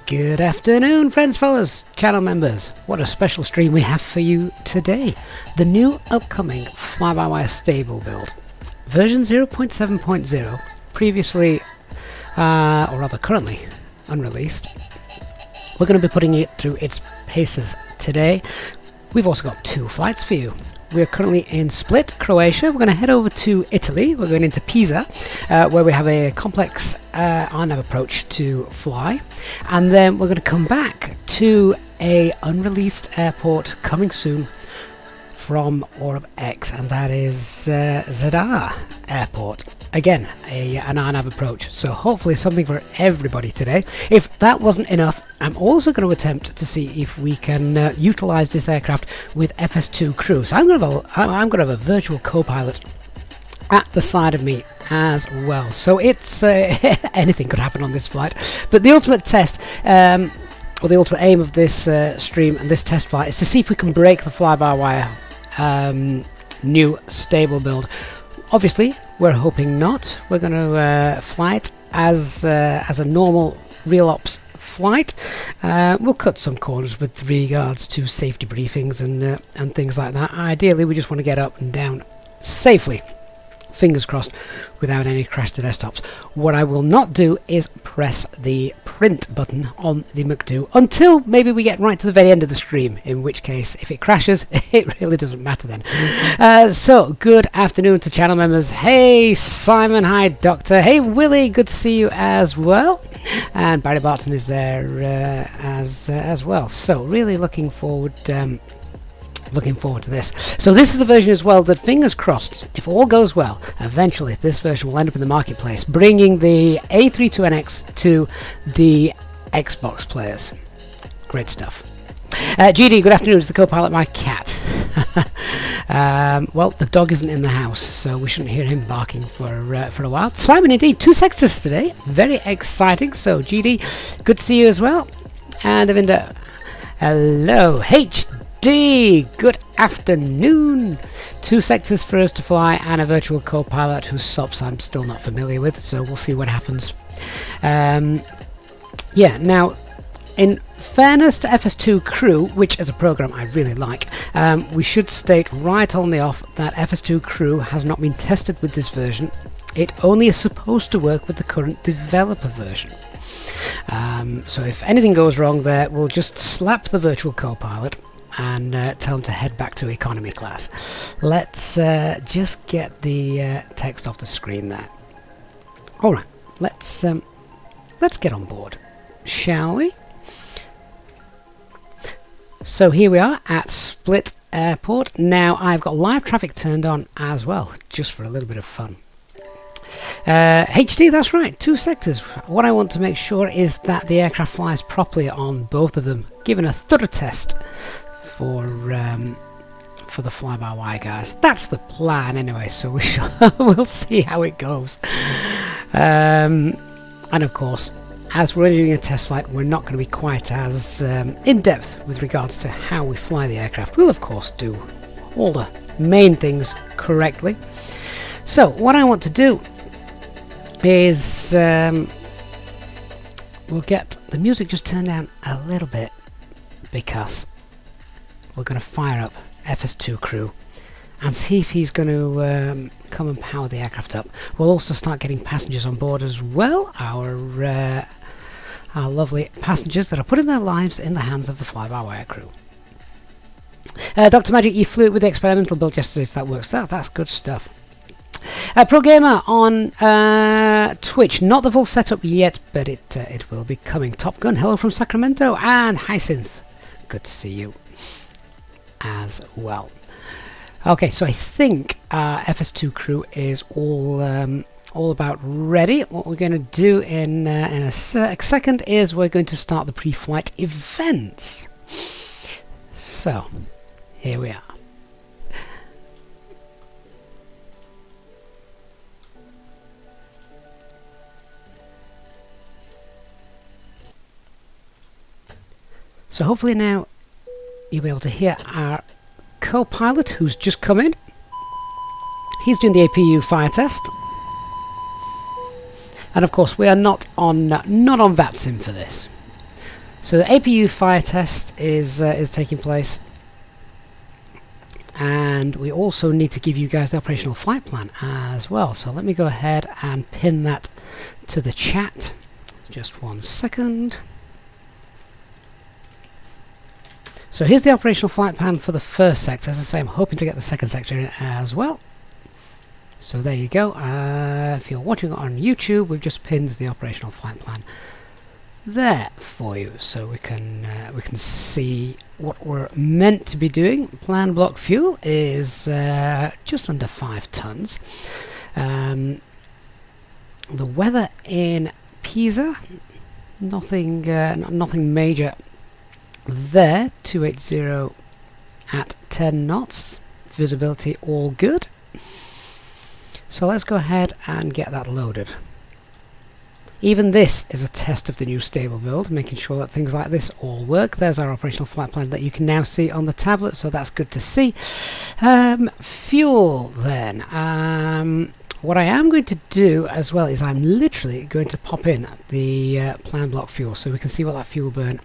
Good afternoon, friends, followers, channel members. What a special stream we have for you today. The new upcoming FlyByWire stable build. Version 0.7.0, previously, or rather currently, unreleased. We're going to be putting it through its paces today. We've also got 2 flights for you. We're currently in Split, Croatia. We're going to head over to Italy. We're going into Pisa, where we have a complex RNAV approach to fly. And then we're going to come back to a unreleased airport coming soon from Orbx, and that is Zadar Airport. again, an RNAV approach. So hopefully something for everybody today. If that wasn't enough, I'm also going to attempt to see if we can utilize this aircraft with FS2 crew. So I'm going to have a virtual co-pilot at the side of me as well. So it's anything could happen on this flight. But the ultimate test, or the ultimate aim of this stream and this test flight, is to see if we can break the fly-by-wire new stable build. Obviously, we're hoping not. We're going to fly it as a normal real ops flight. We'll cut some corners with regards to safety briefings and things like that. Ideally, we just want to get up and down safely, fingers crossed, without any crash to desktops. What I will not do is press the print button on the McDo until maybe we get right to the very end of the stream, in which case, if it crashes, it really doesn't matter then. So, good afternoon to channel members. Hey Simon, hi Doctor, hey Willie, good to see you as well. And Barry Barton is there as well. So, really looking forward to this. So this is the version as well that, fingers crossed, if all goes well, eventually this version will end up in the marketplace, bringing the A320NX to the Xbox players. Great stuff. GD, good afternoon. It's the co-pilot, my cat. Well, the dog isn't in the house, so we shouldn't hear him barking for a while. Simon, indeed, 2 sectors today. Very exciting. So GD, good to see you as well. And Avinda, hello. Good afternoon. 2 sectors for us to fly and a virtual co-pilot whose SOPs I'm still not familiar with, so we'll see what happens. Yeah, now, in fairness to FS2 crew, which as a program I really like, we should state right on the off that FS2 crew has not been tested with this version. It only is supposed to work with the current developer version. So if anything goes wrong there, we'll just slap the virtual co-pilot and tell them to head back to economy class. Let's just get the text off the screen there. All right, let's get on board, shall we? So here we are at Split Airport. Now I've got live traffic turned on as well, just for a little bit of fun. HD, that's right, 2 sectors. What I want to make sure is that the aircraft flies properly on both of them, given a thorough test for the fly-by-wire guys. That's the plan anyway, so we'll see how it goes. And of course, as we're doing a test flight, we're not going to be quite as in-depth with regards to how we fly the aircraft. We'll of course do all the main things correctly. So what I want to do is we'll get the music just turned down a little bit, because we're going to fire up FS2 crew and see if he's going to come and power the aircraft up. We'll also start getting passengers on board as well, our lovely passengers that are putting their lives in the hands of the fly-by-wire crew. Dr. Magic, you flew it with the experimental build yesterday, so that works out. That's good stuff. Pro Gamer on Twitch, not the full setup yet, but it will be coming. Top Gun, hello from Sacramento, and Hyacinth, good to see you as well. Okay, so I think FS2 crew is all about ready. What we're going to do in a second is we're going to start the pre-flight events. So here we are. So hopefully now you'll be able to hear our co-pilot who's just come in. He's doing the APU fire test. And of course we are not on VATSIM for this. So the APU fire test is taking place. And we also need to give you guys the operational flight plan as well. So let me go ahead and pin that to the chat. Just 1 second. So here's the operational flight plan for the first sector. As I say, I'm hoping to get the second sector in as well. So there you go. If you're watching on YouTube, we've just pinned the operational flight plan there for you, so we can see what we're meant to be doing. Plan block fuel is just under 5 tons. The weather in Pisa, nothing major there. 280 at 10 knots, visibility all good. So let's go ahead and get that loaded. Even this is a test of the new stable build, making sure that things like this all work. There's our operational flight plan that you can now see on the tablet, so that's good to see. Fuel then. What I am going to do as well is I'm literally going to pop in the plan block fuel so we can see what that fuel burn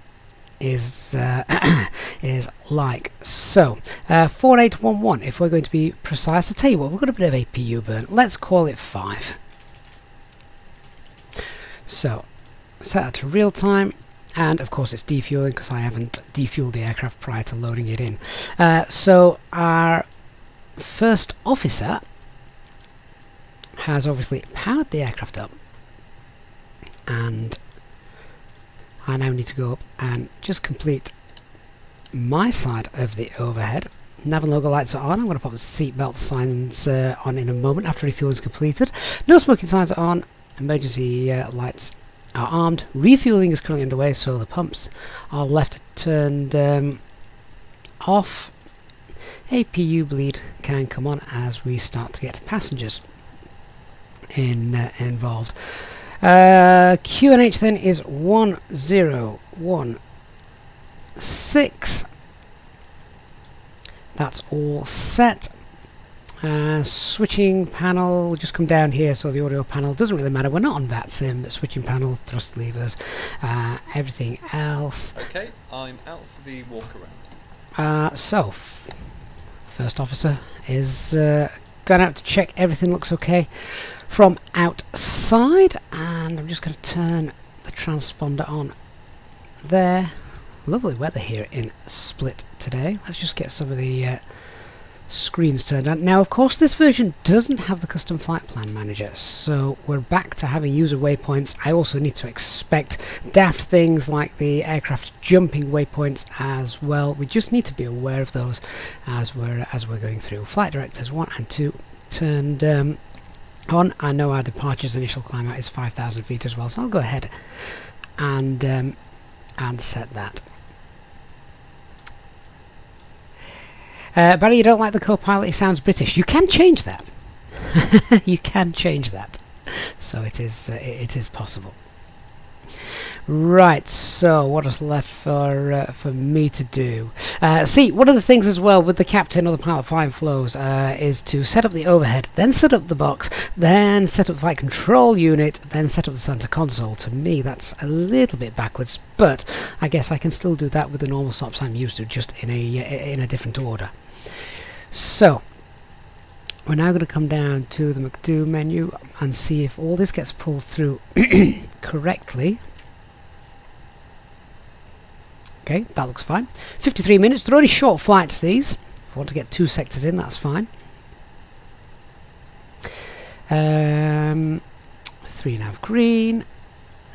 is like. So 4811, if we're going to be precise. I'll tell you what, we've got a bit of APU burn. Let's call it 5. So set that to real time, and of course it's defueling because I haven't defueled the aircraft prior to loading it in. So our first officer has obviously powered the aircraft up, and I now need to go up and just complete my side of the overhead. Nav and logo lights are on. I'm going to pop the seatbelt signs on in a moment after refueling is completed. No smoking signs are on. Emergency lights are armed. Refueling is currently underway, so the pumps are left turned off. APU bleed can come on as we start to get passengers involved. QNH then is 1016. That's all set. Switching panel, we'll just come down here, so the audio panel doesn't really matter. We're not on VATSIM, but switching panel, thrust levers, everything else. Okay, I'm out for the walk around. So, first officer is gone out to check everything looks okay from outside, and I'm just going to turn the transponder on there. Lovely weather here in Split today. Let's just get some of the screens turned on. Now of course this version doesn't have the custom flight plan manager, so we're back to having user waypoints. I also need to expect daft things like the aircraft jumping waypoints as well. We just need to be aware of those as we're going through. Flight directors 1 and 2 turned on. I know our departure's initial climb out is 5,000 feet as well, so I'll go ahead and set that. Barry, you don't like the co-pilot, he sounds British. You can change that. You can change that. So it is possible. Right, so what is left for me to do? See, one of the things as well with the captain or the pilot flying flows is to set up the overhead, then set up the box, then set up the flight control unit, then set up the center console. To me, that's a little bit backwards, but I guess I can still do that with the normal stops I'm used to, just in a different order. So we're now going to come down to the McDo menu and see if all this gets pulled through correctly. Okay, that looks fine. 53 minutes. They're only short flights, these. If you want to get 2 sectors in, that's fine. 3 nav green.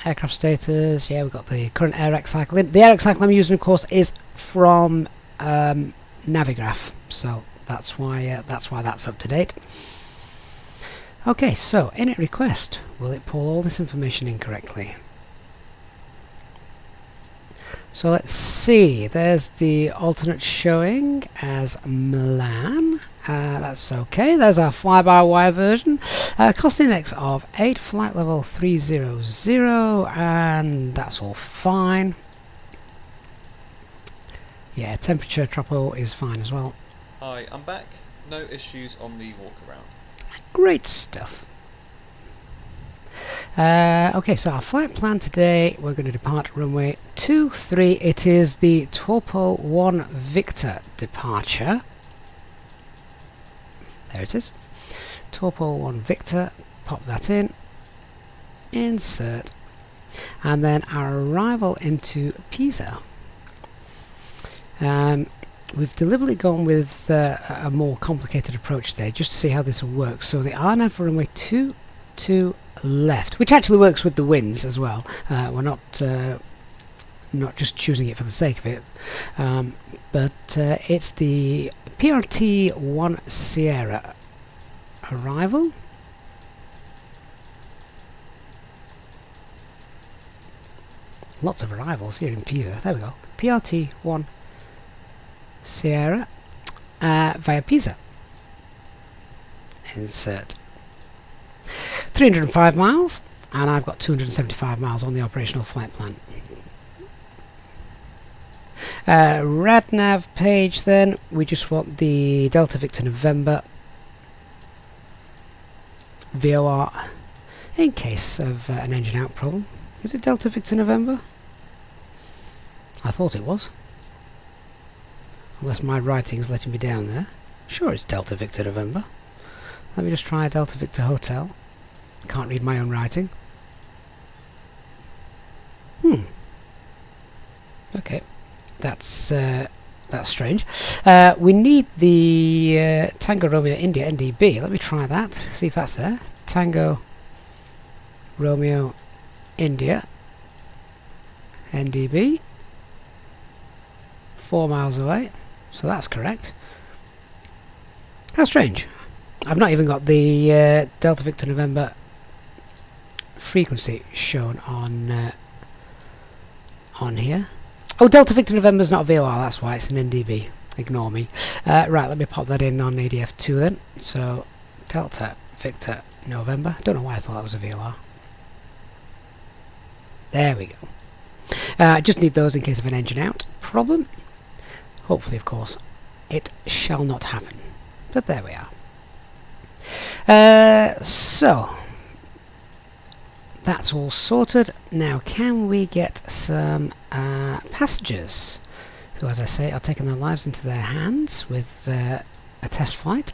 Aircraft status. Yeah, we've got the current AirX cycle in. The AirX cycle I'm using, of course, is from Navigraph. So that's why that's up to date. Okay, so init request. Will it pull all this information in correctly? So let's see, there's the alternate showing as Milan. That's okay. There's our fly-by-wire version. Cost index of 8, flight level 300, and that's all fine. Yeah, temperature tropo is fine as well. Hi, I'm back. No issues on the walk around. Great stuff. Okay, so our flight plan today, we're going to depart runway 23. It is the Topo 1 Victor departure. There it is. Topo 1 Victor, pop that in, insert, and then our arrival into Pisa. We've deliberately gone with a more complicated approach today, just to see how this will work. So the RNAV for runway 22 left, which actually works with the winds as well. We're not just choosing it for the sake of it, but it's the PRT 1 Sierra arrival. Lots of arrivals here in Pisa. There we go. PRT1 Sierra via Pisa. Insert. 305 miles, and I've got 275 miles on the operational flight plan. RadNav page then, we just want the Delta Victor November VOR in case of an engine out problem. Is it Delta Victor November? I thought it was. Unless my writing's letting me down there. Sure, it's Delta Victor November. Let me just try Delta Victor Hotel. Can't read my own writing. Okay. That's strange. We need the Tango Romeo India NDB. Let me try that. See if that's there. Tango Romeo India NDB. 4 miles away. So that's correct. How strange. I've not even got the Delta Victor November frequency shown on here. Oh, Delta Victor November is not a VOR, that's why it's an NDB. Ignore me. Right, let me pop that in on ADF2 then. So, Delta Victor November. Don't know why I thought that was a VOR. There we go. Just need those in case of an engine out problem. Hopefully, of course, it shall not happen. But there we are. So, that's all sorted. Now, can we get some passengers who, as I say, are taking their lives into their hands with a test flight?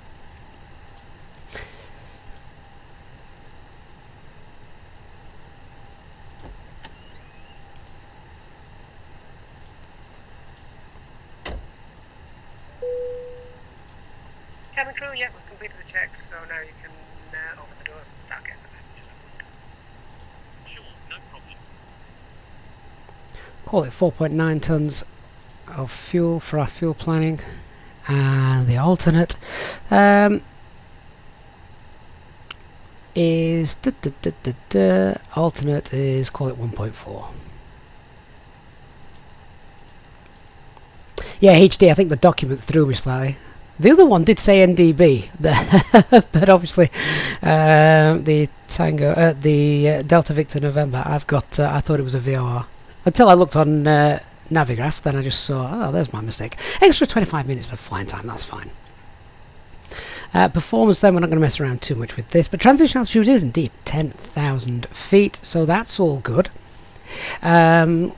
Cabin crew, yeah, we've completed the checks, so now you can open the doors and start getting the passengers. Sure, no problem. Call it 4.9 tons of fuel for our fuel planning, and the alternate is alternate is, call it 1.4. Yeah, HD, I think the document threw me slightly. The other one did say NDB, but obviously the Tango, the Delta Victor November, I've got. I thought it was a VOR until I looked on Navigraph. Then I just saw, oh, there's my mistake. Extra 25 minutes of flying time. That's fine. Performance. Then we're not going to mess around too much with this. But transition altitude is indeed 10,000 feet, so that's all good. Thrust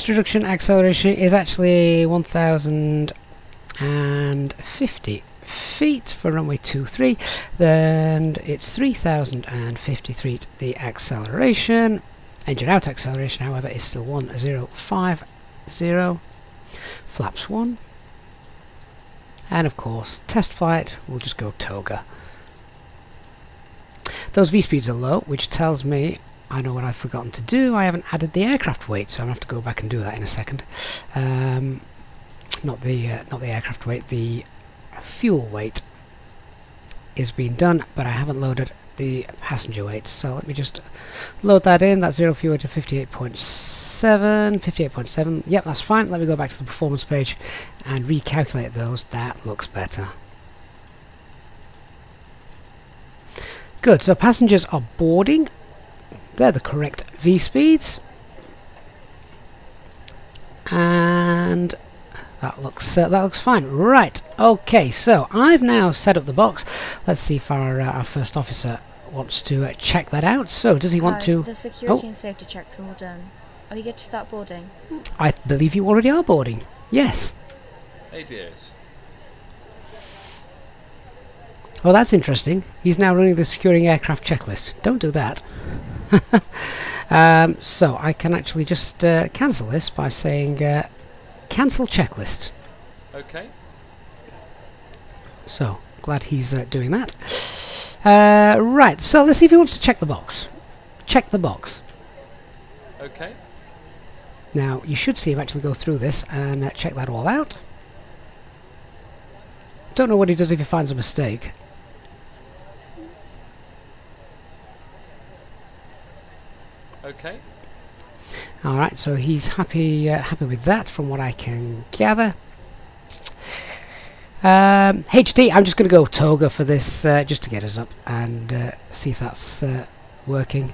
reduction acceleration is actually 1,050 feet for runway 23, then it's 3,053 the acceleration. Engine out acceleration, however, is still 1050. Flaps 1. And of course, test flight, we'll just go Toga. Those V-speeds are low, which tells me I know what I've forgotten to do. I haven't added the aircraft weight, so I'm going to have to go back and do that in a second. Not the aircraft weight, the fuel weight is being done, but I haven't loaded the passenger weight. So let me just load that in. That's zero fuel to 58.7. Yep, that's fine. Let me go back to the performance page and recalculate those. That looks better. Good. So passengers are boarding. They're the correct V speeds, and that looks fine. Right. Okay. So I've now set up the box. Let's see if our first officer wants to check that out. So does he want to? The security and safety checks are all done. Are you good to start boarding? I believe you already are boarding. Yes. Hey dears. Oh, that's interesting. He's now running the securing aircraft checklist. Don't do that. So I can actually just cancel this by saying cancel checklist. Okay. So glad he's doing that. Right, so let's see if he wants to check the box. Check the box. Okay. Now you should see him actually go through this and check that all out. Don't know what he does if he finds a mistake. Okay. Alright, so he's happy with that from what I can gather. HT, I'm just going to go Toga for this, just to get us up and see if that's working.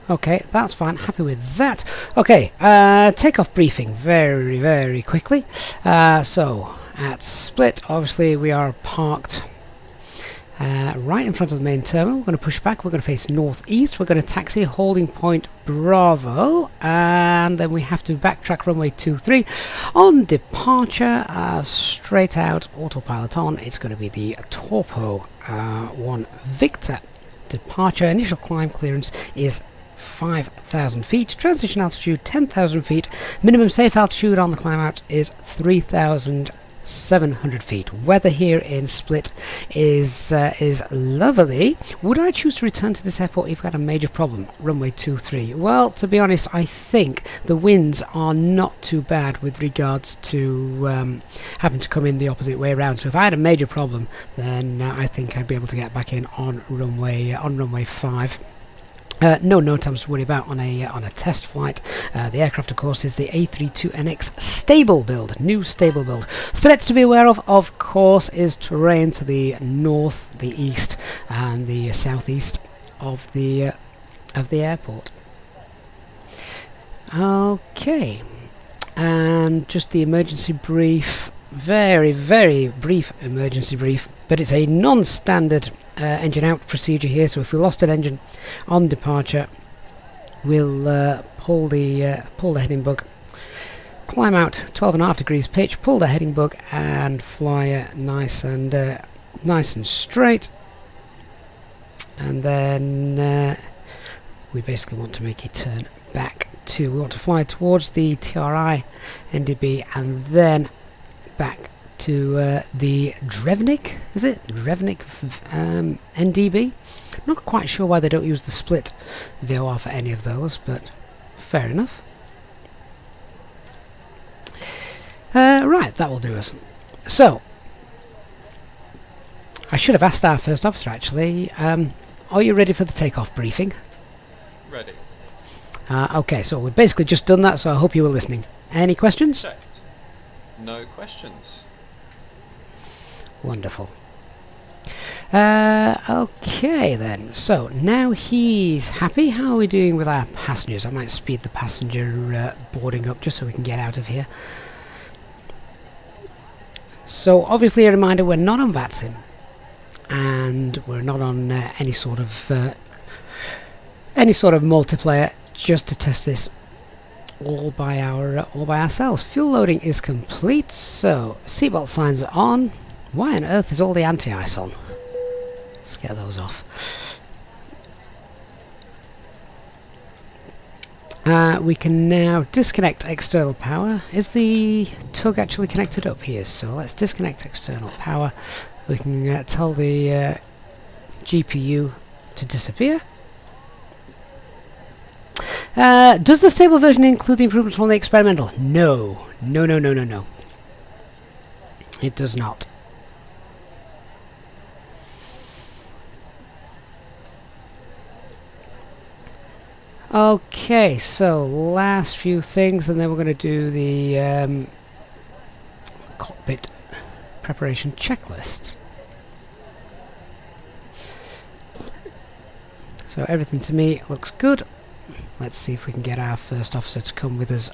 Okay, that's fine. Happy with that. Okay, takeoff briefing very quickly. So, at Split, obviously we are parked right in front of the main terminal. We're going to push back. We're going to face northeast. We're going to taxi holding point Bravo, and then we have to backtrack runway 23. On departure, straight out, autopilot on. It's going to be the Torpo 1 Victor. Departure, initial climb clearance is 5,000 feet, transition altitude 10,000 feet, minimum safe altitude on the climb out is 3,700 feet. Weather here in Split is lovely. Would I choose to return to this airport if we had a major problem? Runway 23. Well, to be honest, I think the winds are not too bad with regards to having to come in the opposite way around. So if I had a major problem, then I think I'd be able to get back in on runway 5. No notems to worry about on a test flight. The aircraft, of course, is the A320NX stable build, new stable build. Threats to be aware of course, is terrain to the north, the east, and the southeast of the airport. Okay, and just the emergency brief. Very brief emergency brief, but it's a non-standard engine out procedure here. So if we lost an engine on departure, we'll pull the heading bug, climb out 12.5 degrees pitch, pull the heading bug, and fly nice and straight. And then we basically want to make a turn back to. We want to fly towards the TRI NDB, and then back to the Drevnik, is it? Drevnik NDB? Not quite sure why they don't use the Split VOR for any of those, but fair enough. Right, that will do us. So, I should have asked our first officer actually, are you ready for the takeoff briefing? Ready. Okay, so we've basically just done that, so I hope you were listening. Any questions? Checked. No questions. Wonderful. Okay then, so now he's happy. How are we doing with our passengers? I might speed the passenger boarding up just so we can get out of here. So obviously a reminder, we're not on VATSIM and we're not on any sort of multiplayer, just to test this all by ourselves. Fuel loading is complete, so seatbelt signs are on. Why on earth is all the anti-ice on? Let's get those off. We can now disconnect external power. Is the tug actually connected up here? So let's disconnect external power. We can tell the GPU to disappear. Does the stable version include the improvements from the experimental? No. No. It does not. Okay, so last few things, and then we're going to do the cockpit preparation checklist. So everything to me looks good. Let's see if we can get our first officer to come with us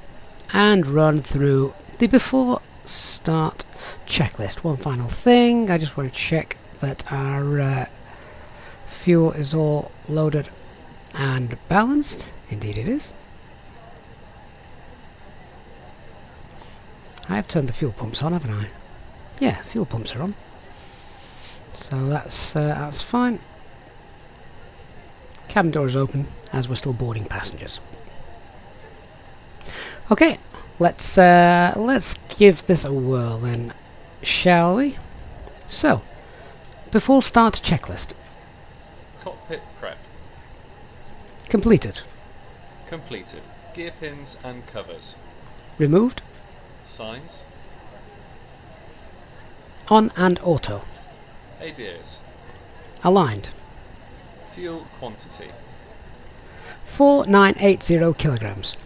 and run through the before start checklist. One final thing, I just want to check that our fuel is all loaded and balanced. Indeed it is. I have turned the fuel pumps on, haven't I? Yeah, fuel pumps are on. So that's fine. Cabin door is open as we're still boarding passengers. Okay, let's give this a whirl then, shall we? So, before start checklist. Cockpit prep. Completed. Completed. Gear pins and covers. Removed. Signs. On and auto. ADIRS. Aligned. Fuel quantity. 4980 kilograms.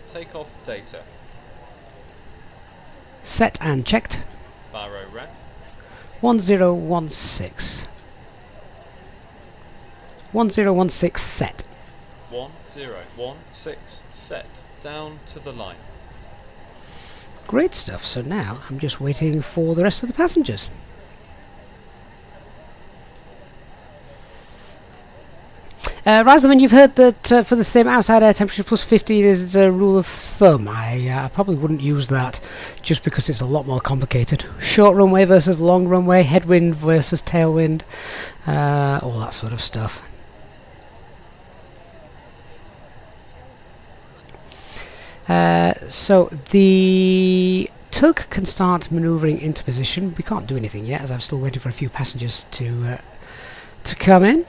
Takeoff data. Set and checked. Baro ref. 1016. 1016 set. 1016 set. Down to the line. Great stuff. So now I'm just waiting for the rest of the passengers. Razaman, you've heard that for the same outside air temperature plus 15 is a rule of thumb. I probably wouldn't use that just because it's a lot more complicated. Short runway versus long runway, headwind versus tailwind, all that sort of stuff. So the tug can start manoeuvring into position. We can't do anything yet as I'm still waiting for a few passengers to come in.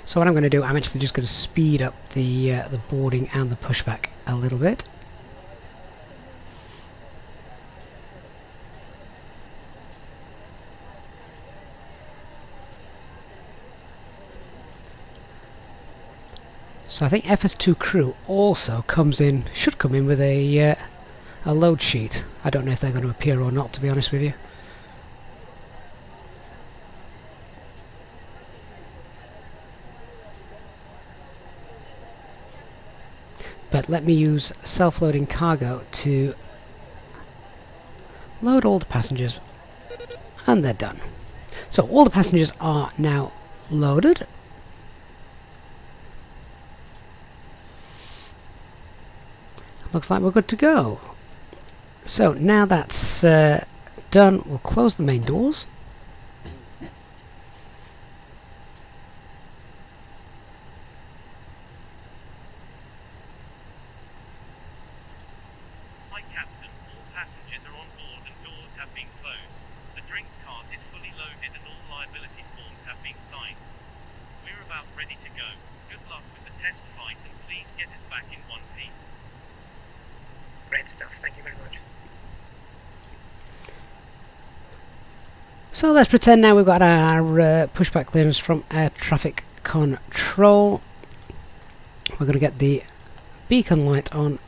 So what I'm going to do, I'm actually just going to speed up the boarding and the pushback a little bit. So I think FS2 crew also should come in with a load sheet. I don't know if they're going to appear or not, to be honest with you. But let me use self-loading cargo to load all the passengers, and they're done. So all the passengers are now loaded. Looks like we're good to go. So now that's done, we'll close the main doors. Hi Captain, all passengers are on board and doors have been closed. The drink cart is fully loaded and all liability forms have been signed. We're about ready to go. Good luck with the test flight and please get us back in one piece. Great stuff, thank you very much. So let's pretend now we've got our pushback clearance from air traffic control. We're going to get the beacon light on.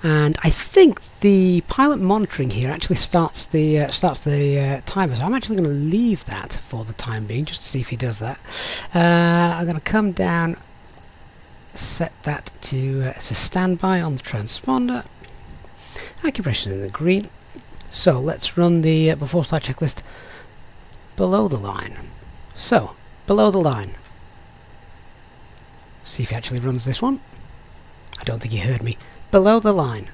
And I think the pilot monitoring here actually starts the timer, so I'm actually going to leave that for the time being, just to see if he does that. I'm going to come down, set that to standby on the transponder. Acupressure in the green. So let's run the before start checklist below the line. So below the line. See if he actually runs this one. I don't think he heard me. Below the line.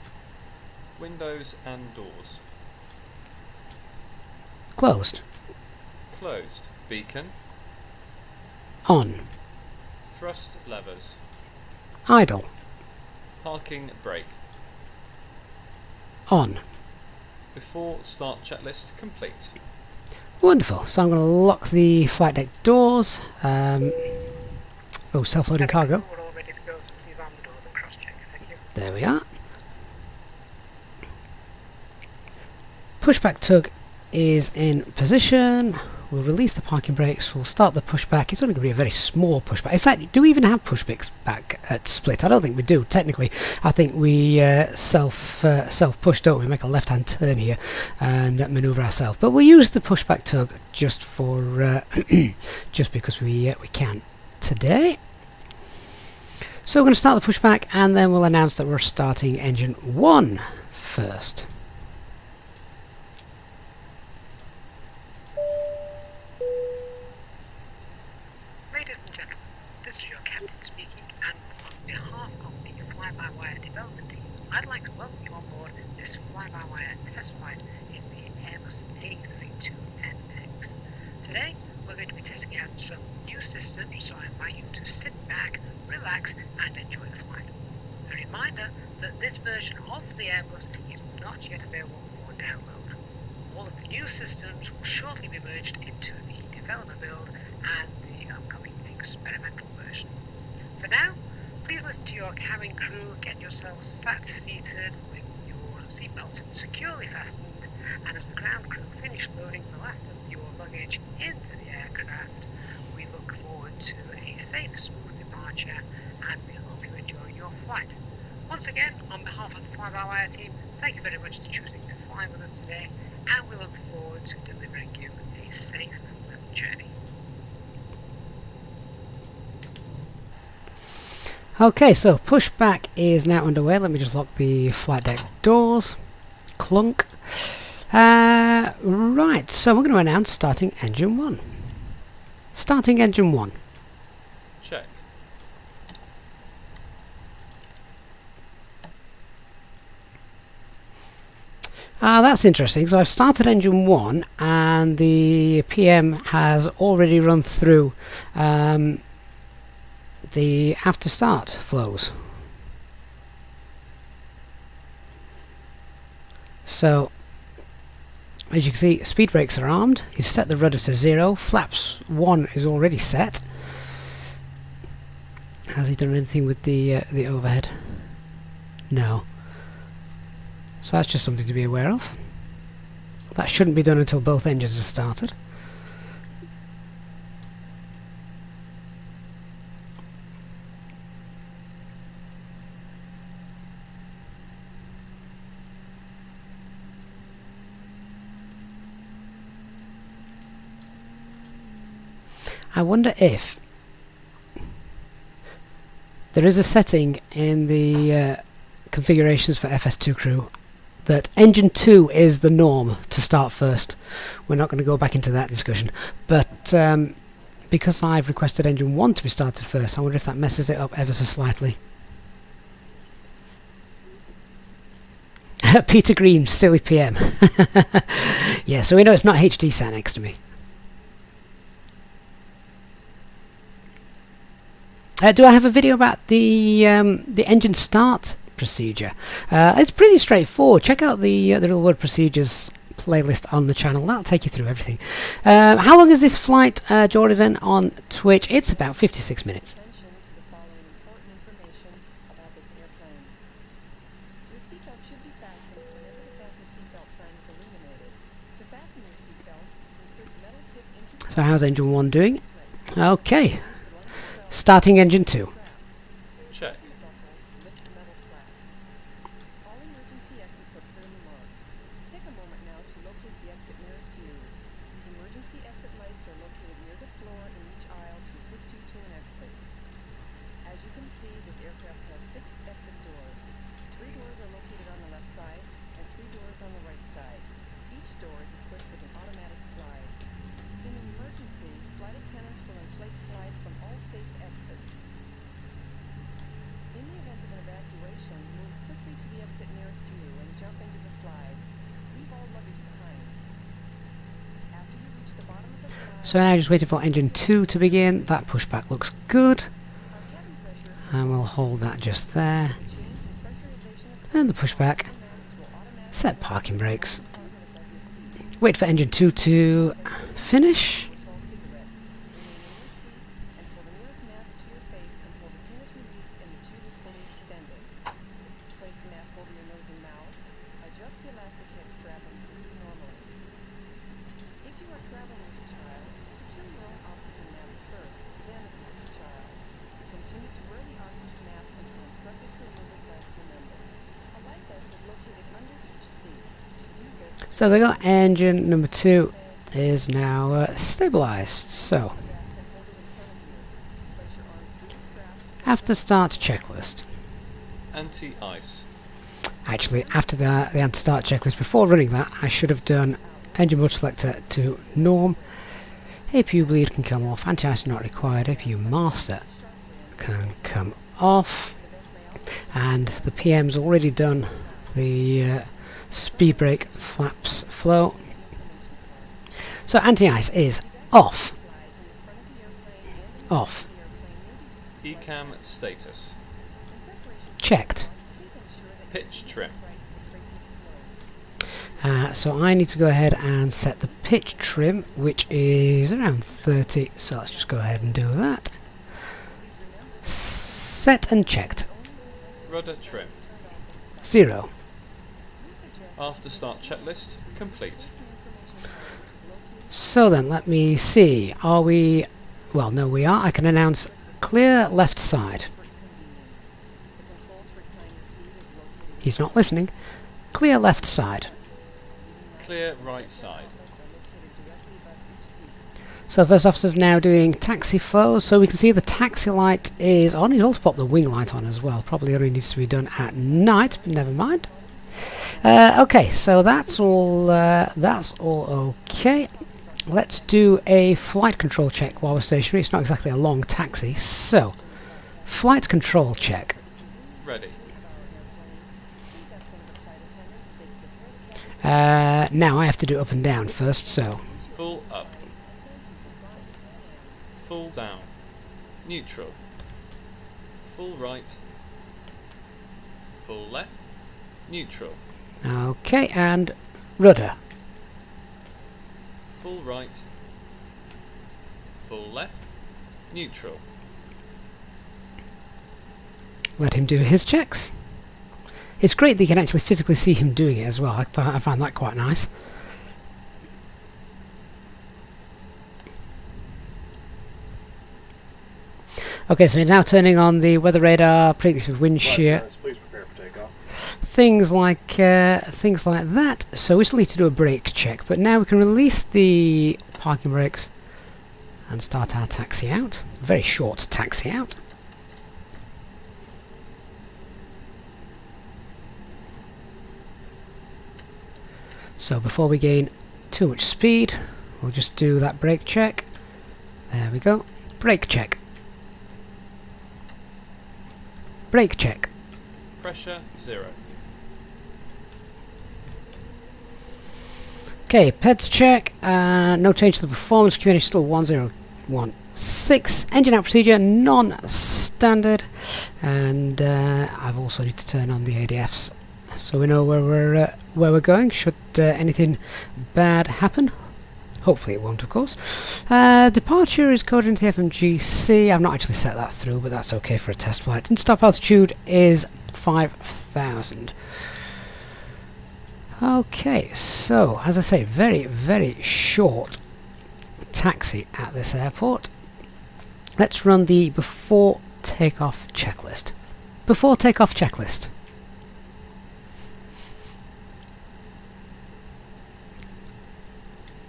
Windows and doors. Closed. Closed. Beacon. On. Thrust levers. Idle. Parking brake. On. Before start checklist complete. Wonderful. So I'm going to lock the flight deck doors. Self-loading cargo. We're all ready to go, so please arm the doors and cross-check. Thank you. There we are. Pushback tug is in position. We'll release the parking brakes. We'll start the pushback. It's only going to be a very small pushback. In fact, do we even have pushbacks back at split? I don't think we do. Technically, I think we self-push, don't we? Make a left-hand turn here and manoeuvre ourselves. But we'll use the pushback tug just for just because we can today. So we're going to start the pushback, and then we'll announce that we're starting engine 1 first. Ladies and gentlemen, this is your captain speaking, and on behalf of the FlyByWire development team, I'd like to welcome you on board this FlyByWire test flight in the Airbus A320NX. Today, we're going to be testing out some new systems, so I invite you to sit back, relax, and enjoy the flight. A reminder that this version of the Airbus is not yet available for download. All of the new systems will shortly be merged into the developer build and the upcoming experimental version. For now, please listen to your cabin crew, get yourselves seated with your seatbelts securely fastened, and as the ground crew finish loading the last of your luggage into the aircraft, we look forward to a safe, smooth departure, and we hope you enjoy your flight. Once again, on behalf of the FlyByWire team, thank you very much for choosing to fly with us today, and we look forward to delivering you a safe and pleasant journey. Okay, so pushback is now underway. Let me just lock the flight deck doors. Clunk. Right, so we're going to announce starting engine 1. Starting engine 1. Check. That's interesting. So I've started engine 1 and the PM has already run through the after start flows. So as you can see, speed brakes are armed. He's set the rudder to 0. Flaps 1 is already set. Has he done anything with the overhead? No. So that's just something to be aware of. That shouldn't be done until both engines are started. I wonder if there is a setting in the configurations for FS2 crew that engine 2 is the norm to start first. We're not going to go back into that discussion, but because I've requested engine 1 to be started first, I wonder if that messes it up ever so slightly. Peter Green, silly PM. Yeah, so we know it's not HD sat next to me. Do I have a video about the engine start procedure? It's pretty straightforward. Check out the real world procedures playlist on the channel. That'll take you through everything. How long is this flight, Jordan, on Twitch? It's about 56 minutes. Attention to the following important information about this airplane. Your seatbelt should be fastened whenever the fasten seatbelt sign is illuminated. To fasten your seatbelt, insert the metal tip into the So how's engine 1 doing? Okay. Starting engine 2. Check. lift the metal flap. All emergency exits are clearly marked. Take a moment now to locate the exit nearest you. Emergency exit lights are located near the floor in each aisle to assist you to an exit. As you can see, this aircraft has 6 exit doors. 3 doors are located on the left side and 3 doors on the right side. Each door is equipped with an automatic slide. In an emergency, flight attendants will inflate slides from all safe exits. In the event of an evacuation, move quickly to the exit nearest you and jump into the slide. Leave all luggage behind. After you reach the bottom of the slide, So now just waiting for engine 2 to begin. That pushback looks good. our cabin pressure is And we'll hold that just there. change in pressurization of the And the pushback. masks will automatically Set parking brakes. target above your seat. Wait for engine 2 to finish. Control cigarettes. Remain in your seat and pull the nearest mask to your face until the pin is released and the tube is fully extended. Place the mask over your nose and mouth. Adjust the elastic head strap and breathe normally. If you are traveling with a child, secure your own oxygen mask first, then assist the child. Continue to wear the oxygen mask until instructed to remove it by a crew member. A life vest is located under each seat. To use it, So we got engine number 2 is now stabilized. So vest and hold it in front of you. Place your arms through the straps. after start checklist. Anti-ice. Actually, after the anti-start checklist, before running that, I should have done engine mode selector to norm. APU bleed can come off. Anti-ice not required. APU master can come off. And the PM's already done the speed brake flaps flow. So anti-ice is off. Off. Ecam status. Checked. Pitch trim. So I need to go ahead and set the pitch trim, which is around 30. So let's just go ahead and do that. Set and checked. Rudder trim. 0. After start checklist complete. So then, let me see. Are we... Well, no, we are. I can announce clear left side. He's not listening. Clear left side. Clear right side. So first officer's now doing taxi flow, so we can see the taxi light is on. He's also popped the wing light on as well. Probably only needs to be done at night, but never mind. Okay, so that's all okay. Let's do a flight control check while we're stationary. It's not exactly a long taxi, so flight control check. Ready. Now I have to do up and down first, so Full up. Full down. Neutral. Full right. Full left. Neutral. okay, and rudder. Full right. Full left. Neutral. Let him do his checks. It's great that you can actually physically see him doing it as well. I find that quite nice. Okay, so we're now turning on the weather radar, predictive wind shear, Please prepare for takeoff. things like that. So we still need to do a brake check, but now we can release the parking brakes and start our taxi out. Very short taxi out. So before we gain too much speed, we'll just do that brake check. There we go. Brake check. Brake check. Pressure 0. Okay, PEDS check. No change to the performance. QNH still 1016. Engine out procedure non-standard, and I've also need to turn on the ADFs so we know where we're going. Should anything bad happen, hopefully it won't, of course. Departure is coded into the FMGC. I've not actually set that through, but that's okay for a test flight. And stop altitude is 5,000. Okay, so as I say, very, very short taxi at this airport. Let's run the before takeoff checklist. Before takeoff checklist.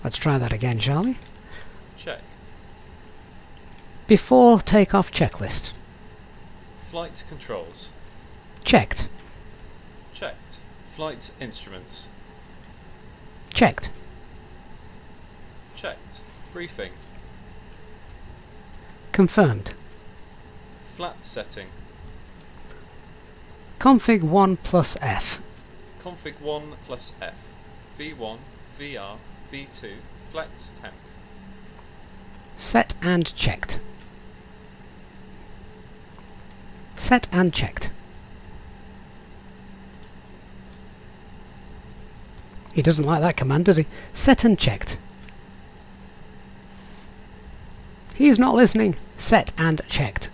Let's try that again, shall we? Check. Before takeoff checklist. Flight controls. Checked. Checked. Flight instruments. Checked. Checked. Briefing. Confirmed. Flat setting. Config 1 plus F. Config 1 plus F. V1, VR, V2, flex temp. Set and checked. Set and checked. He doesn't like that command, does he? Set and checked. He is not listening. Set and checked.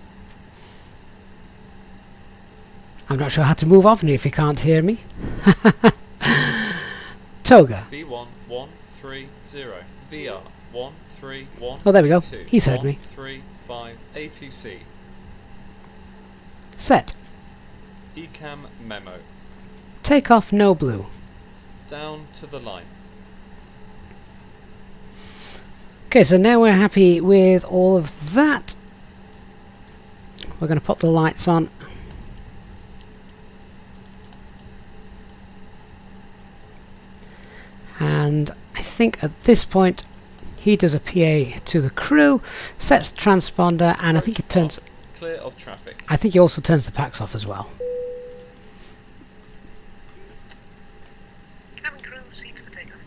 I'm not sure how to move off if he can't hear me. Toga. V1 130. VR 131. Oh, there we go. V2, He's heard me. 135 ATC. Set. Ecam memo. Take off no blue. Down to the line. Okay, so now we're happy with all of that. We're going to pop the lights on. And I think at this point he does a PA to the crew, sets the transponder, and I think it turns... Clear of traffic. I think he also turns the packs off as well. Cabin crew, seats for takeoff,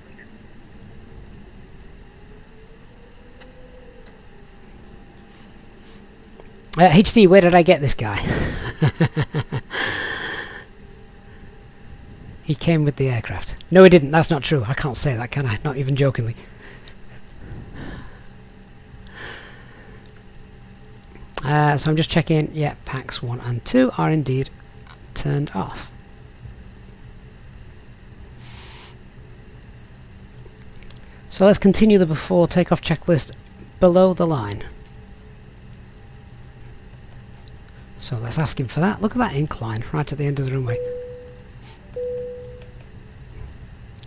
please. HD, where did I get this guy? He came with the aircraft. No, he didn't. That's not true. I can't say that, can I? Not even jokingly. So I'm just checking. Yeah, packs 1 and 2 are indeed turned off. So let's continue the before takeoff checklist below the line. So let's ask him for that. Look at that incline right at the end of the runway.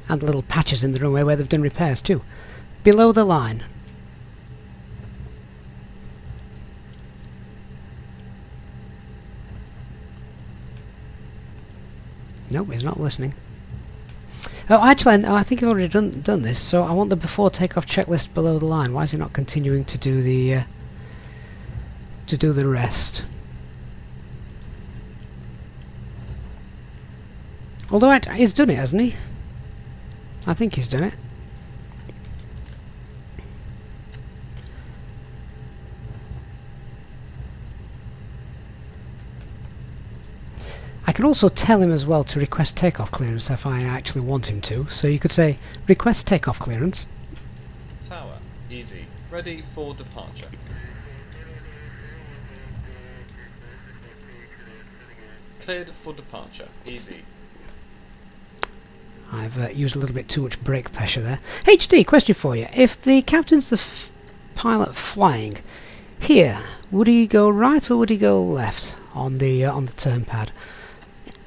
And the little patches in the runway where they've done repairs too. Below the line. Nope, he's not listening. Oh, actually, no, I think I've already done this, so I want the before takeoff checklist below the line. Why is he not continuing to do the rest? Although he's done it, hasn't he? I think he's done it. I can also tell him as well to request takeoff clearance if I actually want him to. So you could say, request takeoff clearance. Tower, easy. Ready for departure. Cleared for departure, easy. I've used a little bit too much brake pressure there. HD, question for you. If the captain's the pilot flying, here, would he go right or would he go left on the turn pad?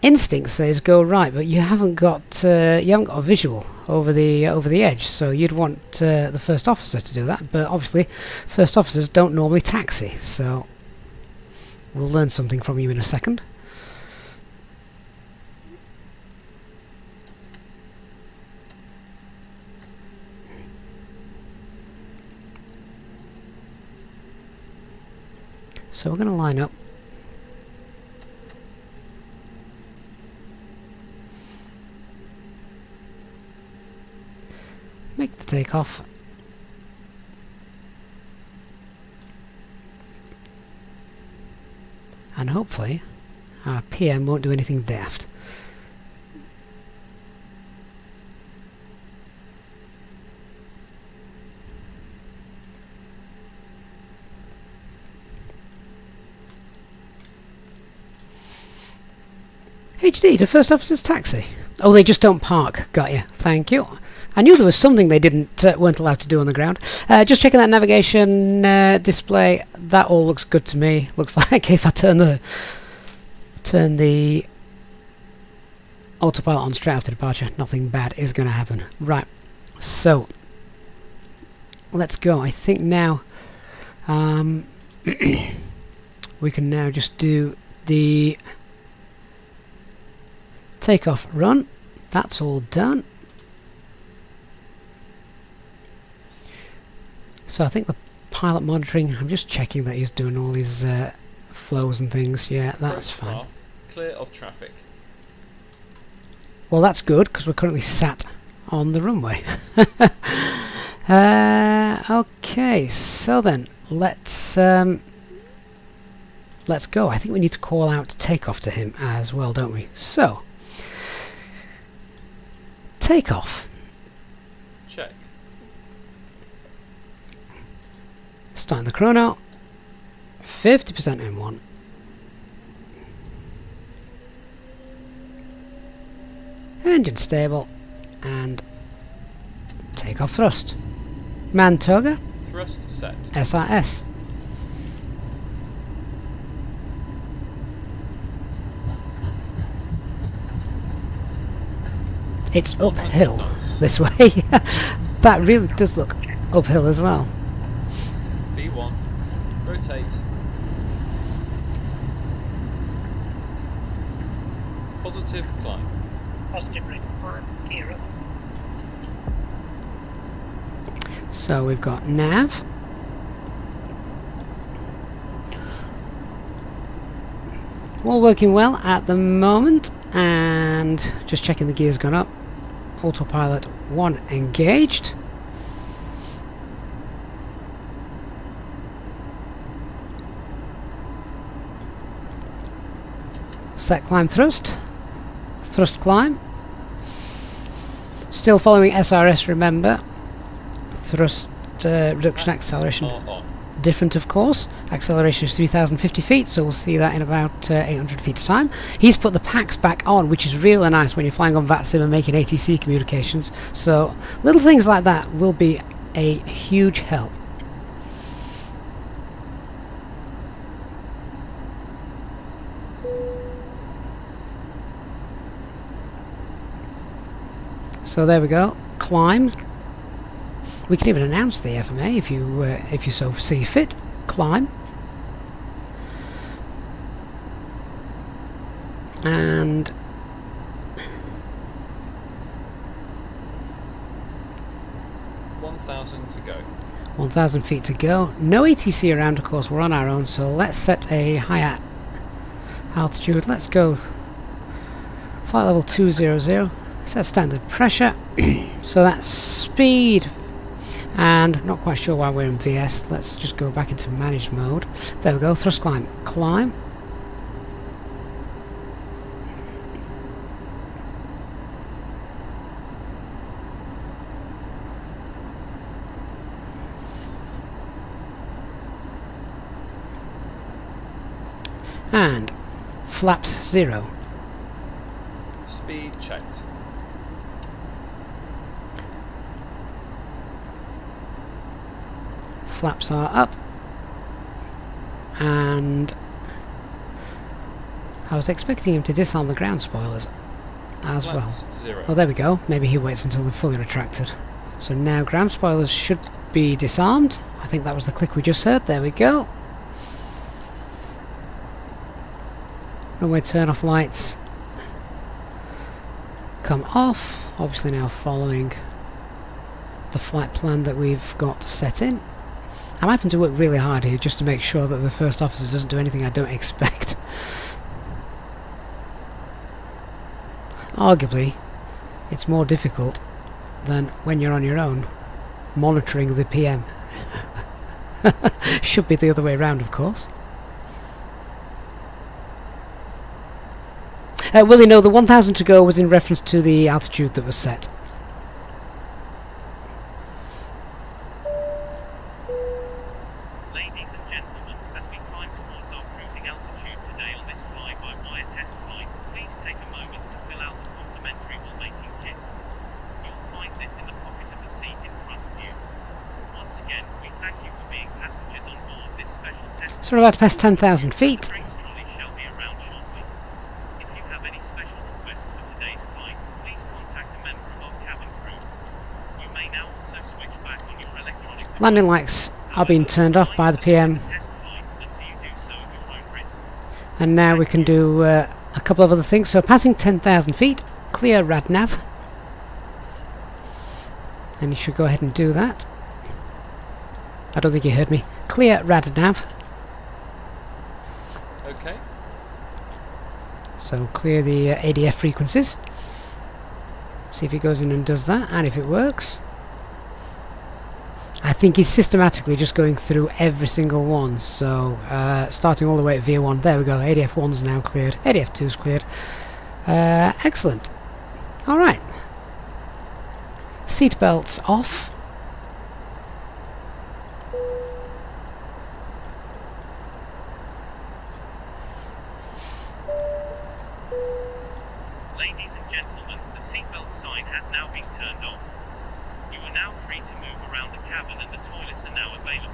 Instinct says go right, but you haven't got a visual over the edge, so you'd want the first officer to do that. But obviously, first officers don't normally taxi, so we'll learn something from you in a second. So we're going to line up. Make the takeoff. And hopefully our PM won't do anything daft. HD, the first officer's taxi. Oh, they just don't park. Got you. Thank you. I knew there was something they weren't allowed to do on the ground. Just checking that navigation display. That all looks good to me. Looks like if I turn the autopilot on straight after departure, nothing bad is going to happen. Right. So let's go. I think now we can now just do the takeoff run. That's all done. So I think the pilot monitoring, I'm just checking that he's doing all his flows and things. Yeah, that's fine. Path, clear of traffic. Well, that's good because we're currently sat on the runway. Okay, so then let's go. I think we need to call out takeoff to him as well, don't we? So takeoff. Check. Starting the chrono. 50% M1. Engine stable. And takeoff thrust. Mantoga. Thrust set. SRS. It's uphill this way. That really does look uphill as well. V1. Rotate. Positive climb. Positive rate climb, gear up. So we've got nav. All working well at the moment, and just checking the gears gone up. Autopilot 1 engaged. Set climb thrust. Thrust climb. Still following SRS, remember. Thrust reduction acceleration. different, of course. Acceleration is 3,050 feet, so we'll see that in about 800 feet's time. He's put the packs back on, which is really nice when you're flying on VATSIM and making ATC communications. So little things like that will be a huge help. So there we go. Climb. We can even announce the FMA if you so see fit. Climb. And 1,000 to go. 1,000 feet to go. No ATC around, of course. We're on our own, so let's set a higher altitude. Let's go flight level 200. Set standard pressure. So that's speed. And not quite sure why we're in VS. Let's just go back into managed mode. There we go. Thrust climb. Climb. And flaps 0. Speed checked. Flaps are up. And I was expecting him to disarm the ground spoilers as well. Flaps 0. Oh, there we go. Maybe he waits until they're fully retracted. So now ground spoilers should be disarmed. I think that was the click we just heard. There we go. Runway turn off lights come off. Obviously now following the flight plan that we've got set in. I'm having to work really hard here just to make sure that the first officer doesn't do anything I don't expect. Arguably, it's more difficult than when you're on your own, monitoring the PM. Should be the other way around, of course. Will you know the 1,000 to go was in reference to the altitude that was set. Ladies and gentlemen, as we climb towards our cruising altitude today on this fly-by-wire test flight, please take a moment to fill out the complimentary will-making kit. You'll find this in the pocket of the seat in front of you. Once again, we thank you for being passengers on board this special test. So we're about to pass 10,000 feet. Drinks trolley shall be around shortly. If you have any special requests for today's flight, please contact a member of our cabin crew. You may now also switch back on your electronic Landing lights are being turned off by the PM. And now we can do a couple of other things. So passing 10,000 feet, clear RadNav. And you should go ahead and do that. I don't think you heard me. Clear RadNav. Okay. So clear the ADF frequencies. See if he goes in and does that, and if it works. I think he's systematically just going through every single one. So starting all the way at V1. There we go. ADF 1's now cleared. ADF 2's cleared. Excellent. Alright. Seatbelts off. Ladies and gentlemen, the seatbelt sign has now been turned off. You are now free to move around the cabin and the toilets are now available.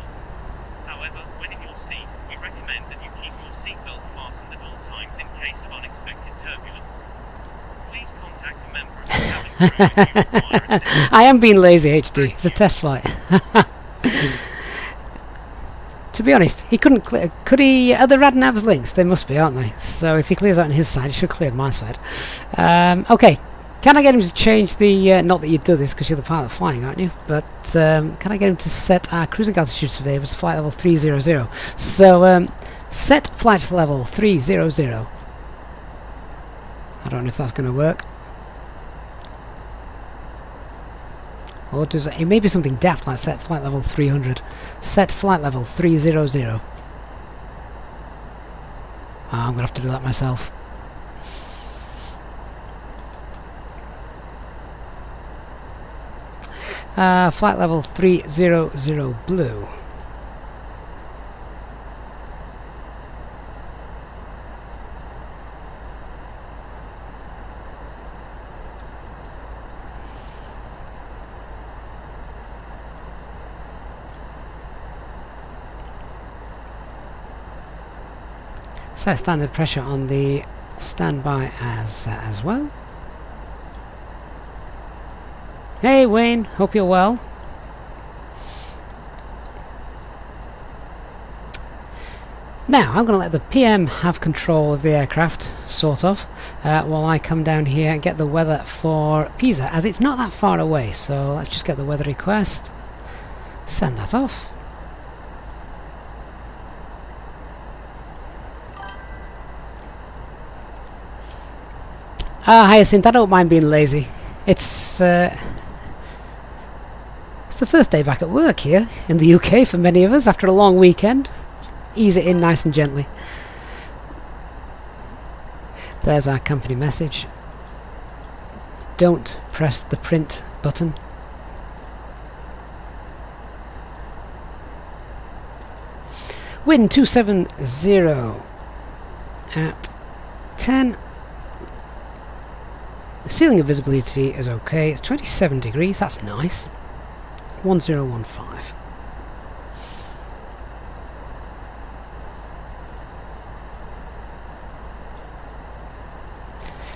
However, when in your seat, we recommend that you keep your seatbelt fastened at all times in case of unexpected turbulence. Please contact a member of the cabin crew if you require assistance. I am being lazy, HD. It's a test flight. To be honest, he couldn't clear. Could he? Are the RadNav's links? They must be, aren't they? So if he clears out on his side, he should clear my side. Okay. Can I get him to change the... not that you'd do this because you're the pilot flying, aren't you? But can I get him to set our cruising altitude today? It was flight level 300. So set flight level 300. I don't know if that's going to work. Or does it may be something daft like set flight level 300. Set flight level 300. I'm going to have to do that myself. Flight level 300 blue. Set standard pressure on the standby as well. Hey Wayne, hope you're well. Now I'm going to let the PM have control of the aircraft, sort of, while I come down here and get the weather for Pisa, as it's not that far away. So let's just get the weather request, send that off. Hyacinth, I don't mind being lazy. It's the first day back at work here in the UK for many of us after a long weekend. Ease it in nice and gently. There's our company message. Don't press the print button. Wind 270 at 10. The ceiling of visibility is okay. It's 27 degrees. That's nice. 1015.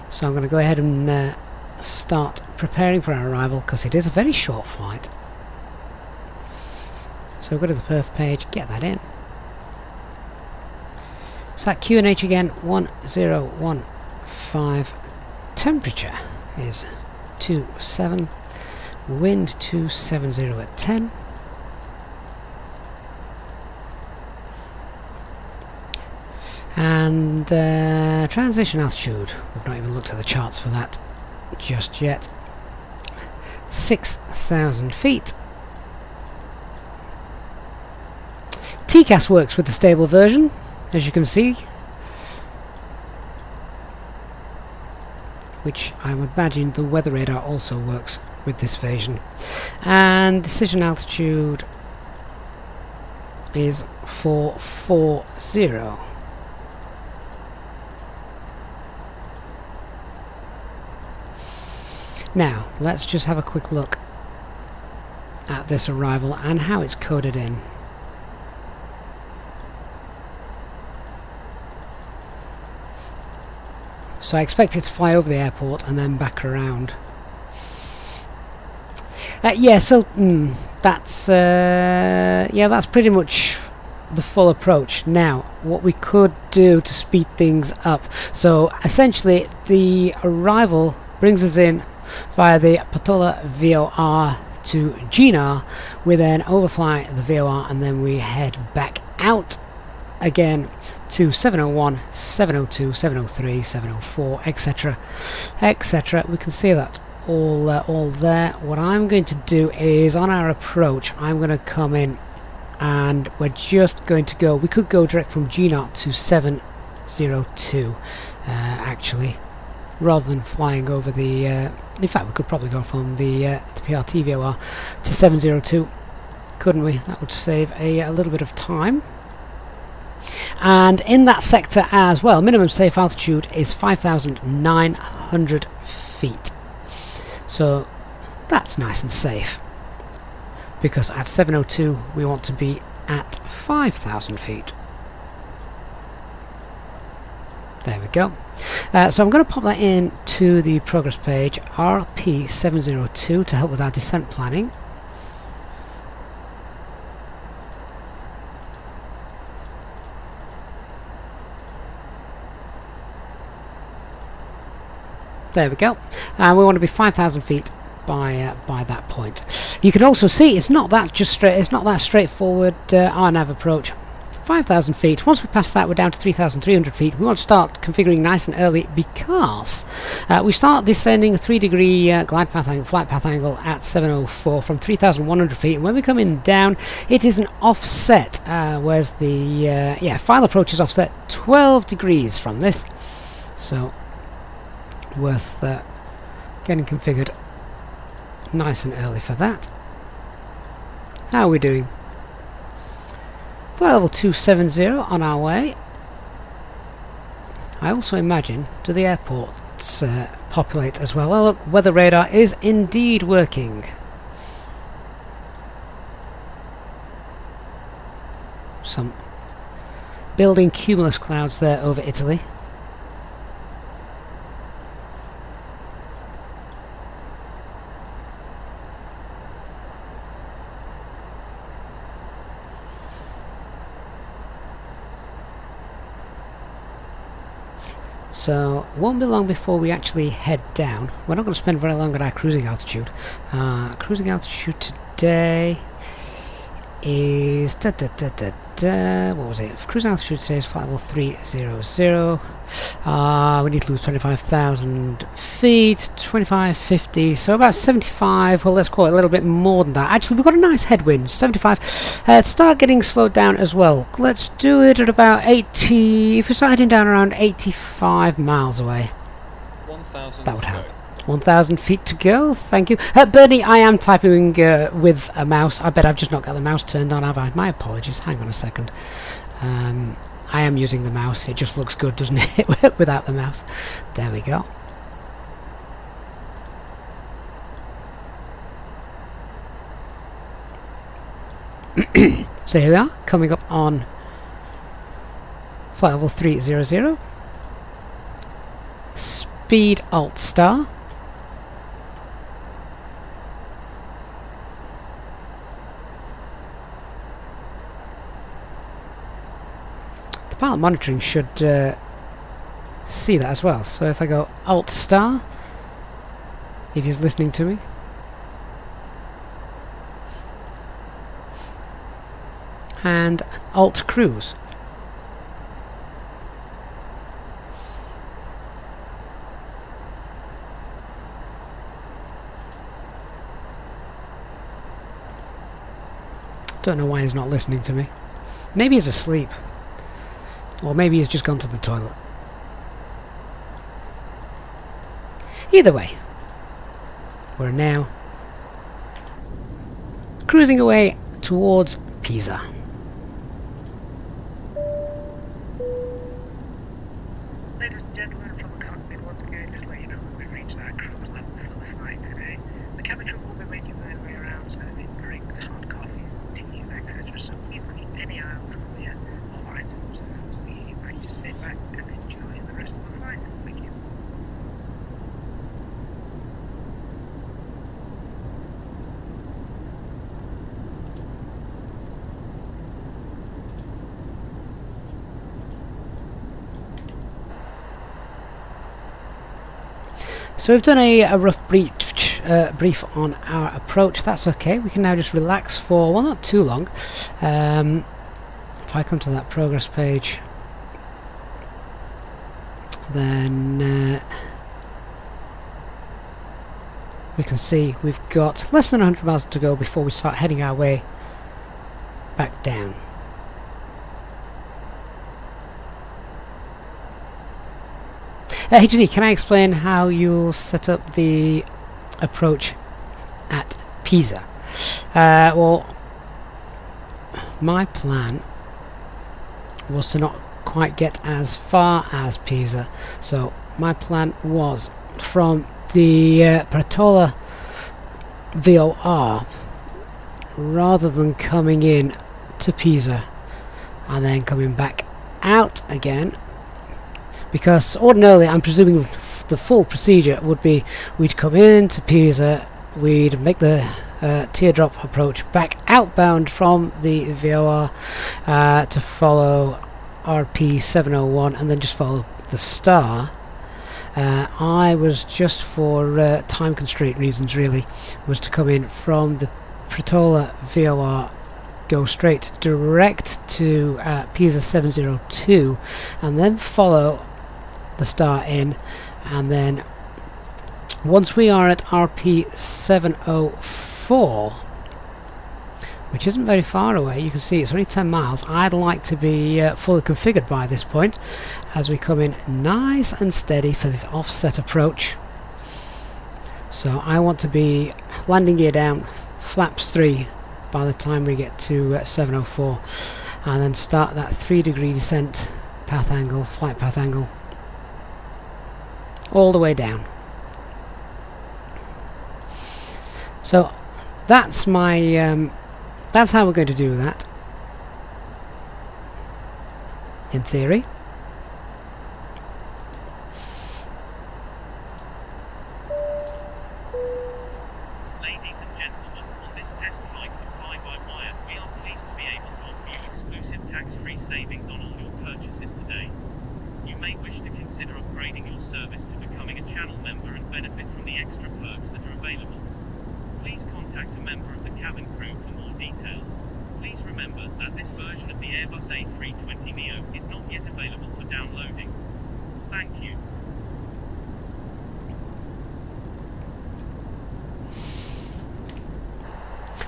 So I'm going to go ahead and start preparing for our arrival, because it is a very short flight. So go to the perf page, get that in. So that QNH again, 1015. Temperature is 27. Wind 270 at 10. And transition altitude, we've not even looked at the charts for that just yet. 6,000 feet. TCAS works with the stable version, as you can see, which I would imagine the weather radar also works with this version. And decision altitude is 440. Now, let's just have a quick look at this arrival and how it's coded in. So I expect it to fly over the airport and then back around. Yeah, so that's pretty much the full approach. Now, what we could do to speed things up. So essentially, the arrival brings us in via the Patola VOR to GNR. We then overfly the VOR and then we head back out again to 701, 702, 703, 704, etc, etc. We can see that all there. What I'm going to do is, on our approach, I'm going to come in and we're just going to go, we could go direct from GNR to 702 actually, rather than flying over the in fact we could probably go from the PRT VOR to 702, couldn't we? That would save a little bit of time. And in that sector as well, minimum safe altitude is 5,900 feet. So that's nice and safe, because at 702 we want to be at 5,000 feet. There we go. So I'm going to pop that in to the progress page, RP702, to help with our descent planning. There we go. And we want to be 5,000 feet by that point. You can also see it's not that straightforward RNAV approach. 5,000 feet. Once we pass that, we're down to 3,300 feet. We want to start configuring nice and early, because we start descending a 3-degree glide path angle, flight path angle at 704 from 3,100 feet. And when we come in down, it is an offset. Whereas the final approach is offset 12 degrees from this. So worth getting configured nice and early for that. How are we doing? Flight level 270 on our way. I also imagine, do the airports populate as well? Oh look, weather radar is indeed working. Some building cumulus clouds there over Italy. So won't be long before we actually head down. We're not going to spend very long at our cruising altitude. Cruising altitude today is what was it? Cruising altitude today is flight level 300. We need to lose 25,000 feet, 2550, so about 75. Well, let's call it a little bit more than that. Actually, we've got a nice headwind, 75. Start getting slowed down as well. Let's do it at about 80. If we start heading down around 85 miles away, 1,000 that would to help. go. 1,000 feet to go, thank you. Bernie, I am typing with a mouse. I bet I've just not got the mouse turned on, have I? My apologies, hang on a second. I am using the mouse, it just looks good, doesn't it, without the mouse. There we go. So here we are, coming up on flight level 300. Speed Alt Star. Pilot monitoring should see that as well. So if I go Alt Star, if he's listening to me, and Alt Cruise. Don't know why he's not listening to me. Maybe he's asleep. Or maybe he's just gone to the toilet. Either way, we're now cruising away towards Pisa. Ladies and gentlemen, from the cockpit once again, just let you know that we've reached our cruise level for the flight today. The cabin crew will be making their way around serving drinks, hot coffee, teas, etc. So please keep any aisles clear of items. We invite you to sit back and enjoy the rest of the flight. Thank you. So we've done a rough brief on our approach. That's okay. We can now just relax for, well, not too long. If I come to that progress page, then we can see we've got less than 100 miles to go before we start heading our way back down. HD, can I explain how you'll set up the approach at Pisa? Well, my plan was to not quite get as far as Pisa, so my plan was from the Pratola VOR, rather than coming in to Pisa and then coming back out again, because ordinarily I'm presuming the full procedure would be we'd come in to Pisa, we'd make the teardrop approach back outbound from the VOR to follow RP 701 and then just follow the star. I was, just for time constraint reasons really, was to come in from the Pratola VOR, go straight direct to Pisa 702 and then follow the star in, and then once we are at RP 704, which isn't very far away, you can see it's only 10 miles, I'd like to be fully configured by this point as we come in nice and steady for this offset approach. So I want to be landing gear down, flaps 3 by the time we get to 704, and then start that 3-degree descent path angle, flight path angle, all the way down. So that's my that's how we're going to do that. in theory. Ladies and gentlemen, on this test flight for FlyByWire, we are pleased to be able to offer you exclusive tax-free savings on all your purchases today. You may wish to consider upgrading your service to becoming a channel member and benefit from the extra perks that are available. Please contact a member of the cabin crew for more details. Please remember that this version of the Airbus A320neo is not yet available for downloading. Thank you.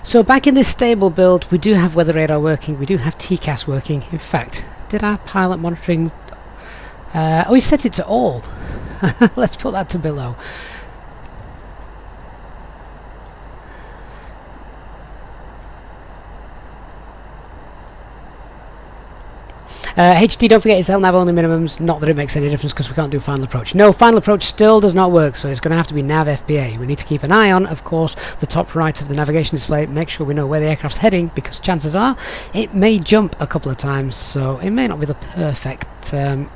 So back in this stable build, we do have weather radar working, we do have TCAS working. In fact, did our pilot monitoring... we set it to all. Let's put that to below. HD, don't forget it's LNAV only minimums. Not that it makes any difference because we can't do final approach. No, final approach still does not work, so it's going to have to be nav FBA. We need to keep an eye on, of course, the top right of the navigation display. Make sure we know where the aircraft's heading, because chances are it may jump a couple of times, so it may not be the perfect may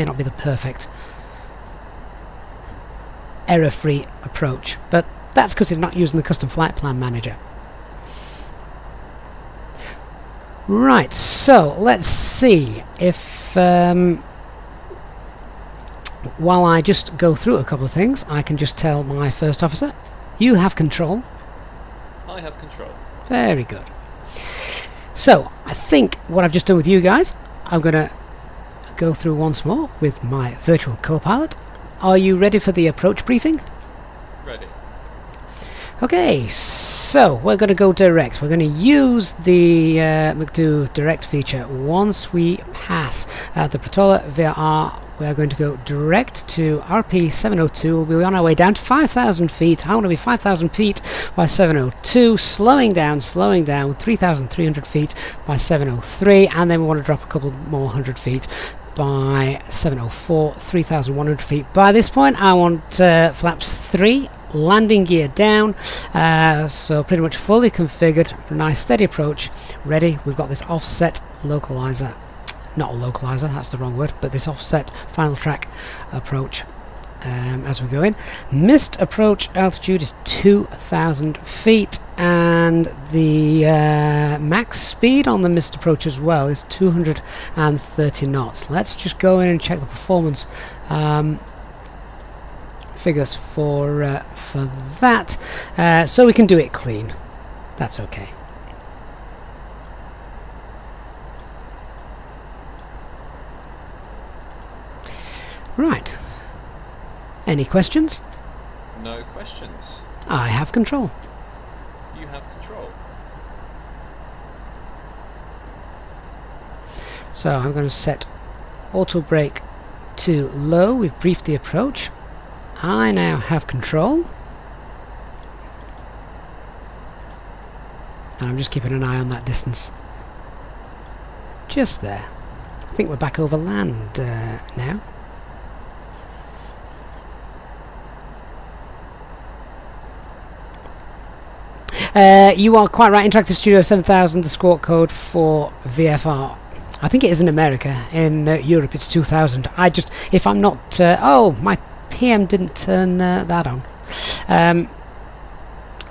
not be the perfect error-free approach, but that's because it's not using the custom flight plan manager. Right, so let's see if while I just go through a couple of things, I can just tell my first officer, you have control. I have control. Very good. So I think what I've just done with you guys, I'm going to go through once more with my virtual co-pilot. Are you ready for the approach briefing? Ready. Okay, so we're going to go direct. We're going to use the McDo direct feature. Once we pass the Pretola VRR, we are going to go direct to RP 702. We'll be on our way down to 5,000 feet. I want to be 5,000 feet by 702, slowing down 3,300 feet by 703, and then we want to drop a couple more 100 feet by 704, 3,100 feet. By this point, I want flaps 3, landing gear down, so pretty much fully configured for a nice steady approach. Ready. We've got this offset localizer, not a localizer, that's the wrong word, but this offset final track approach as we go in. Missed approach altitude is 2,000 feet, and the max speed on the missed approach as well is 230 knots. Let's just go in and check the performance figures for that, so we can do it clean. That's okay. Right. Any questions? No questions. I have control. You have control. So I'm going to set auto brake to low. We've briefed the approach. I now have control. And I'm just keeping an eye on that distance. Just there. I think we're back over land now. You are quite right, Interactive Studio 7000, the squawk code for VFR. I think it is in America. In Europe it's 2000. If I'm not... oh, my PM didn't turn that on.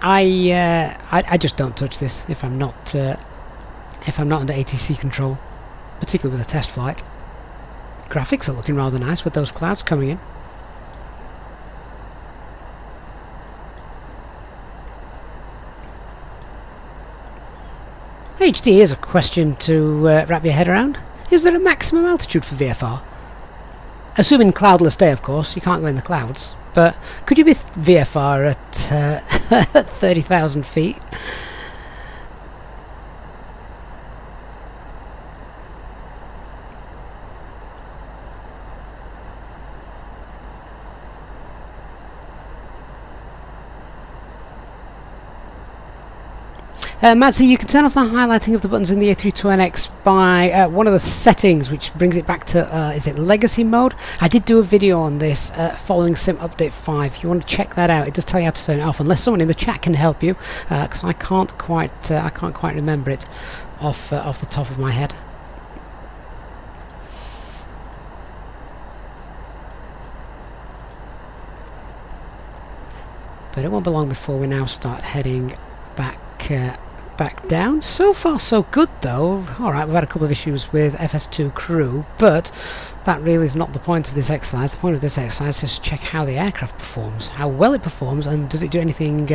I just don't touch this if I'm not under ATC control, particularly with a test flight. Graphics are looking rather nice with those clouds coming in. HD, here's a question to wrap your head around. Is there a maximum altitude for VFR? Assuming cloudless day, of course. You can't go in the clouds. But could you be VFR at 30,000 feet? Madsy, you can turn off the highlighting of the buttons in the A320NX by one of the settings, which brings it back to, is it legacy mode? I did do a video on this following Sim Update 5. If you want to check that out, it does tell you how to turn it off, unless someone in the chat can help you, because I can't quite remember it off the top of my head. but it won't be long before we now start heading back back down. So far so good though. Alright, we've had a couple of issues with FS2 crew, but that really is not the point of this exercise. The point of this exercise is to check how the aircraft performs, how well it performs, and does it do anything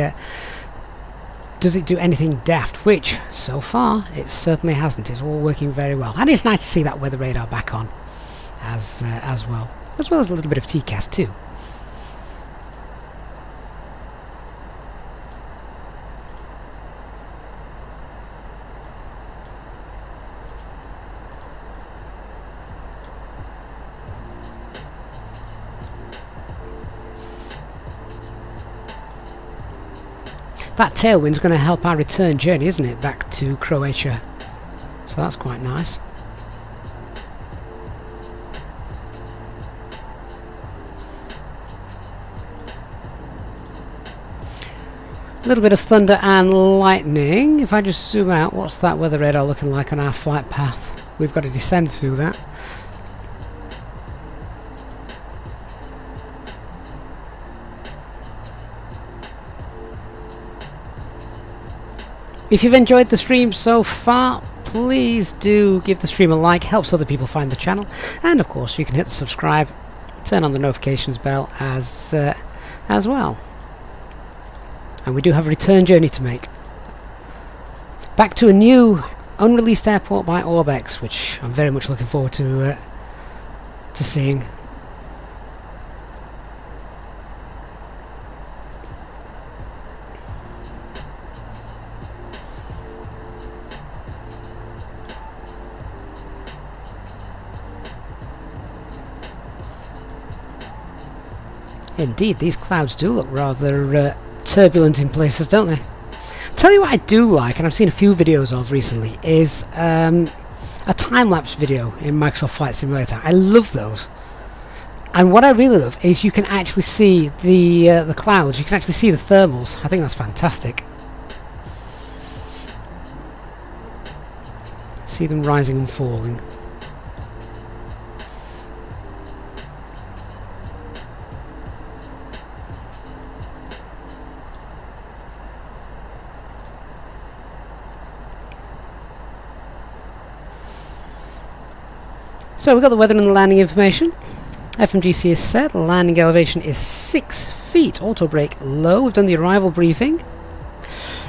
daft, which so far it certainly hasn't. It's all working very well, and it's nice to see that weather radar back on as well as a little bit of TCAS too. That tailwind's going to help our return journey, isn't it, back to Croatia? So that's quite nice. A little bit of thunder and lightning. If I just zoom out, what's that weather radar looking like on our flight path? We've got to descend through that. If you've enjoyed the stream so far, please do give the stream a like, helps other people find the channel, and of course you can hit the subscribe, turn on the notifications bell as well. And we do have a return journey to make. Back to a new unreleased airport by Orbx, which I'm very much looking forward to seeing. Indeed, these clouds do look rather turbulent in places, don't they? Tell you what I do like, and I've seen a few videos of recently, is a time-lapse video in Microsoft Flight Simulator. I love those. And what I really love is you can actually see the clouds, you can actually see the thermals. I think that's fantastic. See them rising and falling. So we've got the weather and the landing information. FMGC is set, landing elevation is 6 feet, auto brake low. We've done the arrival briefing.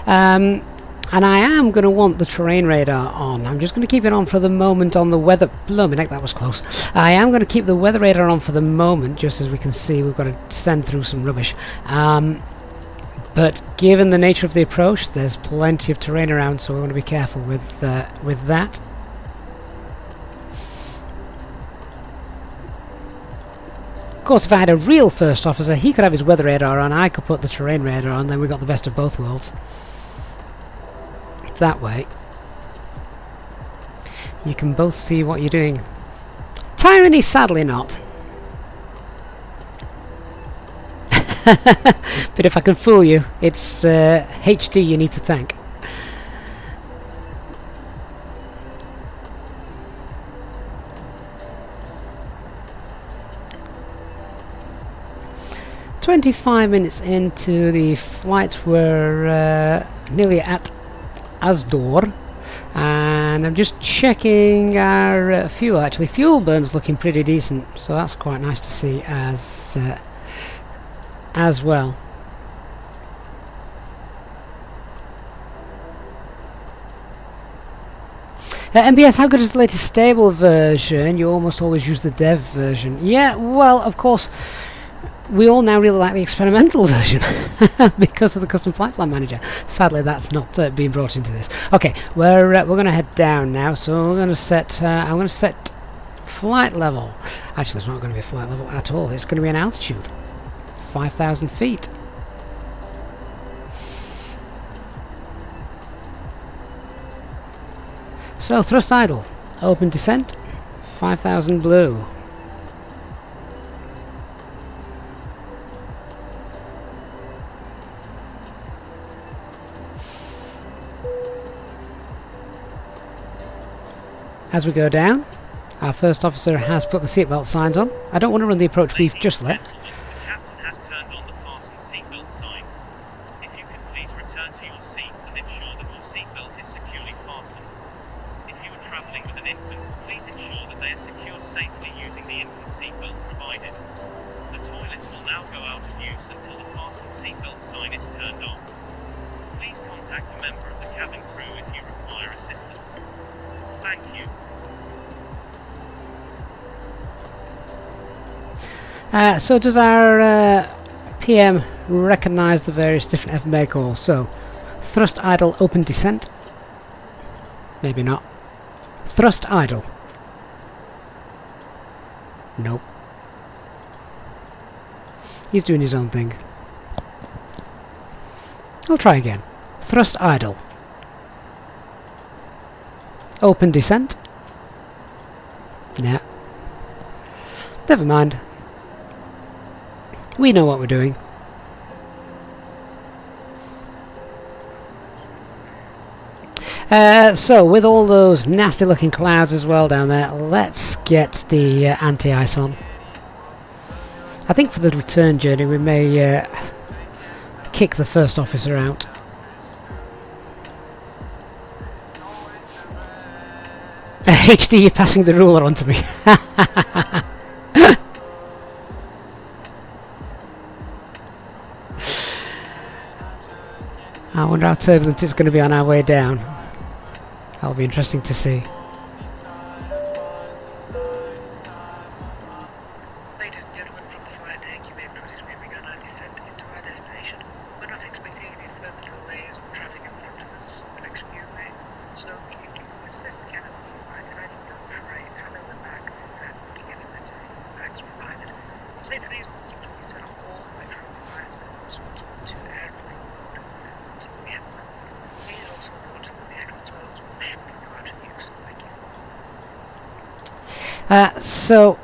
And I am going to want the terrain radar on. I'm just going to keep it on for the moment on the weather. Blooming heck, that was close. I am going to keep the weather radar on for the moment, just as we can see we've got to descend through some rubbish. But given the nature of the approach, there's plenty of terrain around, so we want to be careful with that. Of course, if I had a real first officer, he could have his weather radar on, I could put the terrain radar on, then we got the best of both worlds. That way you can both see what you're doing. Tyranny, sadly not. But if I can fool you, it's HD you need to thank. "25 minutes into the flight, we're nearly at Zadar, and I'm just checking our fuel. Actually, fuel burn's looking pretty decent, so that's quite nice to see as well. MBS, how good is the latest stable version? You almost always use the dev version. Yeah, well, of course, we all now really like the experimental version because of the custom flight plan manager. Sadly, that's not being brought into this. Okay, we're going to head down now. So we're going to set. I'm going to set flight level. Actually, it's not going to be a flight level at all. It's going to be an altitude, 5,000 feet. So thrust idle, open descent, 5,000 blue. As we go down, our first officer has put the seatbelt signs on. I don't want to run the approach brief just yet. The captain has turned on the fasten seatbelt sign. return to your seats and ensure that your seatbelt is securely fastened. If you are travelling with an infant, please ensure that they are secured safely using the infant seatbelt provided. The toilets will now go out of use until the fasten seatbelt sign is turned on. Please contact a member of the cabin crew if you require assistance. Thank you. So does our PM recognise the various different FMA calls? So, thrust idle, open descent. Maybe not. Thrust idle. Nope. He's doing his own thing. I'll try again. Thrust idle. Open descent. Nah. Never mind. We know what we're doing. So, with all those nasty looking clouds as well down there, let's get the anti-ice on. I think for the return journey we may kick the first officer out. HD, you're passing the ruler on to me. I wonder how turbulent it's going to be on our way down. That'll be interesting to see. Ladies and gentlemen from the flight deck, you may have noticed we've begun our descent into our destination. We're not expecting any further delays or traffic in front of us the next few days, so if you can assist the cabin crew by dividing your trays, handing them back, and putting it in the bags provided. For safety reasons, we set off all electrical devices and switch them to airplane mode. So we have one. Please also note that the air controls will shortly go out of use. Thank you. So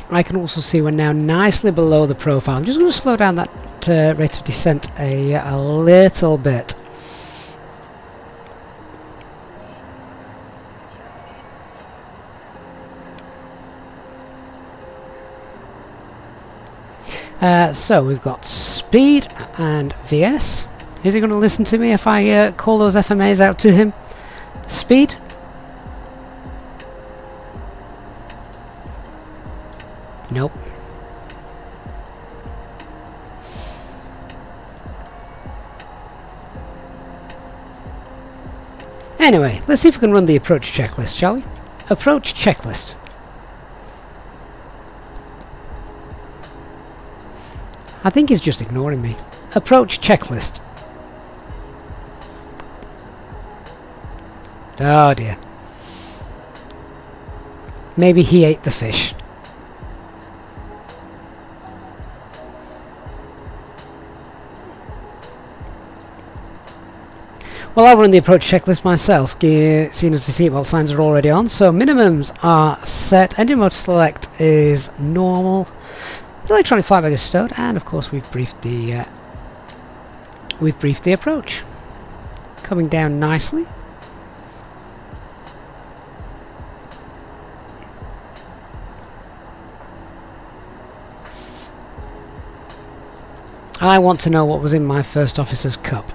I can also see we're now nicely below the profile. I'm just going to slow down that rate of descent a little bit. So we've got speed and VS. Is he going to listen to me if I call those FMAs out to him? Speed. Nope. Anyway, let's see if we can run the approach checklist, shall we? Approach checklist. I think he's just ignoring me. Approach checklist. Oh dear. Maybe he ate the fish. Well, I'll run the approach checklist myself, seeing as the seatbelt signs are already on. So minimums are set. Engine motor select is normal. The electronic flyback is stowed, and of course we've briefed the approach. Coming down nicely. I want to know what was in my first officer's cup.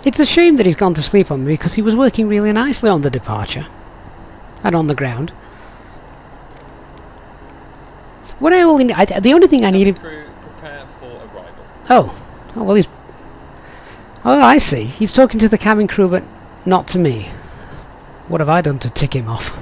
It's a shame that he's gone to sleep on me because he was working really nicely on the departure and on the ground. What I only the only thing I needed. Crew, prepare for arrival. Oh well, he's. Oh, I see. He's talking to the cabin crew, but not to me. What have I done to tick him off?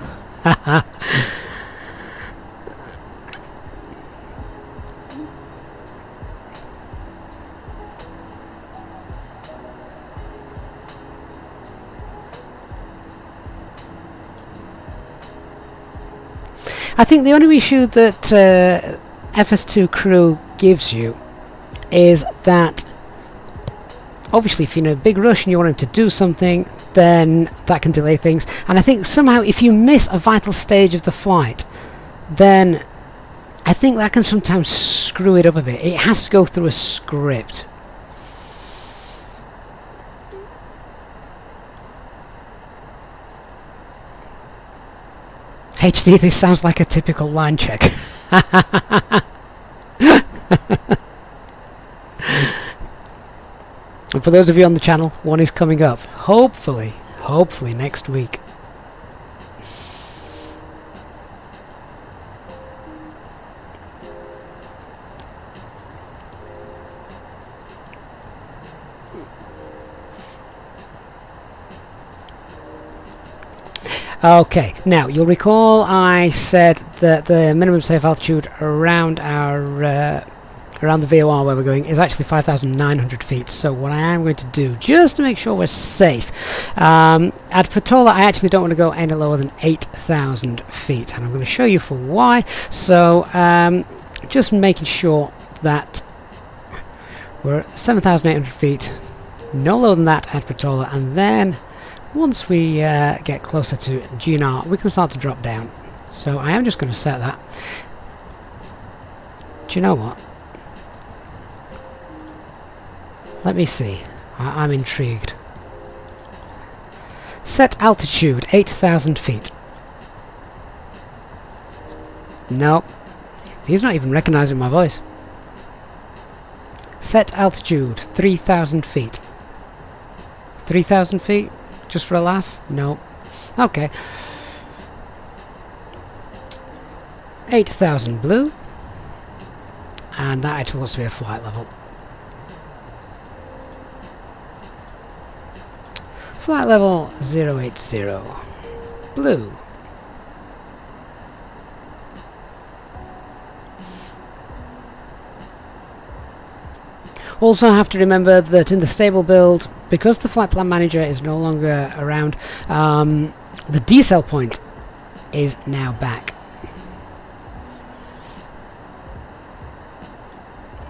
I think the only issue that FS2 crew gives you is that obviously if you're in a big rush and you want him to do something, then that can delay things. And I think somehow if you miss a vital stage of the flight, then I think that can sometimes screw it up a bit. It has to go through a script. HD, this sounds like a typical line check. And for those of you on the channel, one is coming up. Hopefully next week. Okay, now you'll recall I said that the minimum safe altitude around our around the VOR where we're going is actually 5,900 feet. So what I am going to do, just to make sure we're safe, at Patola I actually don't want to go any lower than 8,000 feet, and I'm going to show you for why. So just making sure that we're at 7,800 feet, no lower than that at Patola, and then once we get closer to GNR, we can start to drop down. So I am just going to set that. Do you know what? Let me see. I'm intrigued. Set altitude 8,000 feet. No, he's not even recognizing my voice. Set altitude 3,000 feet. 3,000 feet? Just for a laugh? No. Okay. 8,000 blue. And that actually looks to be a flight level. Flight level 080. Blue. Also have to remember that in the stable build, because the flight plan manager is no longer around, the decel point is now back.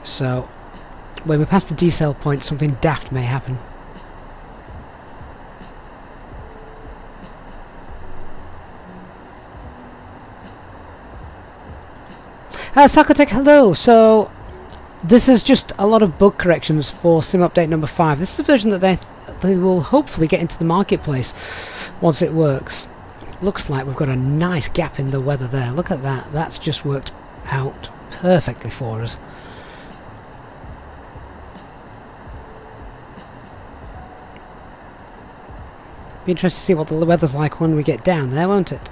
So when we pass the decel point, something daft may happen. Sakotech, hello. So this is just a lot of bug corrections for sim update number 5. This is a version that they will hopefully get into the marketplace once it works. Looks like we've got a nice gap in the weather there. Look at that. That's just worked out perfectly for us. Be interested to see what the weather's like when we get down there, won't it?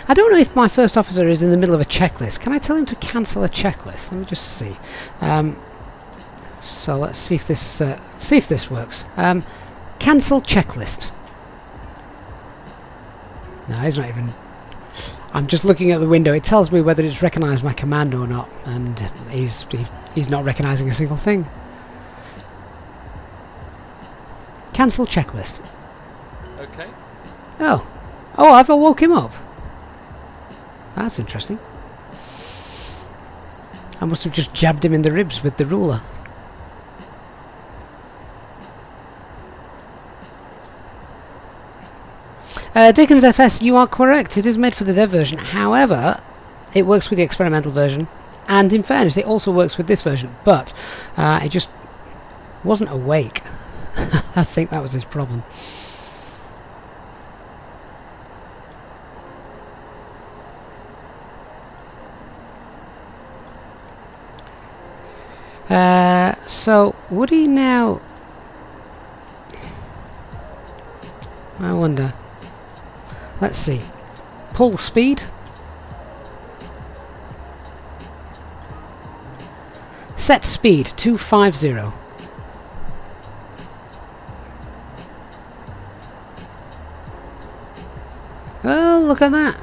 I don't know if my first officer is in the middle of a checklist. Can I tell him to cancel a checklist? Let me just see. So let's see if this works. Cancel checklist. No, he's not even. I'm just looking at the window. It tells me whether it's recognised my command or not, and he's not recognising a single thing. Cancel checklist. Okay. Oh, I've woke him up. That's interesting. I must have just jabbed him in the ribs with the ruler. Dickens FS, you are correct. It is made for the dev version. However, it works with the experimental version, and in fairness, it also works with this version. But it just wasn't awake. I think that was his problem. So would he now? I wonder. Let's see. Pull speed. Set speed 250. Well, look at that.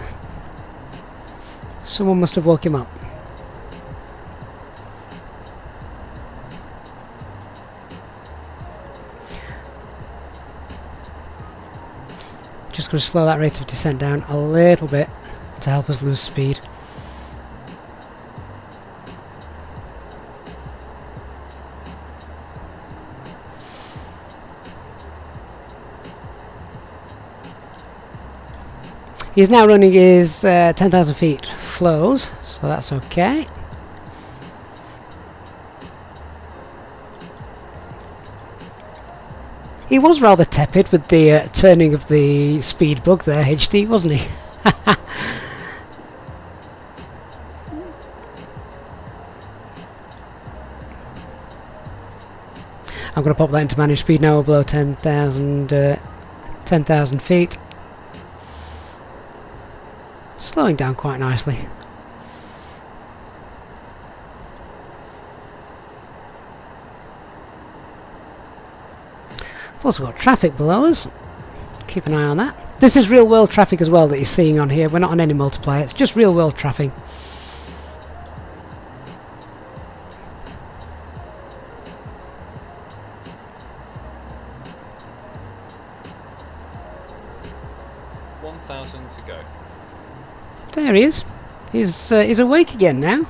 Someone must have woke him up. Just going to slow that rate of descent down a little bit to help us lose speed. He's now running his 10,000 feet flows, so that's okay. He was rather tepid with the turning of the speed bug there, HD, wasn't he? I'm going to pop that into managed speed now. We're below 10,000 feet. Slowing down quite nicely. We've also got traffic below us. Keep an eye on that. This is real world traffic as well that you're seeing on here. We're not on any multiplier. It's just real world traffic. To go. There he is. He's awake again now.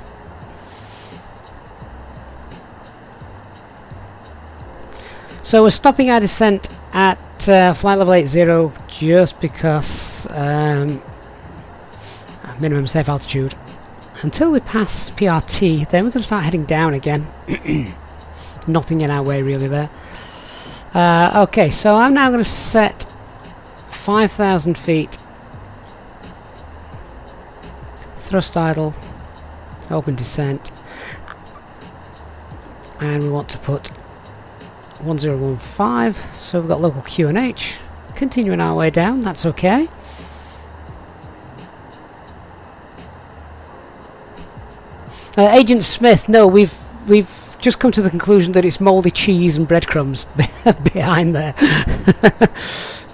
So we're stopping our descent at flight level 80 just because minimum safe altitude. Until we pass PRT, then we can start heading down again. Nothing in our way really there. Okay, so I'm now going to set 5,000 feet. Thrust idle, open descent, and we want to put 1015, so we've got local QNH, continuing our way down, that's okay. Agent Smith, no, we've just come to the conclusion that it's mouldy cheese and breadcrumbs behind there.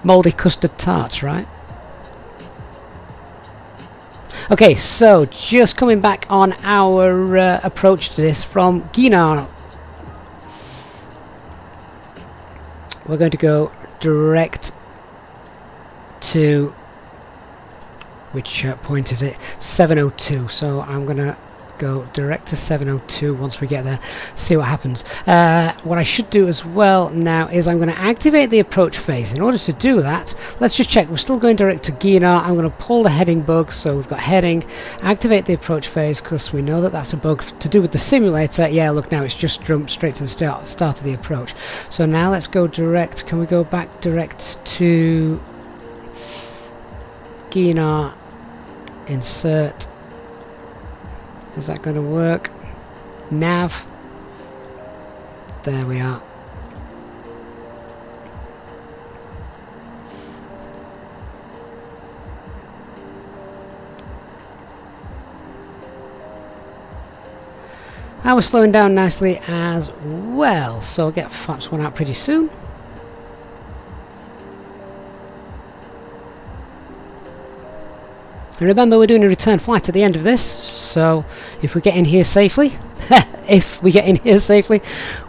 Mouldy custard tarts, right? Okay, so just coming back on our approach to this from Ginar. We're going to go direct to, which point is it? 702. So I'm going to go direct to 702 once we get there, see what happens. What I should do as well now is I'm going to activate the approach phase. In order to do that, let's just check. We're still going direct to Ginar. I'm going to pull the heading bug, so we've got heading, activate the approach phase because we know that that's a bug to do with the simulator. Yeah, look, now it's just jumped straight to the start of the approach. So now let's go direct. Can we go back direct to Ginar? Insert. Is that going to work? Nav. There we are. And we're slowing down nicely as well, so I'll get flaps 1 out pretty soon. And remember, we're doing a return flight at the end of this, so if we get in here safely,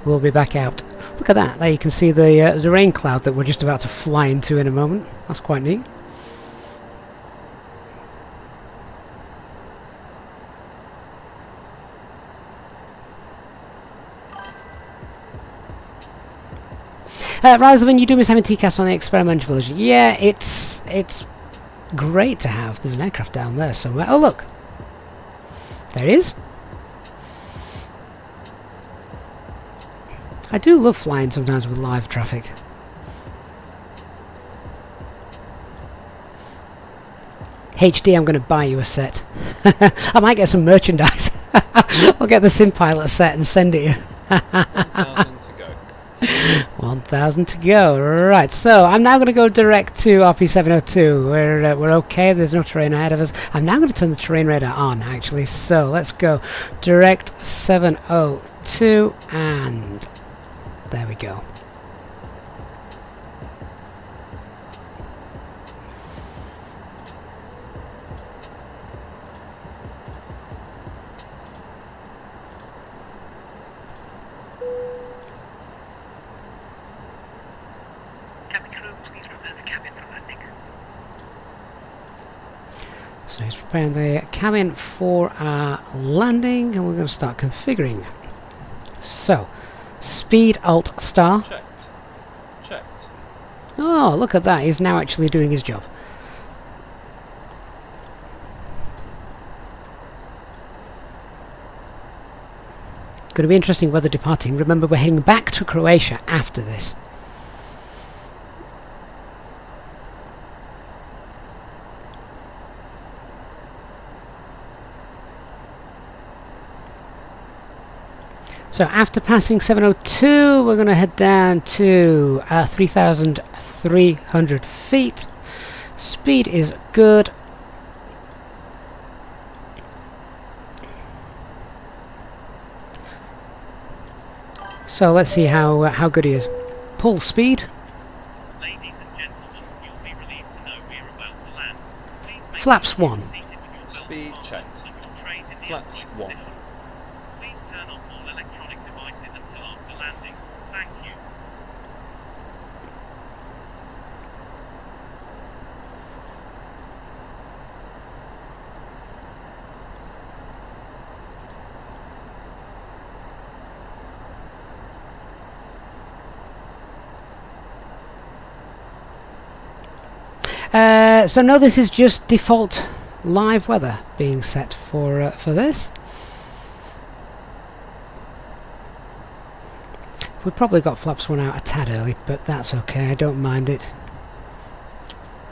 we'll be back out. Look at that, there you can see the rain cloud that we're just about to fly into in a moment. That's quite neat. Rise of you do miss having TCAS on the experimental version. Yeah, it's great to have. There's an aircraft down there somewhere. Oh look, there it is. I do love flying sometimes with live traffic. HD, I'm going to buy you a set. I might get some merchandise. I'll get the Simpilot set and send it you. 1,000 to go. 1,000 to go. Right, so I'm now going to go direct to RP702. We're okay. There's no terrain ahead of us. I'm now going to turn the terrain radar on, actually. So let's go direct 702, and there we go. So he's preparing the cabin for our landing, and we're going to start configuring. So, speed alt star. Checked. Oh, look at that, he's now actually doing his job. going to be interesting weather departing. Remember, we're heading back to Croatia after this. So after passing 702, we're going to head down to 3,300 feet. Speed is good. So let's see how good he is. Pull speed. Ladies and gentlemen, you'll be relieved to know we're about to land. Please make Flaps sure you're 1. seated with your belt Speed fastened checked. and your trays in the Flaps upright 1. position. Please turn off all electronic devices until after landing. Thank you. So no, this is just default live weather being set for this. We probably got flaps 1 out a tad early, but that's okay. I don't mind it.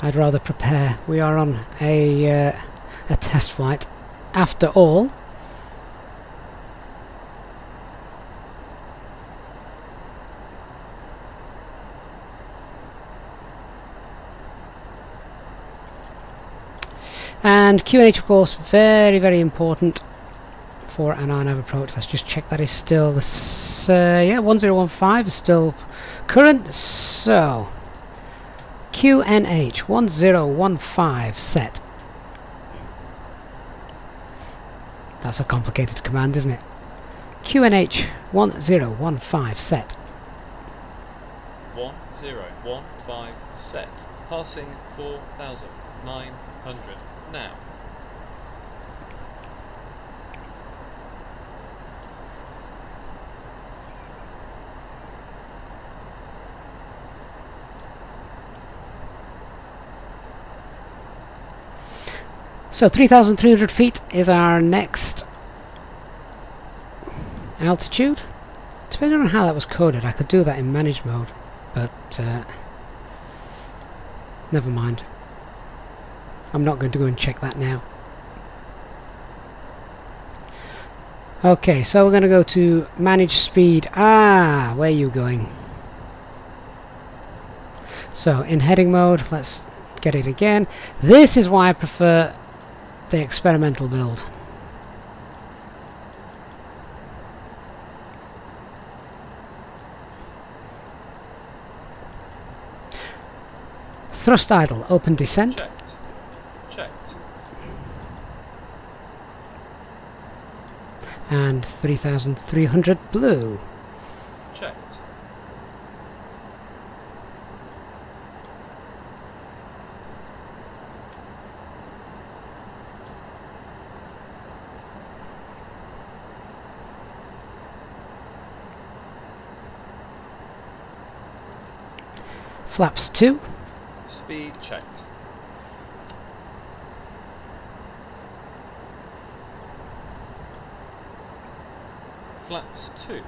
I'd rather prepare. We are on a test flight, after all. And QNH, of course, very, very important for an RNAV approach. Let's just check that is still the yeah, 1015 is still current. So QNH 1015 set. That's a complicated command, isn't it? QNH 1015 set. 1015 set. Passing 4,900 now. So 3,300 feet is our next altitude. Depending on how that was coded, I could do that in manage mode, but never mind. I'm not going to go and check that now. Okay, so we're going to go to manage speed. Ah, where are you going? So in heading mode, let's get it again. This is why I prefer the experimental build. Thrust idle, open descent. Checked. Checked. And 3,300 blue. Checked. Flaps 2. Speed checked. Flaps 2.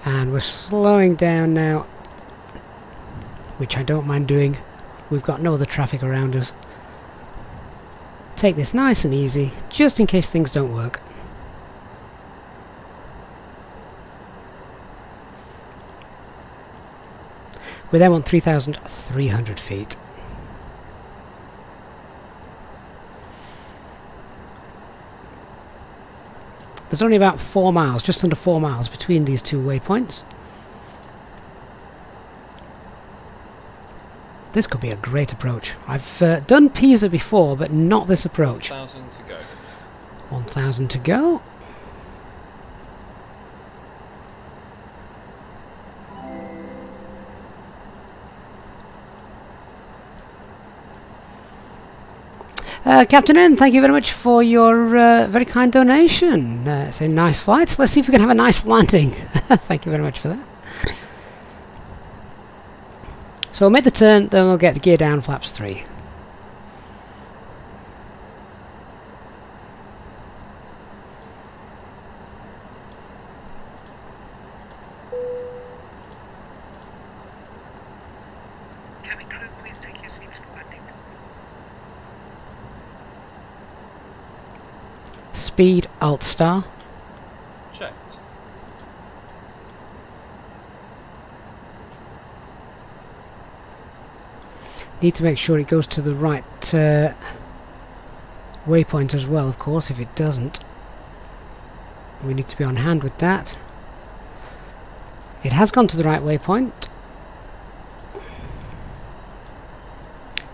And we're slowing down now, which I don't mind doing. We've got no other traffic around us. Take this nice and easy, just in case things don't work. We then want 3,300 feet. There's only about 4 miles, just under 4 miles between these two waypoints. This could be a great approach. I've done Pisa before, but not this approach. 1,000 to go. 1,000 to go. Captain N, thank you very much for your very kind donation. It's a nice flight. Let's see if we can have a nice landing. Thank you very much for that. So we'll make the turn, then we'll get the gear down, flaps 3. Speed, Alt Star. Checked. Need to make sure it goes to the right waypoint as well, of course. If it doesn't, we need to be on hand with that. It has gone to the right waypoint.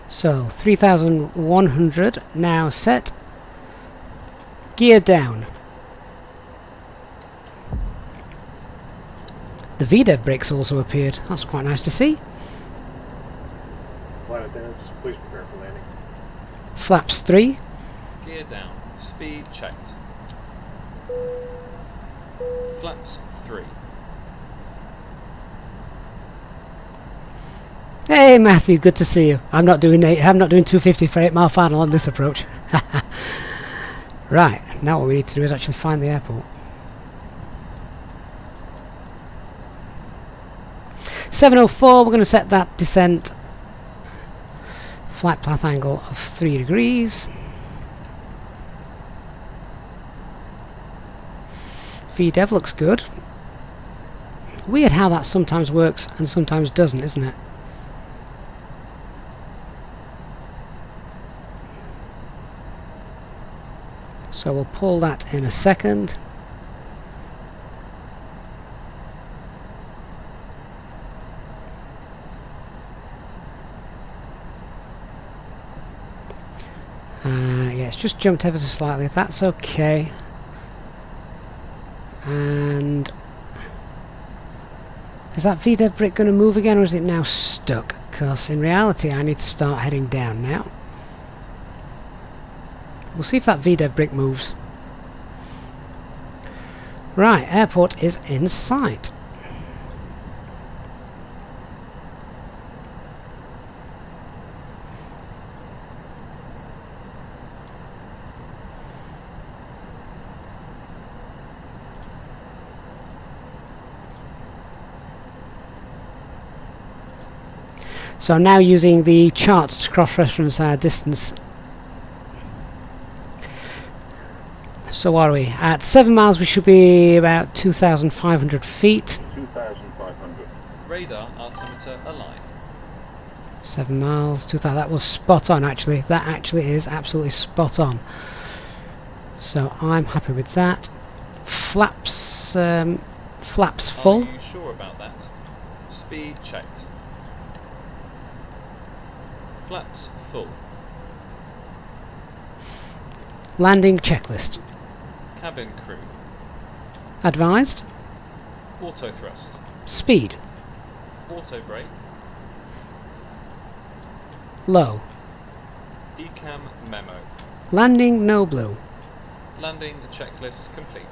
So 3,100 now set. Gear down. The VDEV brakes also appeared. That's quite nice to see. Flight attendants, please prepare for landing. Flaps 3. Gear down. Speed checked. Flaps 3. Hey Matthew, good to see you. I'm not doing 250 for 8 mile final on this approach. Right, now what we need to do is actually find the airport. 704, we're going to set that descent flight path angle of 3 degrees. VDEV looks good. Weird how that sometimes works and sometimes doesn't, isn't it? So we'll pull that in a second. Yeah, it's just jumped ever so slightly. That's okay. And is that VDEV brick going to move again, or is it now stuck? Because in reality I need to start heading down now. We'll see if that VDEV brick moves. Right, airport is in sight. So I'm now using the charts to cross-reference our distance. So what are we? At 7 miles we should be about 2,500 feet. 2,500. Radar altimeter alive. 7 miles, 2,000. That was spot on actually. That actually is absolutely spot on. So I'm happy with that. Flaps, flaps full. Are you sure about that? Speed checked. Flaps full. Landing checklist. Cabin crew. Advised. Auto thrust. Speed. Auto brake. Low. Ecam memo. Landing no blue. Landing checklist complete.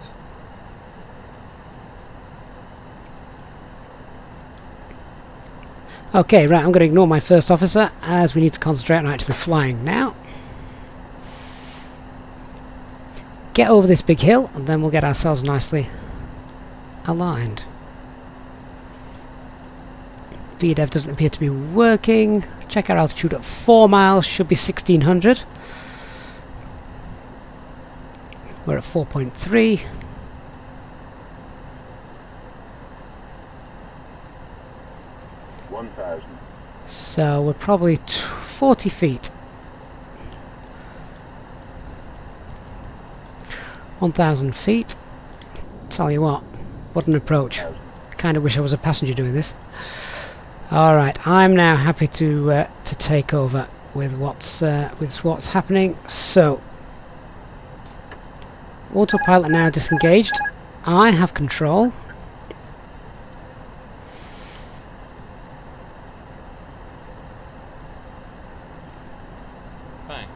Okay, right, I'm going to ignore my first officer as we need to concentrate on actually flying now. Get over this big hill and then we'll get ourselves nicely aligned. VDEV doesn't appear to be working. Check our altitude at 4 miles, should be 1,600. We're at 4.3. So we're probably 40 feet. 1,000 feet. Tell you what an approach. Kind of wish I was a passenger doing this. Alright, I'm now happy to take over with what's happening. So, autopilot now disengaged. I have control. Bank.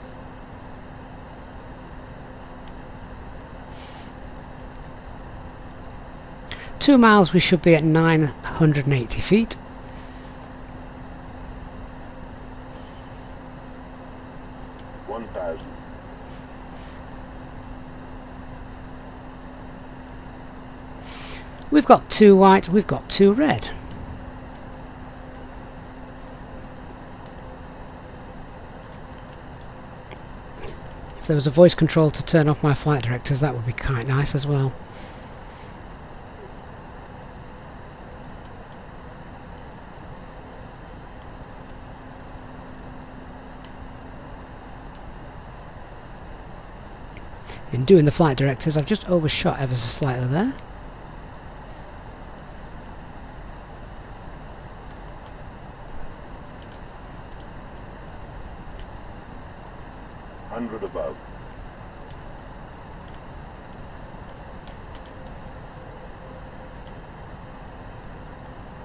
Two miles we should be at 980 feet. We've got 2 white, we've got 2 red. If there was a voice control to turn off my flight directors, that would be quite nice as well. In doing the flight directors, I've just overshot ever so slightly there. Above.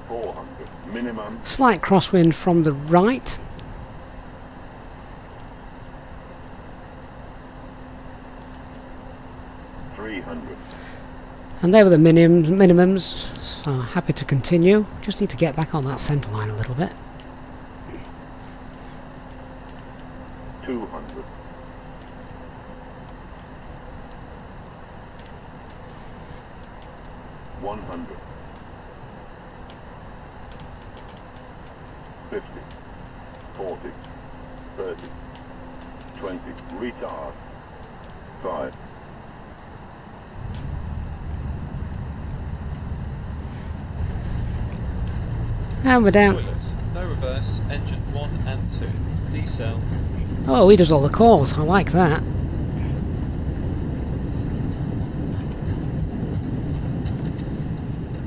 400 minimum. Slight crosswind from the right. 300. And there were the minimums. So happy to continue. Just need to get back on that centre line a little bit. 200. 100. 50. 40. 30. 20. Retard. 5. And we're down. Spoilers. No reverse. Engine 1 and 2. Decel. Oh, he does all the calls. I like that.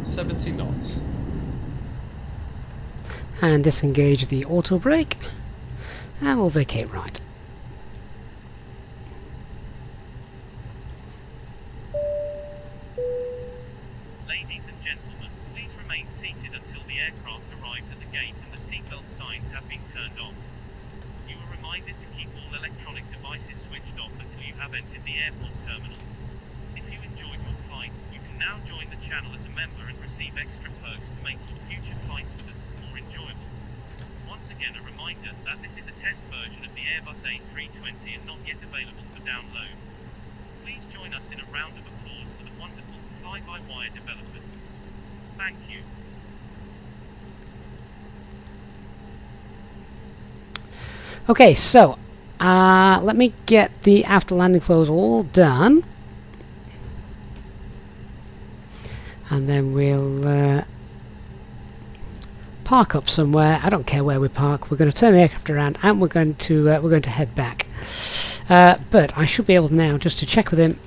$70 knots. And disengage the auto brake. And we'll vacate right. Ladies and gentlemen, please remain seated until the aircraft arrives at the gate and the seatbelt signs have been turned on. You are reminded to keep all electronic devices switched off until you have entered the airport terminal. If you enjoyed your flight, you can now join the channel as a member and receive extra perks to make your future flights with us more enjoyable. Once again, a reminder that this is a test version of the Airbus A320 and not yet available for download. Please join us in a round of applause for the wonderful FlyByWire developers. Thank you. Okay, so let me get the after landing flows all done. And then we'll park up somewhere. I don't care where we park. We're going to turn the aircraft around and we're going to head back. But I should be able now just to check with him.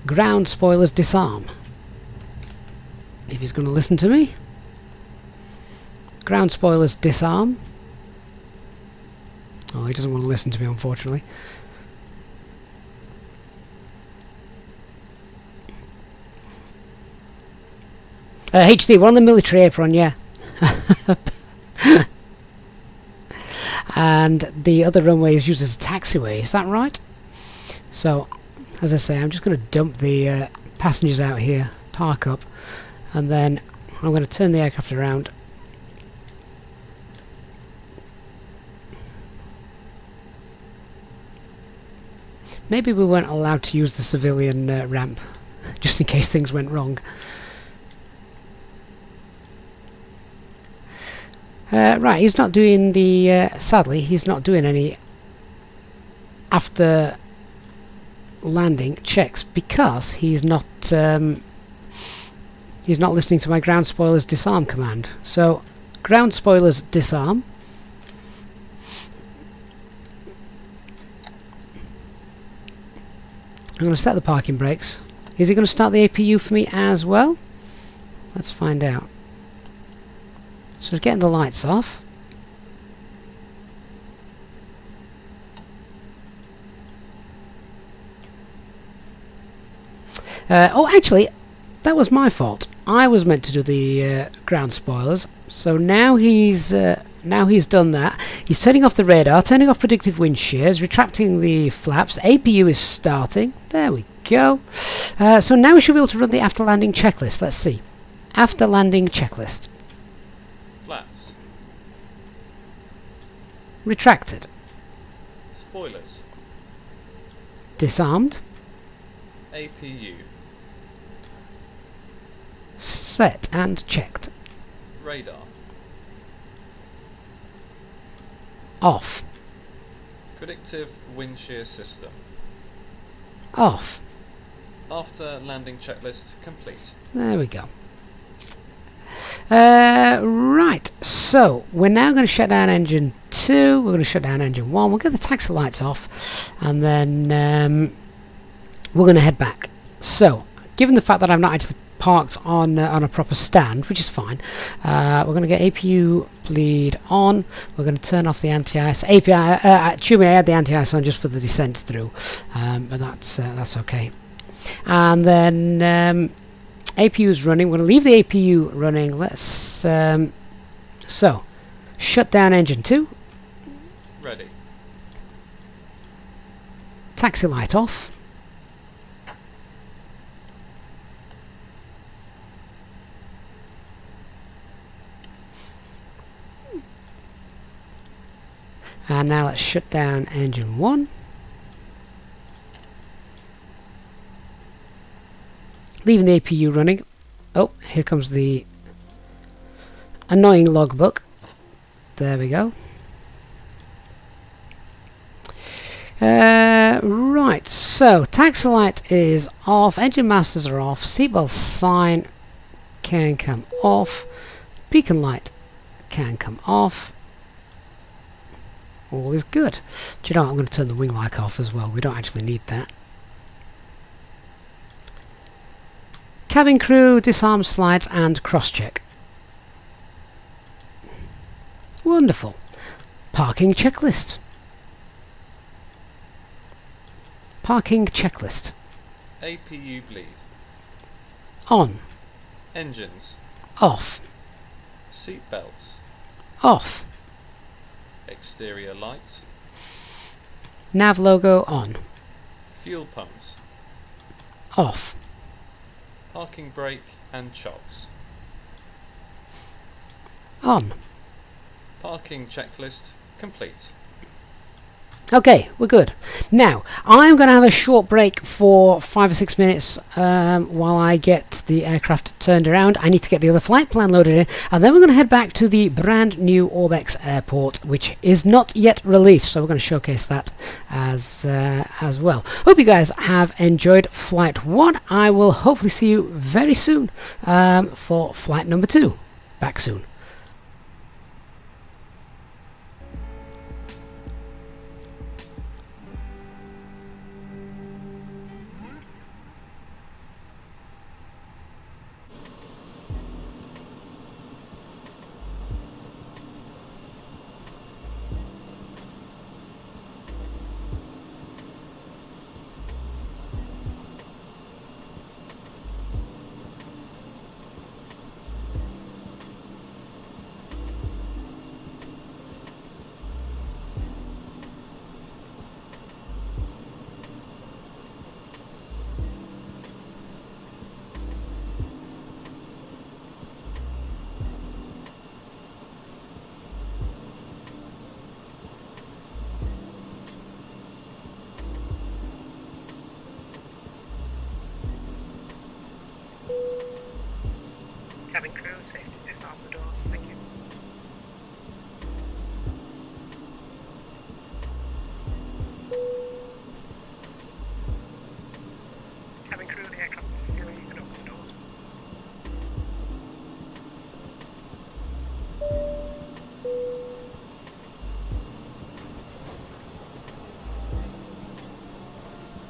Ground spoilers disarm. If he's going to listen to me. Ground spoilers disarm. Oh, he doesn't want to listen to me, unfortunately. HD, we're on the military apron, yeah. And the other runway is used as a taxiway, is that right? So, as I say, I'm just going to dump the passengers out here, park up, and then I'm going to turn the aircraft around. Maybe we weren't allowed to use the civilian ramp, just in case things went wrong. Right, he's not doing the... sadly, he's not doing any after landing checks because he's not listening to my ground spoilers disarm command. So, ground spoilers disarm. I'm going to set the parking brakes. Is he going to start the APU for me as well? Let's find out. So he's getting the lights off. Oh, actually, that was my fault. I was meant to do the ground spoilers. So now he's done that. He's turning off the radar, turning off predictive wind shears, retracting the flaps. APU is starting. There we go. So now we should be able to run the after landing checklist. Let's see. After landing checklist. Flaps. Retracted. Spoilers. Disarmed. APU. Set and checked. Radar. Off. Predictive wind shear system. Off. After landing checklist complete. There we go. Right, so we're now going to shut down engine 2, we're going to shut down engine 1, we'll get the taxi lights off, and then we're going to head back. So, given the fact that I've not actually parked on a proper stand, which is fine, we're going to get APU bleed on, we're going to turn off the anti-ice. Actually, I had the anti-ice on just for the descent through, but that's okay. And then APU is running. We're going to leave the APU running. Let's so shut down engine 2. Ready. Taxi light off. And now let's shut down engine 1. Leaving the APU running. Oh, here comes the annoying logbook. There we go. Right, so taxi light is off, engine masters are off, seatbelt sign can come off, beacon light can come off. All is good. Do you know what? I'm going to turn the wing light off as well. We don't actually need that. Cabin crew, disarm slides and cross-check. Wonderful. Parking checklist. Parking checklist. APU bleed. On. Engines. Off. Seat belts. Off. Exterior lights. Nav logo on. Fuel pumps. Off. Parking brake and chocks. On. Parking checklist complete. Okay, we're good. Now, I'm going to have a short break for 5 or 6 minutes while I get the aircraft turned around. I need to get the other flight plan loaded in, and then we're going to head back to the brand new Orbx airport, which is not yet released, so we're going to showcase that as well. Hope you guys have enjoyed Flight 1. I will hopefully see you very soon for Flight number 2. Back soon. Cabin crew, safety disarm the doors, thank you. Cabin crew, the aircraft is secure, you can open the doors.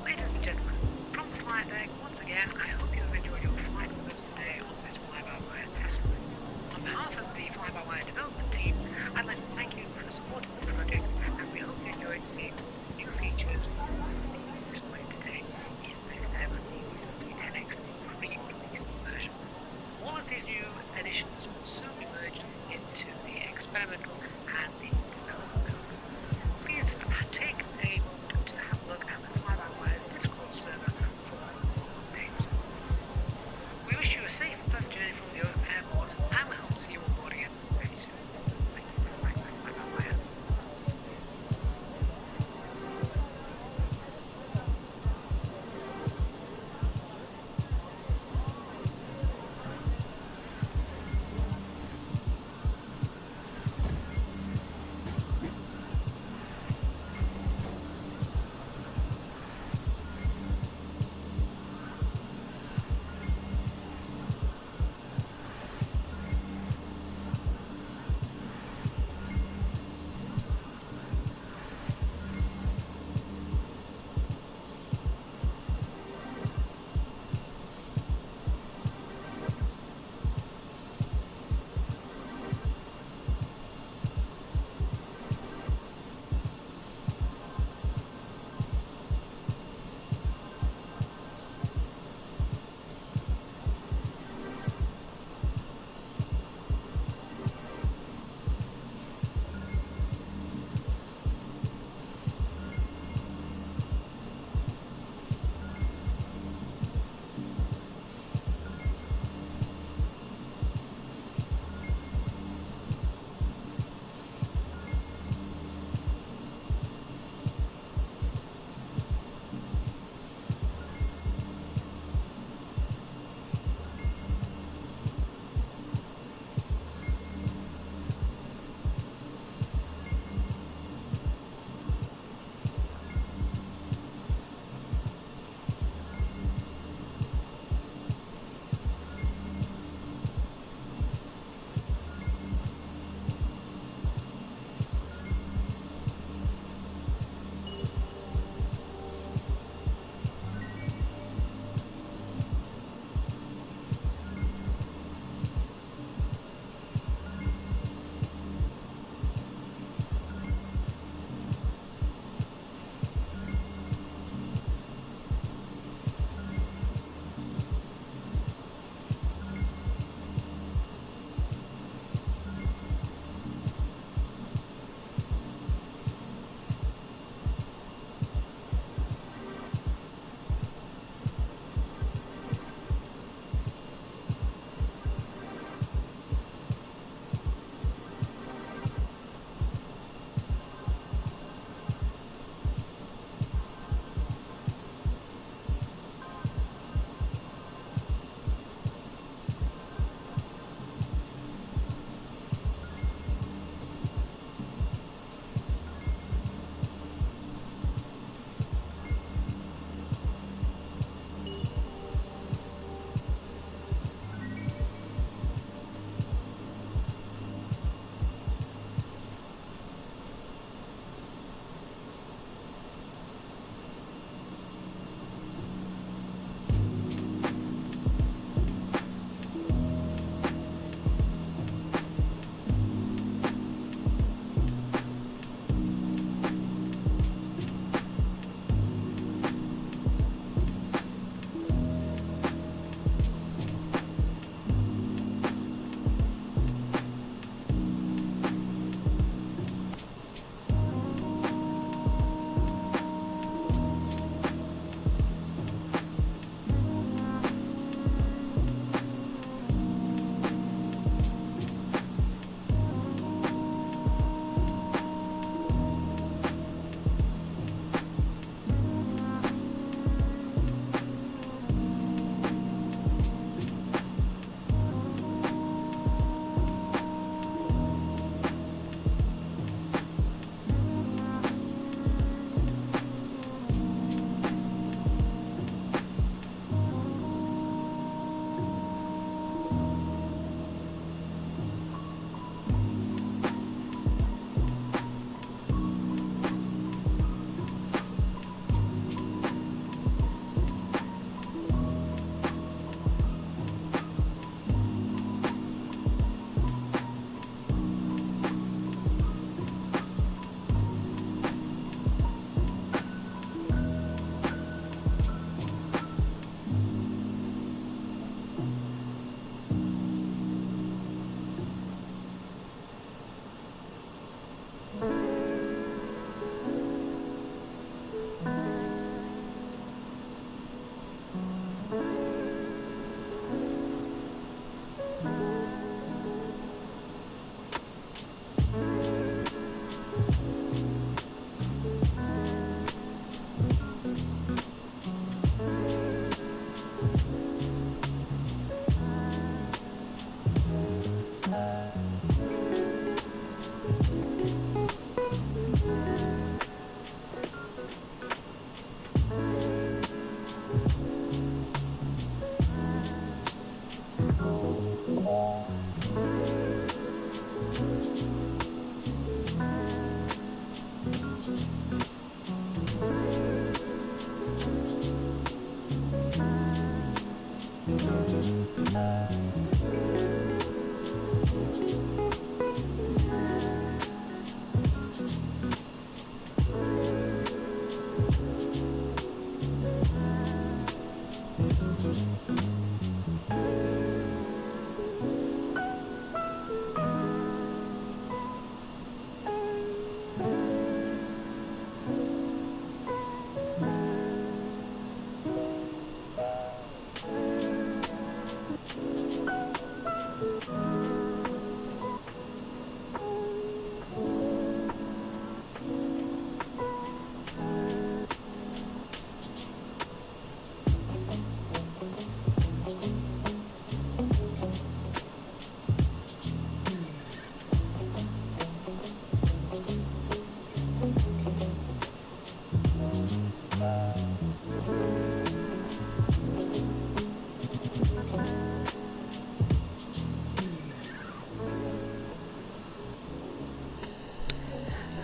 Ladies and gentlemen, from the flight deck, once again, I hope you have enjoyed your flight with us today on this FlyByWire test flight. On behalf of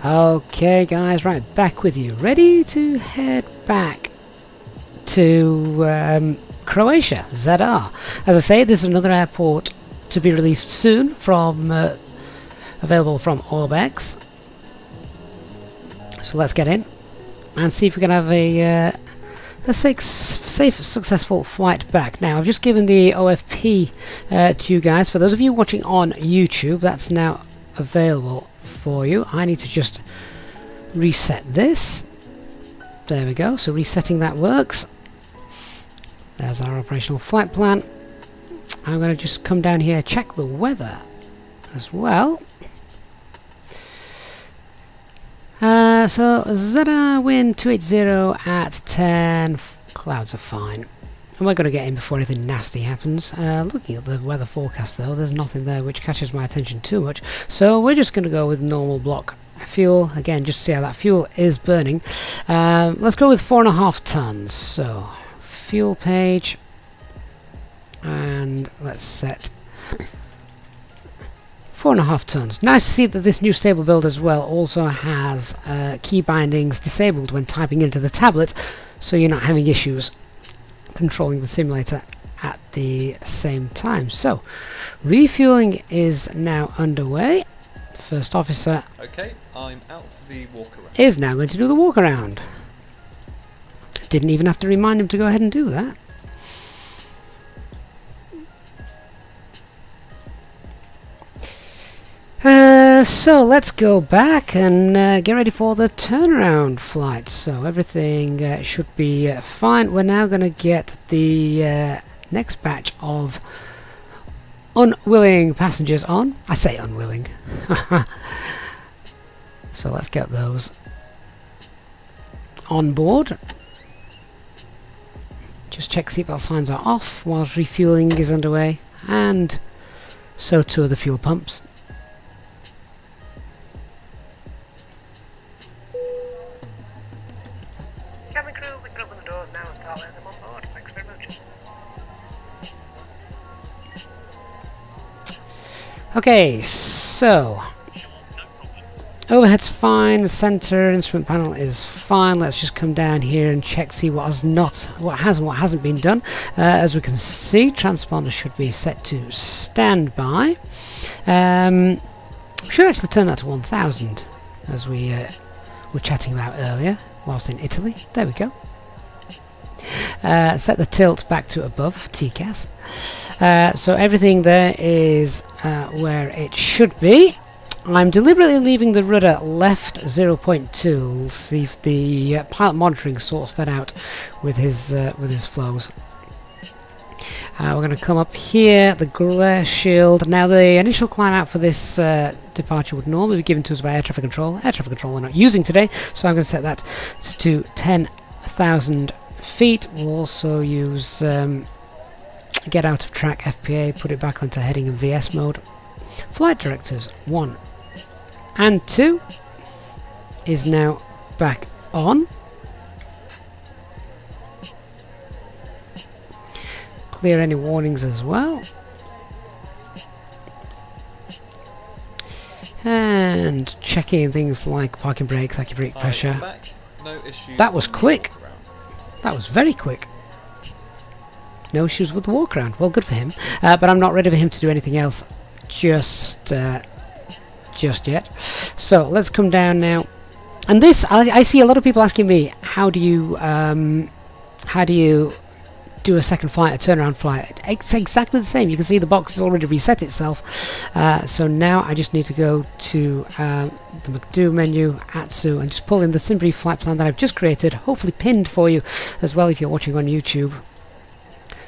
Okay guys, right, back with you. Ready to head back to Croatia, Zadar. As I say, this is another airport to be released soon from available from Orbx. So let's get in and see if we can have a safe, successful flight back. Now, I've just given the OFP to you guys. For those of you watching on YouTube, that's now available for you. I need to just reset this. There we go. So resetting that works. There's our operational flight plan. I'm going to just come down here, check the weather as well. So Zadar wind 280 at 10. Clouds are fine. And we're going to get in before anything nasty happens. Looking at the weather forecast though, there's nothing there which catches my attention too much. So we're just going to go with normal block fuel. Again, just to see how that fuel is burning. Let's go with 4.5 tons. So fuel page. And let's set 4.5 tons. Nice to see that this new stable build as well also has key bindings disabled when typing into the tablet, so you're not having issues controlling the simulator at the same time. So refueling is now underway. First officer Okay, I'm out for the walk around. is now going to do the walk around. Didn't even have to remind him to go ahead and do that. So let's go back and get ready for the turnaround flight. So everything should be fine. We're now going to get the next batch of unwilling passengers on. I say unwilling. So let's get those on board. Just check seatbelt signs are off whilst refueling is underway, and so too are the fuel pumps. Cabin crew, we can open the doors now and start letting them on board. Thanks very much. Okay, so overhead's fine, the center instrument panel is fine. Let's just come down here and check, see what has and what hasn't been done. As we can see, transponder should be set to standby. We should actually turn that to 1000, as we were chatting about earlier whilst in Italy. There we go. Set the tilt back to above, TCAS. So everything there is where it should be. I'm deliberately leaving the rudder left 0.2. We'll see if the pilot monitoring sorts that out with his flows. We're going to come up here, the glare shield. Now the initial climb out for this departure would normally be given to us by air traffic control. Air traffic control we're not using today, so I'm going to set that to 10,000 feet. We'll also use get out of track FPA, put it back onto heading and VS mode. Flight directors 1 and 2 is now back on. Clear any warnings as well. And checking things like parking brakes, brake pressure. Back. No issues. That was on the quick. walk around. That was very quick. No issues with the walk around. Well, good for him. But I'm not ready for him to do anything else just yet. So let's come down now. And this, I see a lot of people asking me, how do you do a second flight, a turnaround flight? It's exactly the same. You can see the box has already reset itself. So now I just need to go to the McDo menu, ATSU, and just pull in the SimBrief flight plan that I've just created, hopefully pinned for you as well if you're watching on YouTube.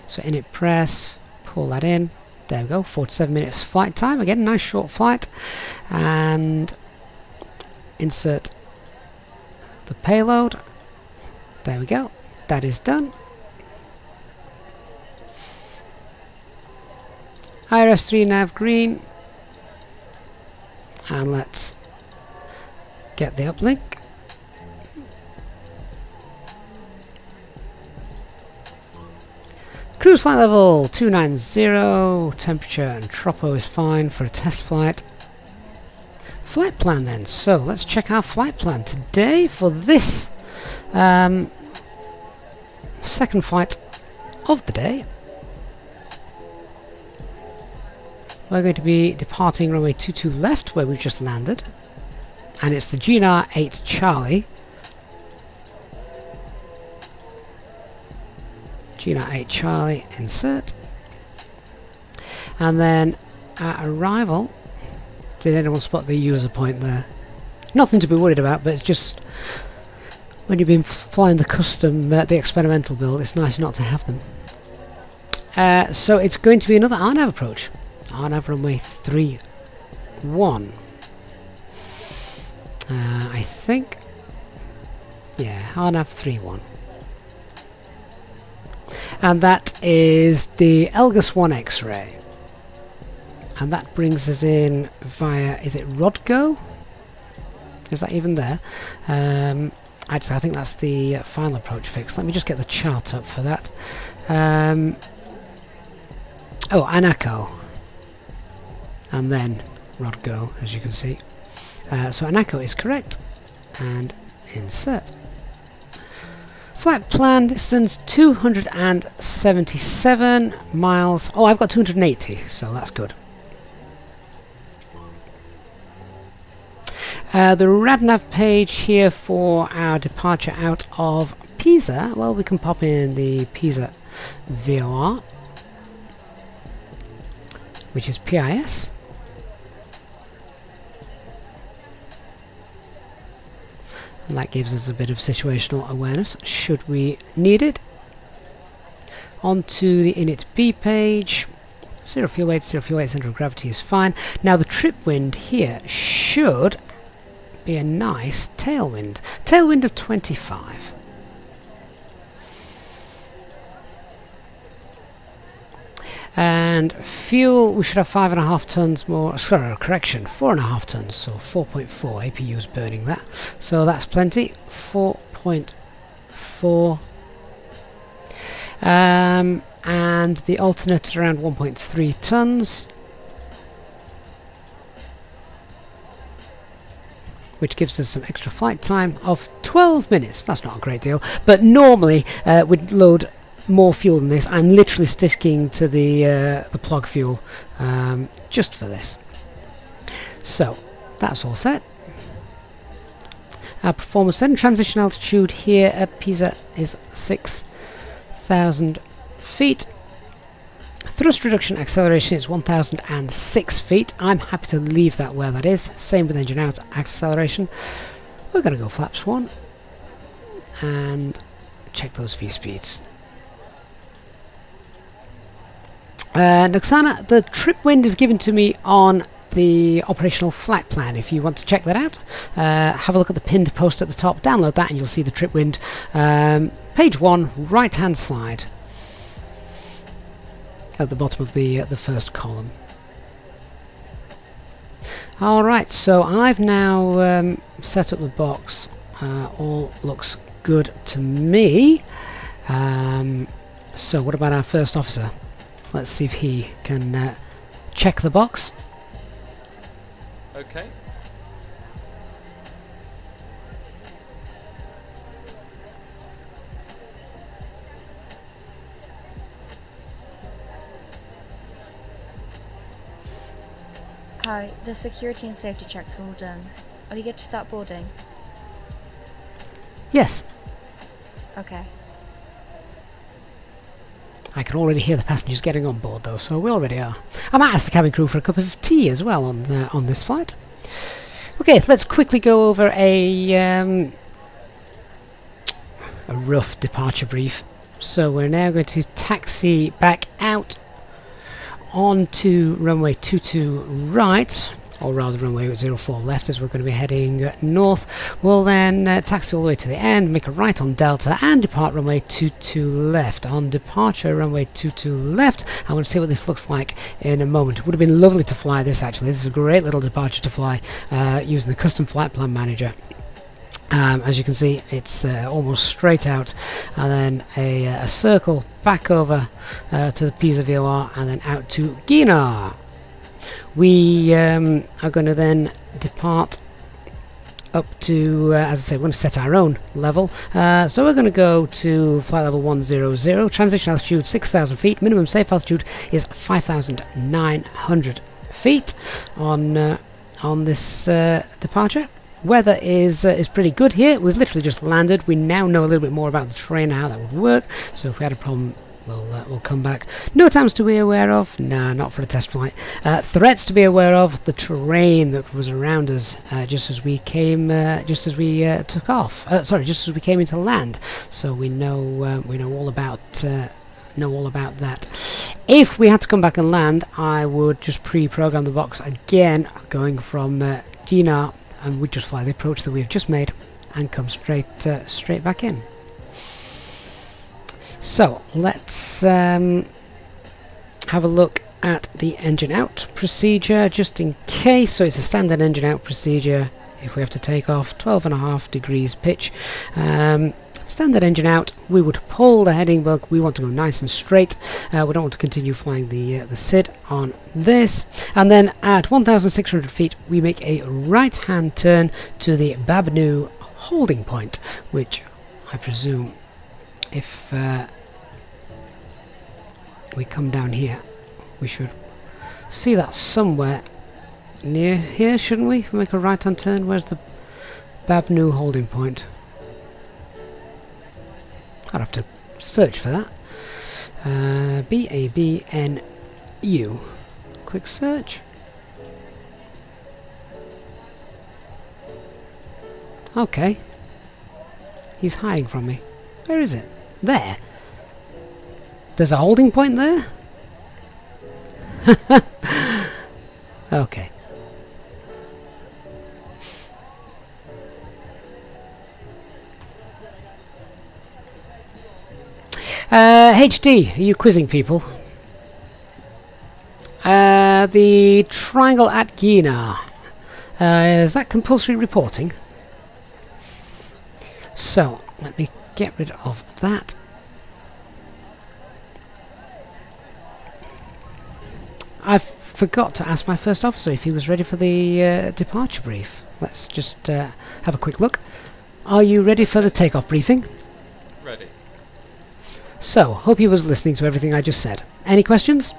So init press, pull that in. There we go, 47 minutes flight time. Again, nice short flight. And insert the payload. There we go. That is done. IRS3 nav green. And let's get the uplink. Cruise flight level 290, temperature and tropo is fine for a test flight. Flight plan then. So let's check our flight plan today for this second flight of the day. We're going to be departing runway 22 left, where we've just landed, and it's the GNR 8 Charlie. GNR 8 Charlie, insert. And then at arrival, did anyone spot the user point there? Nothing to be worried about, but it's just when you've been flying the custom, the experimental build, it's nice not to have them. So it's going to be another RNAV approach. RNAV runway 31. I think. Yeah, RNAV 31. And that is the Elgus 1 X-ray. And that brings us in via, is it Rodgo? Is that even there? Actually, I think that's the final approach fix. Let me just get the chart up for that. Oh, Anaco. And then Rodgo, as you can see. So Anaco is correct. And insert. Flight plan distance 277 miles. Oh, I've got 280, so that's good. The RadNav page here for our departure out of Pisa. Well, we can pop in the Pisa VOR, which is PIS. And that gives us a bit of situational awareness should we need it. Onto the init B page. Zero fuel weight, center of gravity is fine. Now the trip wind here should be a nice tailwind. Tailwind of 25. And fuel, we should have 5.5 tons more, sorry, correction, 4.5 tons, so 4.4 APUs burning that. So that's plenty, 4.4. And the alternate is around 1.3 tons. Which gives us some extra flight time of 12 minutes. That's not a great deal, but normally we'd load more fuel than this. I'm literally sticking to the plug fuel just for this. So that's all set. Our performance then, transition altitude here at Pisa is 6,000 feet. Thrust reduction acceleration is 1,006 feet. I'm happy to leave that where that is. Same with engine out acceleration. We're going to go flaps 1 and check those V speeds. Noxana, the trip wind is given to me on the operational flight plan. If you want to check that out, have a look at the pinned post at the top, download that and you'll see the trip wind. Page 1, right hand side. At the bottom of the first column. Alright, so I've now set up the box. All looks good to me. So what about our first officer? Let's see if he can check the box. Okay. Hi, the security and safety checks are all done. Are you good to start boarding? Yes. Okay. I can already hear the passengers getting on board though, so we already are. I might ask the cabin crew for a cup of tea as well on this flight. Okay, let's quickly go over a rough departure brief. So we're now going to taxi back out onto runway 22 right, or rather runway 04 left, as we're going to be heading north. We'll then taxi all the way to the end, make a right on Delta and depart runway 22 left. On departure runway 22 left, I want to see what this looks like in a moment. It would have been lovely to fly this actually. This is a great little departure to fly using the custom flight plan manager. As you can see, it's almost straight out, and then a circle back over to the Pisa VOR and then out to Gina. we are going to then depart up to, as I say, we're going to set our own level. So we're going to go to flight level 100, transition altitude 6,000 feet, minimum safe altitude is 5,900 feet on this departure. Weather is pretty good here. We've literally just landed. We now know a little bit more about the terrain and how that would work. So if we had a problem, we'll come back. No times to be aware of. Nah, not for a test flight. Threats to be aware of. The terrain that was around us just as we came, took off. Sorry, just as we came into land. So we know all about that. If we had to come back and land, I would just pre-program the box again, going from GNR, and we'd just fly the approach that we've just made and come straight back in. So let's have a look at the engine out procedure just in case. So it's a standard engine out procedure. If we have to take off, 12.5 degrees pitch. Standard engine out, we would pull the heading bug. We want to go nice and straight. We don't want to continue flying the SID on this. And then at 1,600 feet, we make a right-hand turn to the Babnu holding point, which I presume, if we come down here, we should see that somewhere near here, shouldn't we? If we make a right-hand turn, where's the Babnu holding point? I'd have to search for that. B-A-B-N-U. Quick search. Okay. He's hiding from me. Where is it? There. There's a holding point there? Okay. HD, are you quizzing people? The triangle at Gina. Is that compulsory reporting? So, let me get rid of that. I forgot to ask my first officer if he was ready for the departure brief. Let's just have a quick look. Are you ready for the takeoff briefing? Ready. So, hope he was listening to everything I just said. Any questions?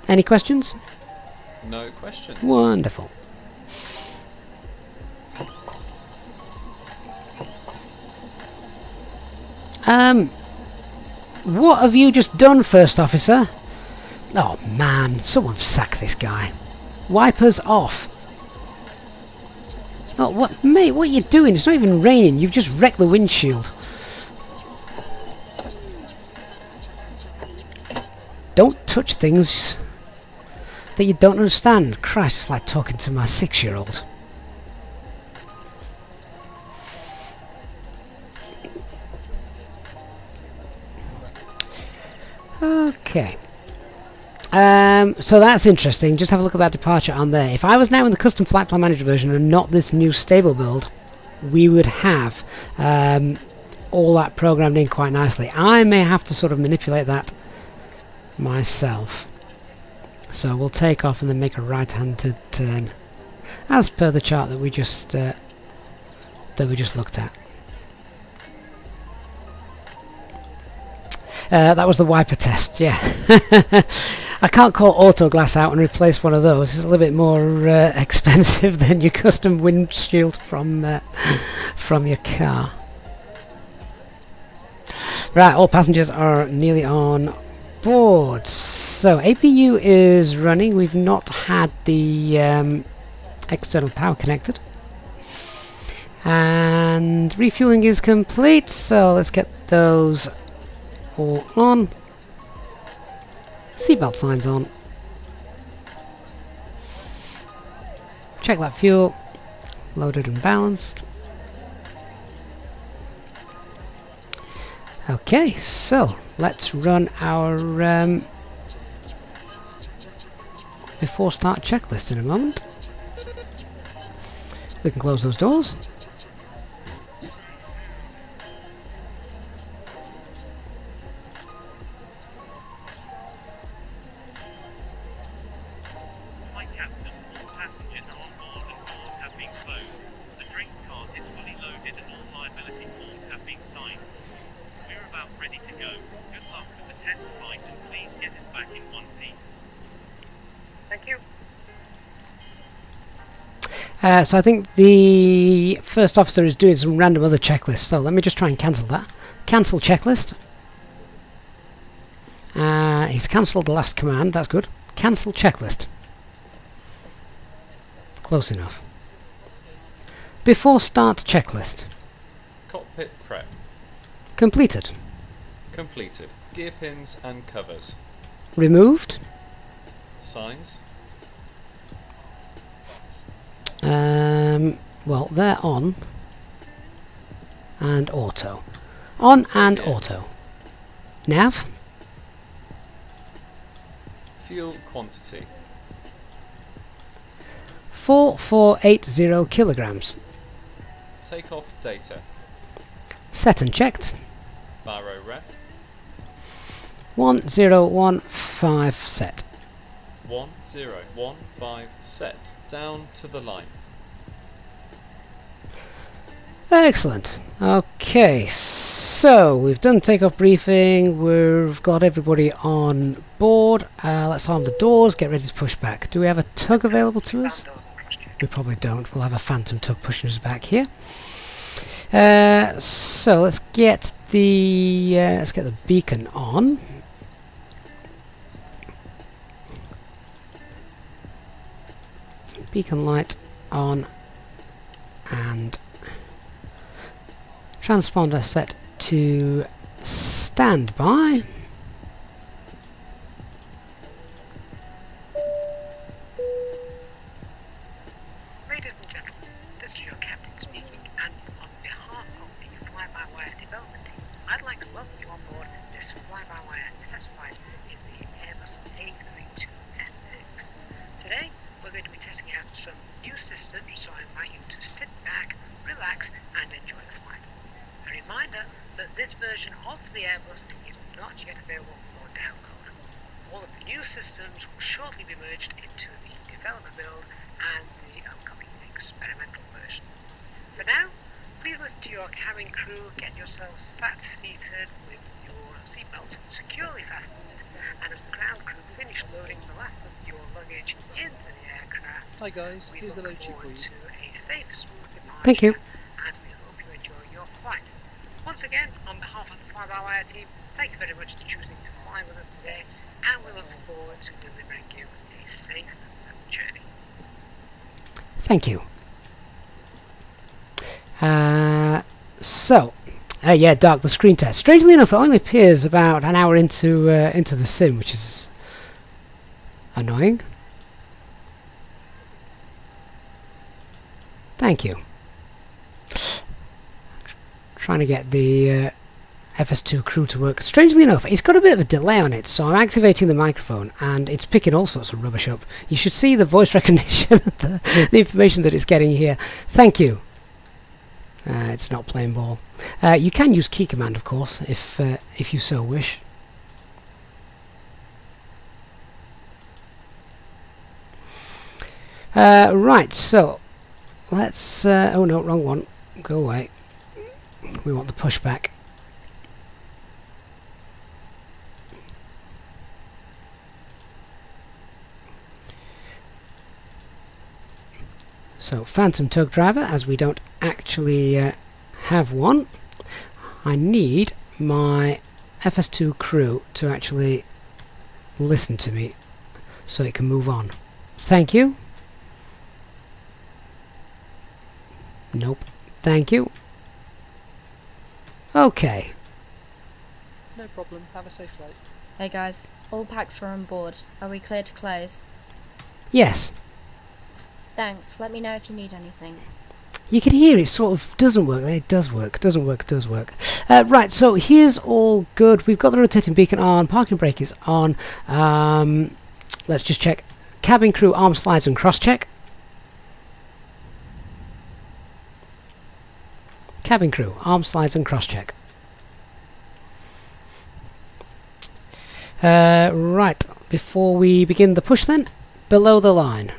Any questions? No questions. Wonderful. What have you just done, First Officer? Oh man, someone sack this guy. Wipers off. Oh, what, mate, what are you doing? It's not even raining. You've just wrecked the windshield. Don't touch things that you don't understand. Christ, it's like talking to my 6-year-old. Okay. So that's interesting. Just have a look at that departure on there. If I was now in the custom flight plan manager version and not this new stable build, we would have all that programmed in quite nicely. I may have to sort of manipulate that myself. So we'll take off and then make a right-handed turn, as per the chart that we just looked at. That was the wiper test, yeah. I can't call auto glass out and replace one of those. It's a little bit more expensive than your custom windshield from your car. Right, all passengers are nearly on board. So APU is running. We've not had the external power connected. And refueling is complete, so let's get those all on. Seatbelt signs on. Check that fuel. Loaded and balanced. Okay, so let's run our before start checklist in a moment. We can close those doors. ready to go. Good luck with the test flight and please get us back in one piece. Thank you. So I think the first officer is doing some random other checklist. So let me just try and cancel that. Cancel checklist. He's cancelled the last command. That's good. Cancel checklist. Close enough. Before start checklist. Cockpit prep. Completed. Completed. Gear pins and covers. Removed. Signs. Well, they're on. And auto. On and Yes. auto. Nav. Fuel quantity. 4480 kilograms. Takeoff data. Set and checked. Baro ref. 1015 set. 1015 set. Down to the line. Excellent. Okay, so we've done takeoff briefing. We've got everybody on board. Let's arm the doors. Get ready to push back. Do we have a tug available to us? We probably don't. We'll have a phantom tug pushing us back here. So let's get the beacon on. Beacon light on and transponder set to standby. Ladies and gentlemen, this is your captain speaking, and on behalf of the FlyByWire development team, I'd like to welcome you on board this FlyByWire test flight in the Airbus A320NX. Today, we're going to be testing out some new systems, so I invite you to sit back, relax, and enjoy the flight. A reminder that this version of the Airbus is not yet available for download. All of the new systems will shortly be merged into the developer build and the upcoming experimental version. For now, please listen to your cabin crew, get yourselves seated with your seatbelts securely fastened, and as the ground crew finish loading the last of your luggage into the aircraft, Hi guys, we here's the look load sheet for forward you. to a safe, smooth departure, Thank you. and we hope you enjoy your flight. Once again, on behalf of the FlyByWire team, thank you very much for choosing to fly with us today, and we look forward to delivering you a safe and pleasant journey. Thank you. Yeah, Dark, the screen test. Strangely enough, it only appears about an hour into the sim, which is annoying. Thank you. Trying to get the FS2 crew to work. Strangely enough, it's got a bit of a delay on it, so I'm activating the microphone and it's picking all sorts of rubbish up. You should see the voice recognition, the information that it's getting here. Thank you. It's not playing ball. You can use key command, of course, if you so wish. Right, so let's. Oh no, wrong one. Go away. We want the pushback. So, Phantom Tug Driver, as we don't actually have one, I need my FS2 crew to actually listen to me so it can move on. Thank you. Nope. Thank you. Okay. No problem, have a safe flight. Hey guys, all packs are on board. Are we clear to close? Yes. Thanks, let me know if you need anything. You can hear it sort of doesn't work, then it does work, doesn't work, does work. Right, so here's all good. We've got the rotating beacon on, parking brake is on. Let's just check. Cabin crew arm slides and cross check. Cabin crew arm slides and cross check. Right, before we begin the push then, below the line.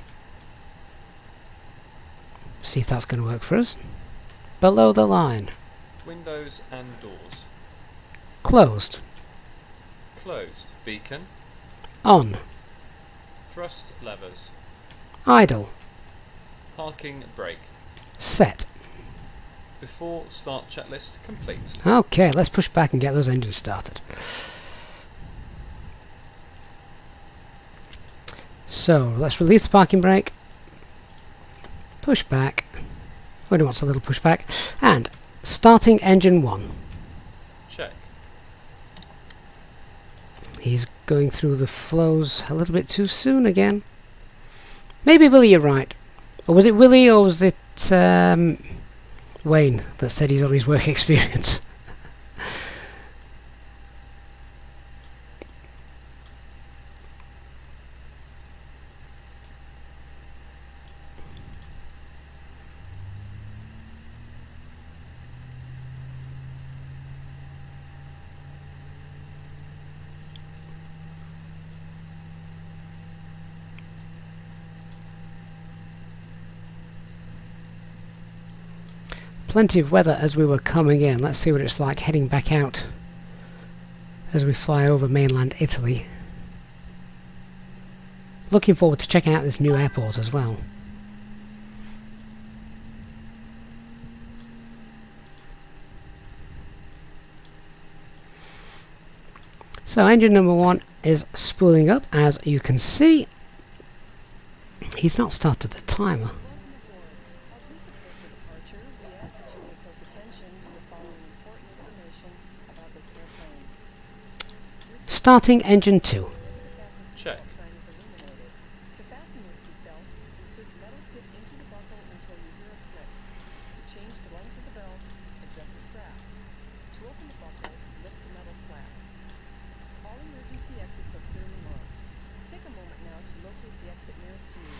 See if that's going to work for us. Below the line. Windows and doors. Closed. Closed. Beacon. On. Thrust levers. Idle. Parking brake. Set. Before start checklist complete. Okay, let's push back and get those engines started. So, let's release the parking brake. Push back. Only wants a little pushback. And starting engine 1. Check. He's going through the flows a little bit too soon again. Maybe Willie, you're right. Or was it Willie, or was it Wayne that said he's on his work experience? Plenty of weather as we were coming in. Let's see what it's like heading back out as we fly over mainland Italy. Looking forward to checking out this new airport as well. So engine number 1 is spooling up, as you can see. He's not started the timer. Starting engine 2. Check. To fasten your seatbelt, insert the metal tip into the buckle until you hear a click. To change the length of the belt, adjust the strap. To open the buckle, lift the metal flap. All emergency exits are clearly marked. Take a moment now to locate the exit nearest to you.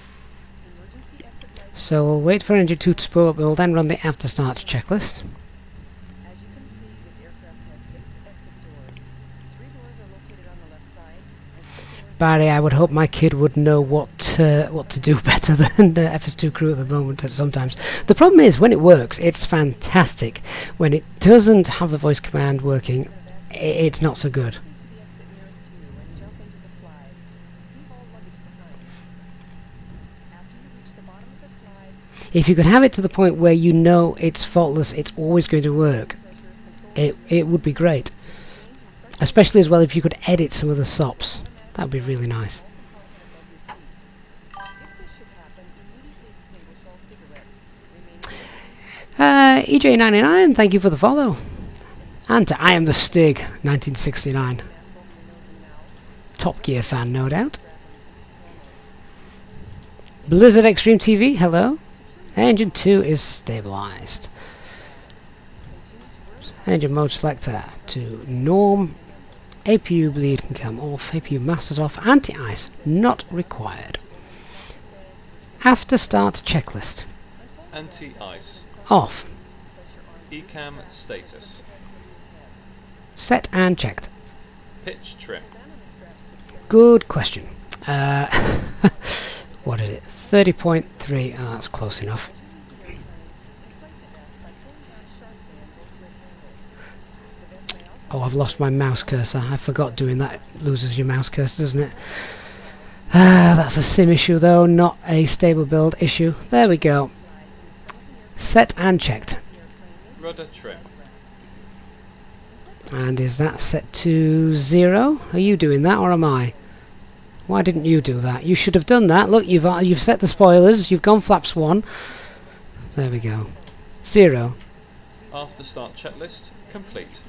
Emergency exit lights. So we'll wait for engine 2 to spool up. We'll then run the after start checklist. As you can see, this aircraft has 6 exit doors. 3 doors are located on the left side, and 2 doors. Barry, I would hope my kid would know what to do better than the FS2 crew at the moment. Sometimes the problem is when it works, it's fantastic. When it doesn't have the voice command working, it's not so good. To the exit nearest to you and jump into the slide. Leave all luggage behind. After you reach the bottom of the slide, If you could have it to the point where you know it's faultless, it's always going to work, it would be great. Especially as well if you could edit some of the SOPs. That would be really nice. if this should happen, immediately extinguish all cigarettes. Remain EJ99, thank you for the follow. And to I Am the Stig, 1969. mask over your nose and mouth. Top Gear fan, no doubt. Blizzard Extreme TV, hello. Engine 2 is stabilized. Engine mode selector to norm. APU bleed can come off. APU masters off. Anti-ice not required. After start checklist. Anti-ice. Off. ECAM status. Set and checked. Pitch trim. Good question. What is it? 30.3. Oh, that's close enough. Oh, I've lost my mouse cursor. I forgot doing that. Loses your mouse cursor, doesn't it? That's a sim issue though, not a stable build issue. There we go. Set and checked. Rudder trim. And is that set to 0? Are you doing that or am I? Why didn't you do that? You should have done that. Look, you've set the spoilers. You've gone flaps 1. There we go. 0. After start checklist complete.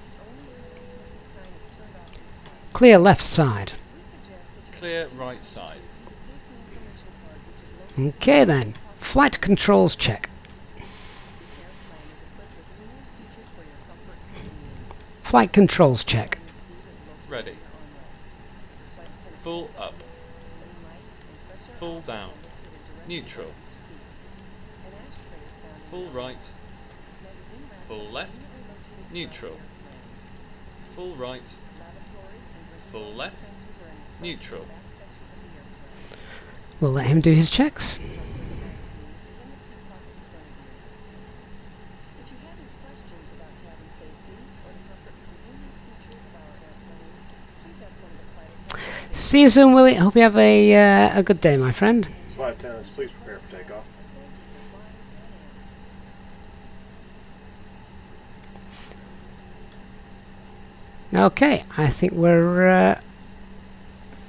Clear left side. Clear right side. Okay then. Flight controls check. Flight controls check. Ready. Full up. Full down. Neutral. Full right. Full left. Neutral. Full right. Full left. Neutral. We'll let him do his checks. See you soon, Willie. Hope you have a good day, my friend. Flight attendants, please prepare for takeoff. Okay, I think we're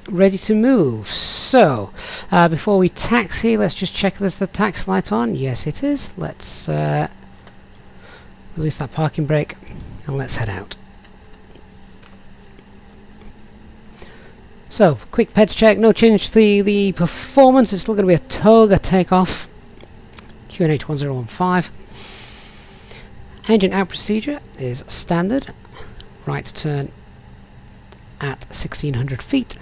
ready to move. So, before we taxi, let's just check if the taxi light on. Yes, it is. Let's release that parking brake and let's head out. So, quick peds check. No change to the performance. It's still going to be a Toga takeoff. QNH 1015. Engine out procedure is standard. Right turn at 1600 feet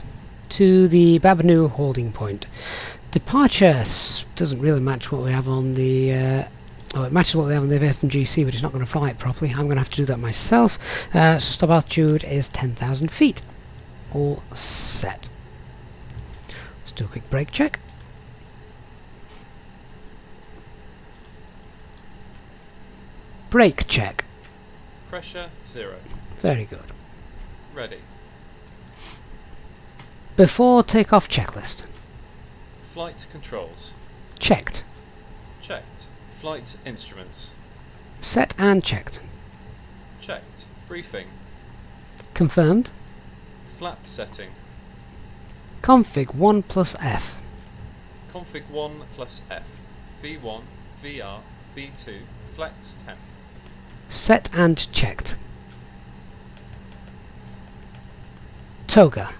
to the Babanu holding point. Departure doesn't really match what we have on the it matches what we have on the FMGC, but it's not going to fly it properly. I'm going to have to do that myself. So stop altitude is 10,000 feet. All set. Let's do a quick brake check. Brake check. Pressure 0. Very good. Ready. Before takeoff checklist. Flight controls. Checked. Checked. Flight instruments. Set and checked. Checked. Briefing. Confirmed. Flap setting. Config 1 plus F. Config 1 plus F. V1, VR, V2, flex temp. Set and checked. Toga.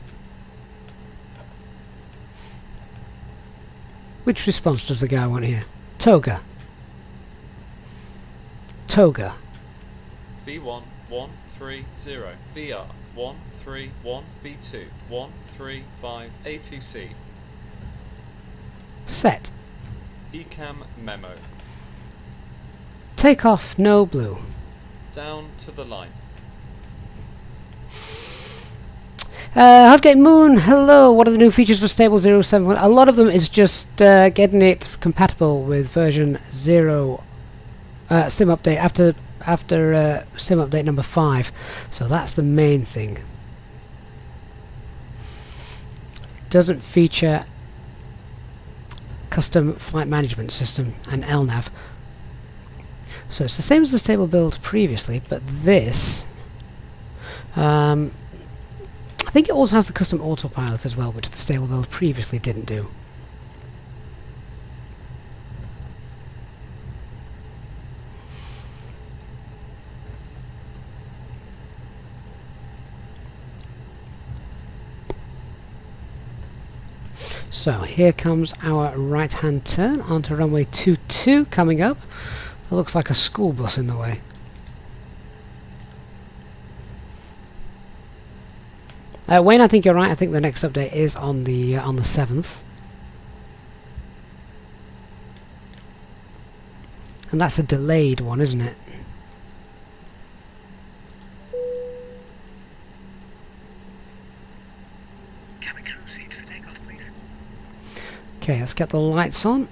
Which response does the guy want here? Toga. Toga. V1, 130. VR, 131. V2, 135. ATC. Set. Ecam memo. Takeoff no blue. Down to the line. Hotgate Moon, hello. What are the new features for Stable 071? A lot of them is just getting it compatible with version 0 sim update after sim update number 5. So that's the main thing. Doesn't feature custom flight management system and LNAV. So it's the same as the stable build previously, but this I think it also has the custom autopilot as well, which the stable build previously didn't do. So here comes our right hand turn onto runway 22 coming up. It looks like a school bus in the way. Wayne, I think you're right. I think the next update is on the 7th. And that's a delayed one, isn't it? Cabin crew seats for takeoff, please. Okay, let's get the lights on.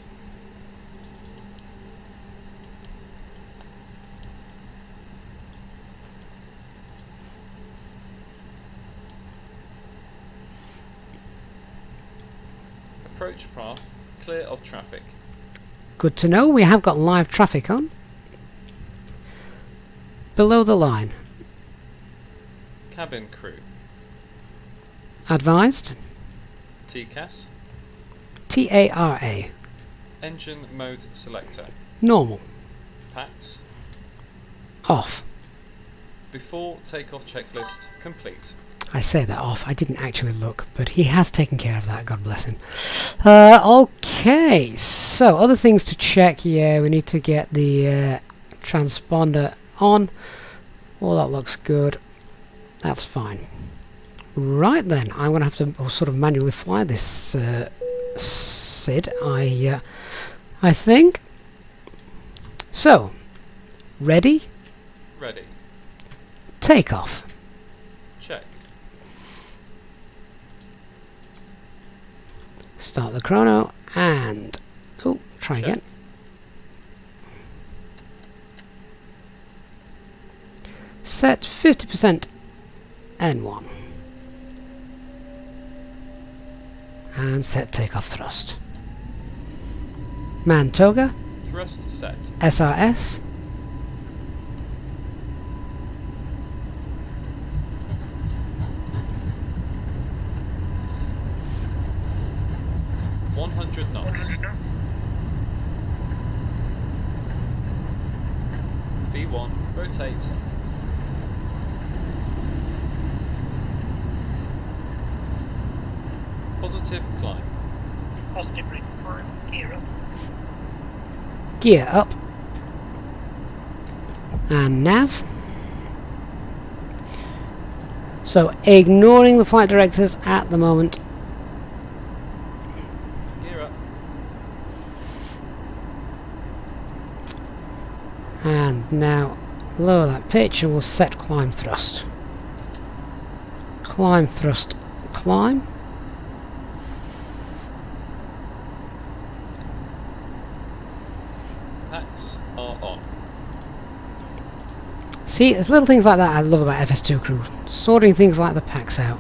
Approach path clear of traffic. Good to know. We have got live traffic on. Below the line. Cabin crew. Advised. TCAS. TARA. Engine mode selector. Normal. PAX. Off. Before takeoff checklist complete. I say that off. I didn't actually look, but he has taken care of that. God bless him. Okay, so other things to check. Yeah, we need to get the transponder on. Oh, that looks good. That's fine. Right then, I'm going to have to sort of manually fly this SID. I think. So, ready? Ready. Takeoff. Check. Start the chrono and try Check. again. Set 50% N1. And set takeoff thrust. Man toga. Thrust set. SRS. knots. V1, rotate. Positive climb. Positive rate climb. Gear up. Gear up. And nav. So ignoring the flight directors at the moment. Gear up. And now lower that pitch and we'll set climb thrust. Climb thrust, climb. Packs are on. See, it's little things like that I love about FS2 crew. Sorting things like the packs out.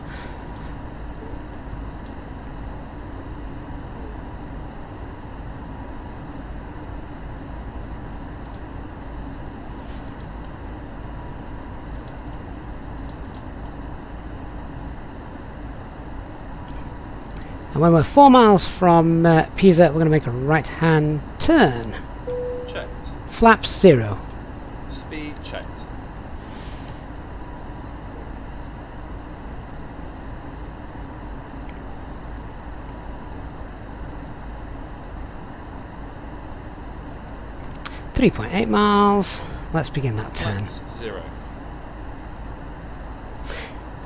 And when we're 4 miles from Pisa, we're going to make a right-hand turn. Checked. Flaps 0. Speed checked. .8 miles. Let's begin that turn. Flaps 0.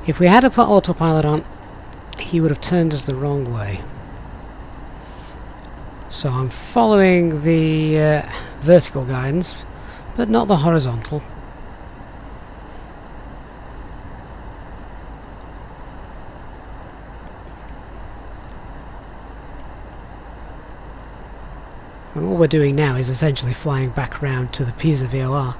If we had to put autopilot on, he would have turned us the wrong way. So I'm following the vertical guidance, but not the horizontal. And all we're doing now is essentially flying back around to the Pisa VOR.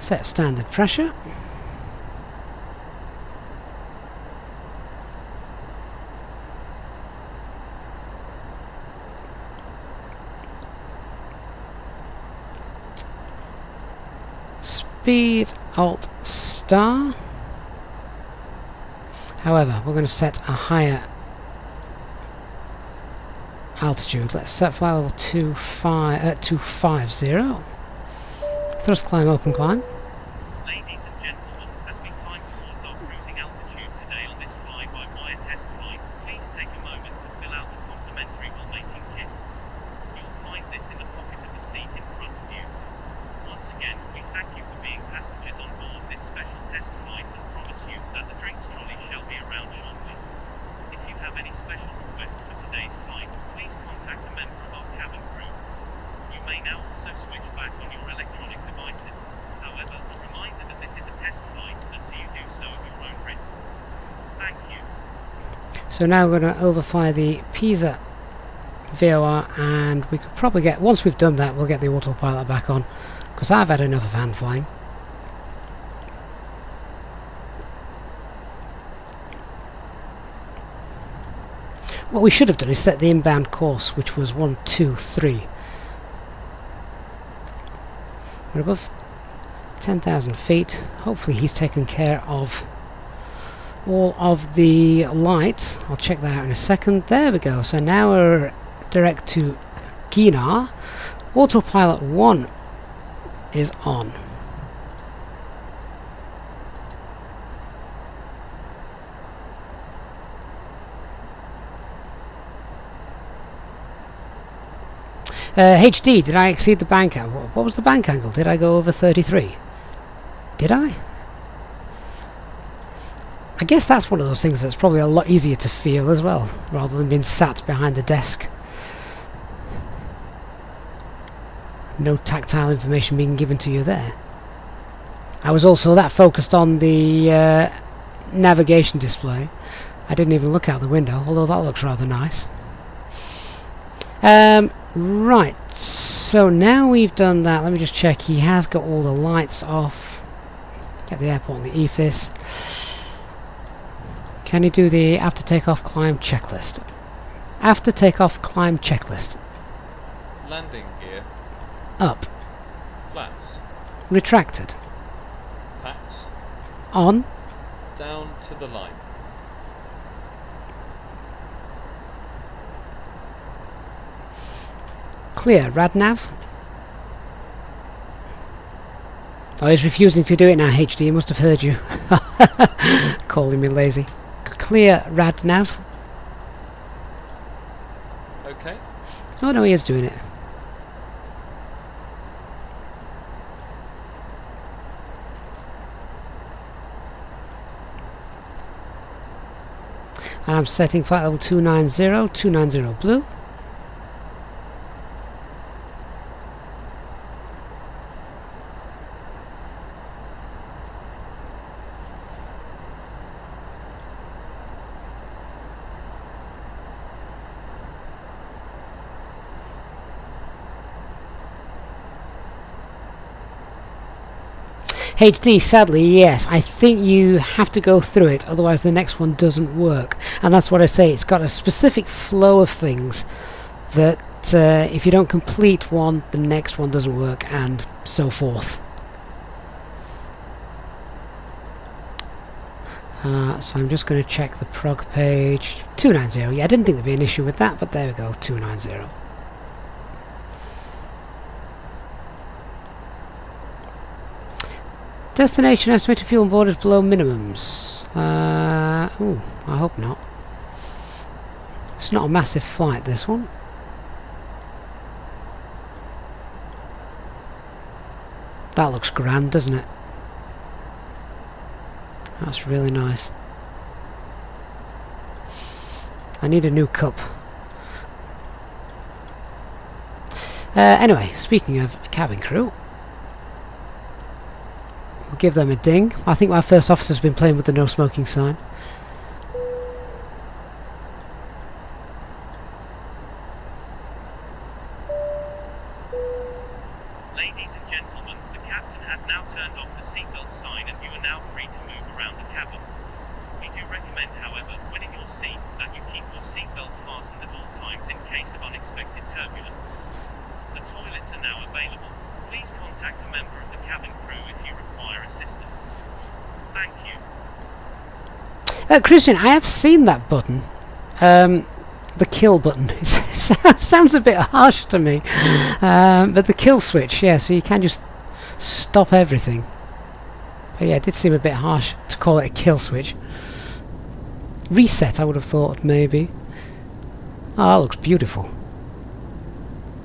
Set standard pressure. Speed Alt star. However, we're going to set a higher altitude. Let's set flight level 250. Thrust climb, open climb. Ladies and gentlemen, as we climb towards our cruising altitude today on this FlyByWire test flight, please take a moment to fill out the complimentary will-making kit. You'll find this in the pocket of the seat in front of you. Once again, we thank you for being passengers on board this special test flight and promise you that the drinks trolley shall be around shortly. If you have any special requests for today's flight, please contact a member of our cabin crew. You may now also switch back on your electronic devices. However, a reminder that this is a test flight, and so you do so at your own risk. Thank you. So now we're going to overfly the Pisa VOR, and we could probably get, once we've done that, we'll get the autopilot back on, because I've had enough of hand flying. What we should have done is set the inbound course, which was 123. We're above 10,000 feet. Hopefully he's taken care of all of the lights. I'll check that out in a second. There we go. So now we're direct to Gina. Autopilot 1 is on. HD, did I exceed the bank angle? What was the bank angle? Did I go over 33? Did I? I guess that's one of those things that's probably a lot easier to feel as well, rather than being sat behind a desk. No tactile information being given to you there. I was also that focused on the navigation display. I didn't even look out the window, although that looks rather nice. Right, so now we've done that, let me just check. He has got all the lights off. Get the airport on the EFIS. Can you do the after takeoff climb checklist? After takeoff climb checklist. Landing gear. Up. Flaps. Retracted. Packs. On. Down to the line. Clear. Radnav. Oh, he's refusing to do it now, HD. He must have heard you. Calling me lazy. Clear. Radnav. Okay. Oh no, he is doing it. And I'm setting flight level 290, 290 blue. HD, sadly, yes. I think you have to go through it, otherwise the next one doesn't work. And that's what I say, it's got a specific flow of things that if you don't complete one, the next one doesn't work, and so forth. So I'm just going to check the prog page. 290, yeah, I didn't think there'd be an issue with that, but there we go, 290. Destination estimated fuel on board is below minimums. Ooh, I hope not. It's not a massive flight, this one. That looks grand, doesn't it? That's really nice. I need a new cup. Anyway, speaking of cabin crew, we'll give them a ding. I think my first officer's been playing with the no smoking sign. Ladies and gentlemen, the captain has now turned off the seatbelt sign and you are now free to move around the cabin. We do recommend, however, when in your seat, that you keep your seatbelt fastened at all times in case of unexpected turbulence. The toilets are now available. Please contact a member of the cabin crew if you require assistance. Thank you. Christian, I have seen that button. The kill button. It sounds a bit harsh to me. But the kill switch, yeah, so you can just stop everything. But yeah, it did seem a bit harsh to call it a kill switch. Reset, I would have thought, maybe. Oh, that looks beautiful.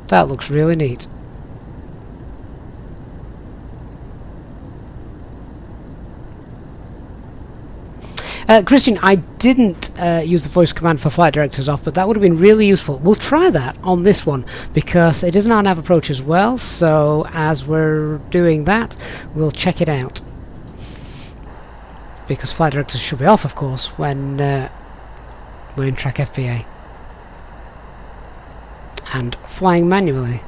That looks really neat. Christian, I didn't use the voice command for flight directors off, but that would have been really useful. We'll try that on this one, because it is an nav approach as well, so as we're doing that, we'll check it out. Because flight directors should be off, of course, when we're in track FPA. And flying manually.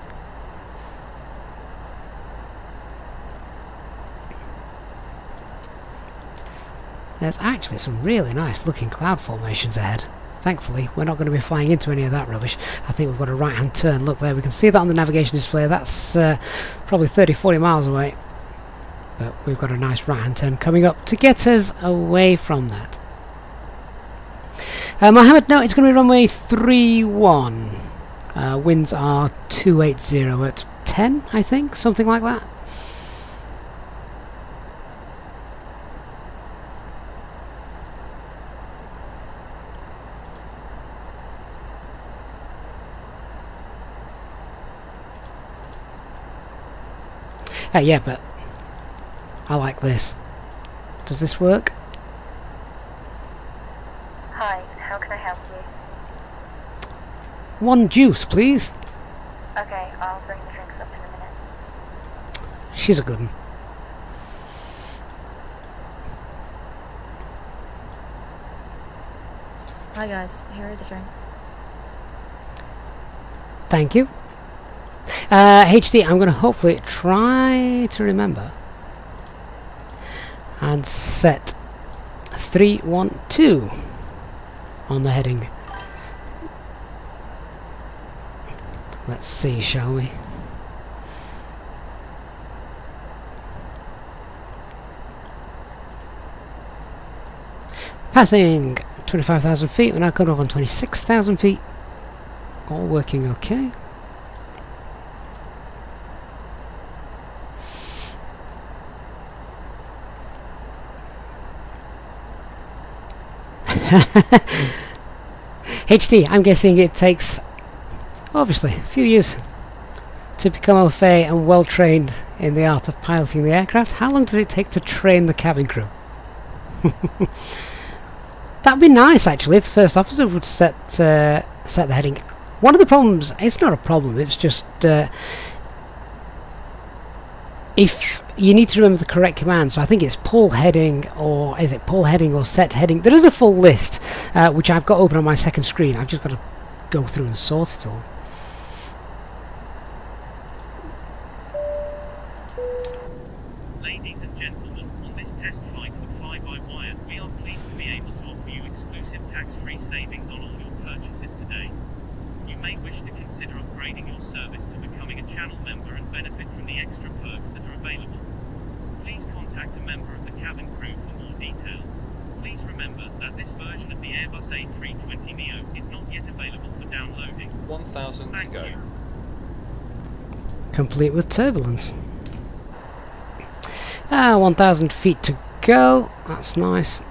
There's actually some really nice looking cloud formations ahead. Thankfully, we're not going to be flying into any of that rubbish. I think we've got a right-hand turn. Look there, we can see that on the navigation display. That's probably 30-40 miles away. But we've got a nice right-hand turn coming up to get us away from that. Mohammed, no, it's going to be runway 31. Winds are 280 at 10, I think, something like that. Yeah, but I like this. Does this work? Hi, how can I help you? One juice, please. Okay, I'll bring the drinks up in a minute. she's a good one. Hi guys, here are the drinks. Thank you. HD, I'm going to hopefully try to remember and set 312 on the heading. Let's see, shall we? Passing 25,000 feet, we're now coming up on 26,000 feet. All working okay. HD, I'm guessing it takes, obviously, a few years to become au fait and well trained in the art of piloting the aircraft. How long does it take to train the cabin crew? That'd be nice, actually, if the first officer would set the heading. One of the problems, it's not a problem, it's just if you need to remember the correct command. So I think it's pull heading, or is it pull heading or set heading? There is a full list which I've got open on my second screen. I've just got to go through and sort it all. Ladies and gentlemen, on this test flight for FlyByWire, we are pleased to be able to offer you exclusive tax-free savings on all your purchases today. You may wish to consider upgrading your service to becoming a channel member and benefit from the extra perks that are available. Please contact a member of the cabin crew for more details. Please remember that this version of the Airbus A320neo is not yet available for downloading. 1,000 to go. Complete with turbulence. 1,000 feet to go. That's nice.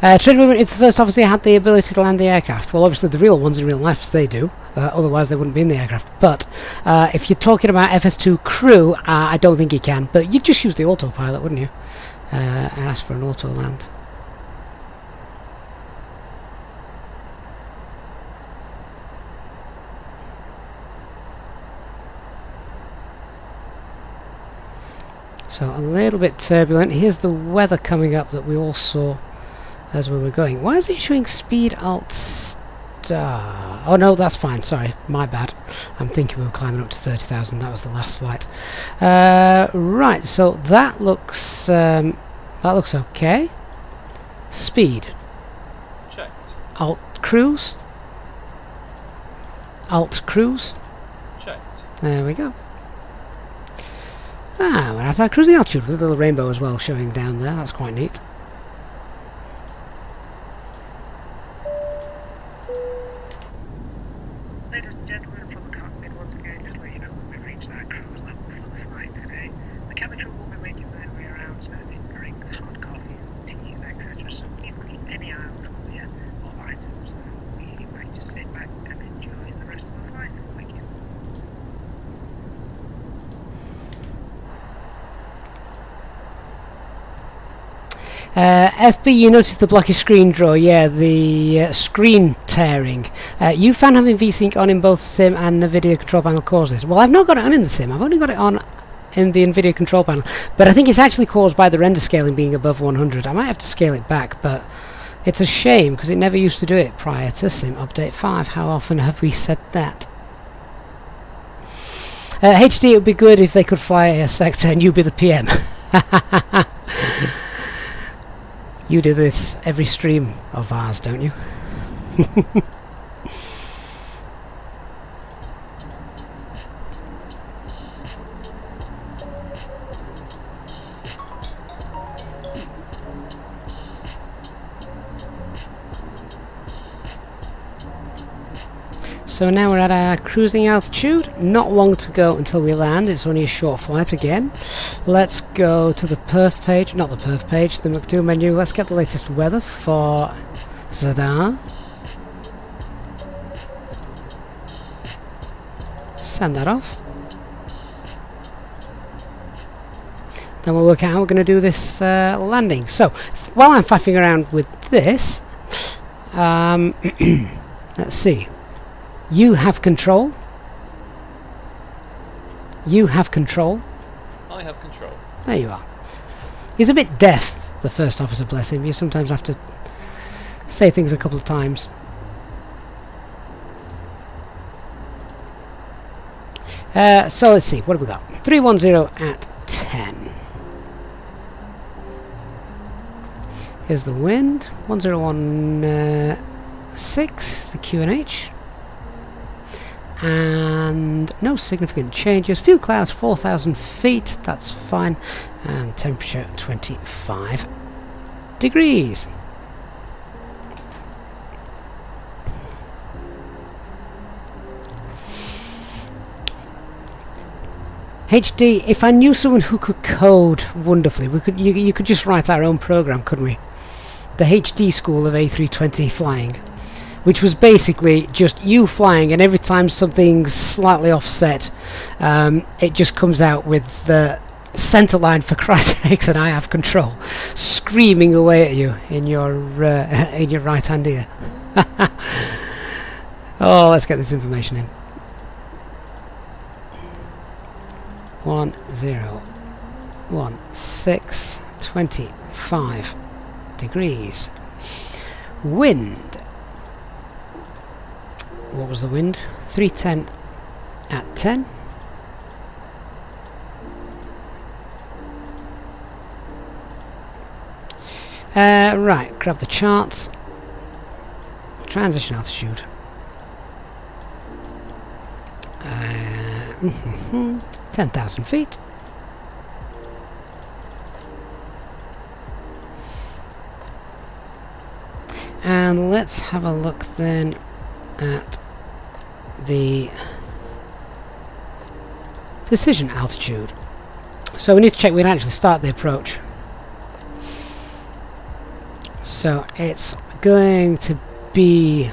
Trade movement, if the first officer had the ability to land the aircraft. Well, obviously the real ones in real life, they do. Otherwise they wouldn't be in the aircraft. But if you're talking about FS2 crew, I don't think you can. But you'd just use the autopilot, wouldn't you? And ask for an auto land. So a little bit turbulent. Here's the weather coming up that we all saw as we were going. Why is it showing speed alt star? Oh no, that's fine, sorry, my bad. I'm thinking we were climbing up to 30,000, that was the last flight. Right, so that looks okay. Speed. Checked. Alt cruise. Alt cruise. Checked. There we go. We're at our cruising altitude with a little rainbow as well showing down there, that's quite neat. Ladies and gentlemen, from the cockpit once again, just let you know we've reached our cruise level for the flight today. The cabin crew will be making their way around serving drinks, hot coffee, teas, etc. So please keep any eye out for beer or items. We might just sit back and enjoy the rest of the flight. Thank you. FB, you noticed the blocky screen draw, yeah, the screen tearing. You found having VSync on in both Sim and NVIDIA control panel caused this. Well, I've not got it on in the Sim, I've only got it on in the NVIDIA control panel, but I think it's actually caused by the render scaling being above 100. I might have to scale it back, but it's a shame because it never used to do it prior to Sim Update 5. How often have we said that? HD, it would be good if they could fly a sector and you be the PM. You do this every stream of ours, don't you? So now we're at our cruising altitude. Not long to go until we land. It's only a short flight again. Let's go to the perf page. Not the perf page, the McDo menu. Let's get the latest weather for Zadar. Send that off. Then we'll work out how we're going to do this landing. So, while I'm faffing around with this, let's see. You have control. You have control. I have control. There you are. He's a bit deaf, the first officer, bless him. You sometimes have to say things a couple of times. So let's see, what have we got? 310 at 10. Here's the wind. 1016, the QNH. And no significant changes. Few clouds, 4,000 feet, that's fine. And temperature 25 degrees. HD, if I knew someone who could code wonderfully, you could just write our own program, couldn't we? The HD school of A320 flying, which was basically just you flying, and every time something's slightly offset, it just comes out with the centre line, for Christ's sakes, and I have control, screaming away at you in your right hand ear. Oh, let's get this information in. 1016, 25 degrees. Wind. What was the wind? 310 at 10. Right, grab the charts. Transition altitude. 10,000 feet. And let's have a look then at the decision altitude. So we need to check we can actually start the approach. So it's going to be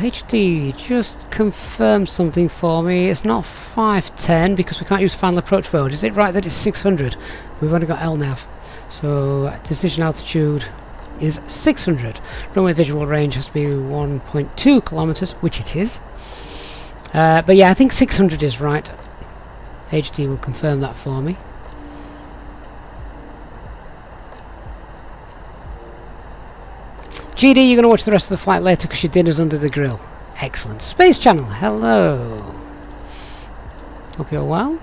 HD, just confirm something for me. It's not 510 because we can't use final approach mode. Is it right that it's 600? We've only got LNAV. So decision altitude is 600. Runway visual range has to be 1.2 kilometers, which it is. But yeah, I think 600 is right. HD will confirm that for me. GD, you're going to watch the rest of the flight later because your dinner's under the grill. Excellent. Space Channel, hello. Hope you're well.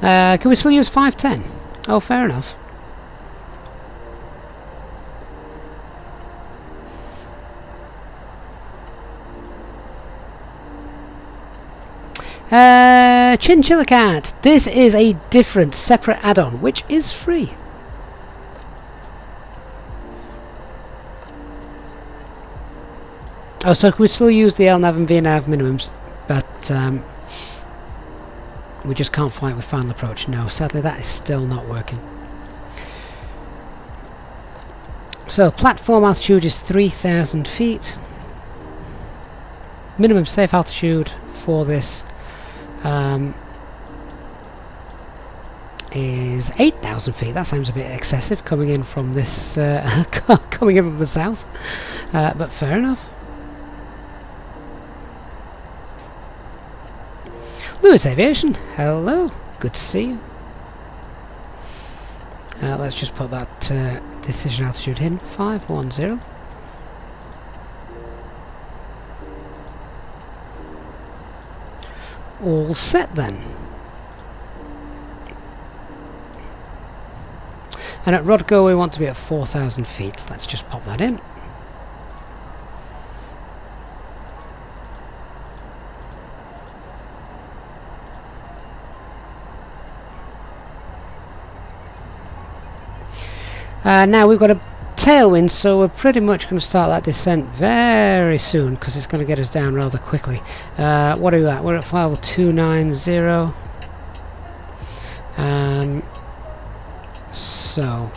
Can we still use 510? Oh, fair enough. Chinchilla Cat, this is a different, separate add-on, which is free. Oh, so we still use the LNAV and VNAV minimums, but we just can't fly it with final approach. No, sadly that is still not working. So, platform altitude is 3,000 feet. Minimum safe altitude for this is 8,000 feet. That sounds a bit excessive coming in from this coming in from the south, but fair enough. Lewis Aviation, hello, good to see you. Let's just put that decision altitude in, 510. All set then. And at Rodgo we want to be at 4,000 feet. Let's just pop that in. Now we've got a tailwind, so we're pretty much going to start that descent very soon because it's going to get us down rather quickly. What are we at? We're at flight level 290. So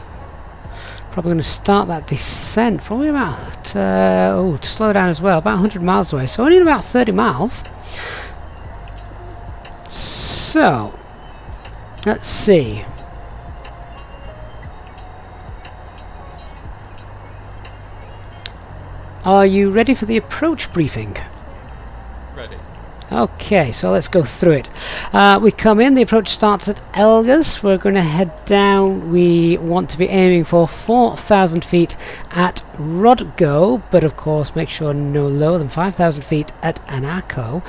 Probably going to start that descent. Probably about, to slow down as well, about 100 miles away. So only about 30 miles. So, let's see. Are you ready for the approach briefing? Ready. Okay, so let's go through it. We come in, the approach starts at Elgas. We're going to head down. We want to be aiming for 4,000 feet at Rodgo, but of course make sure no lower than 5,000 feet at Anaco.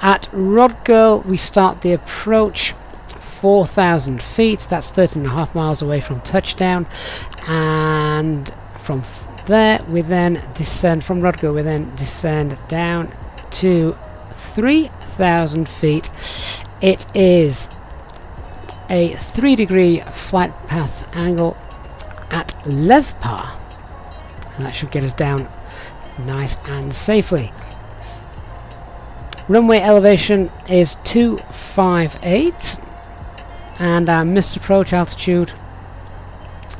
At Rodgo, we start the approach 4,000 feet. That's 13.5 miles away from touchdown. And from there, we then descend, from Rodgo, we then descend down to 3,000 feet. It is a 3-degree flight path angle at Levpa, and that should get us down nice and safely. Runway elevation is 258, and our missed approach altitude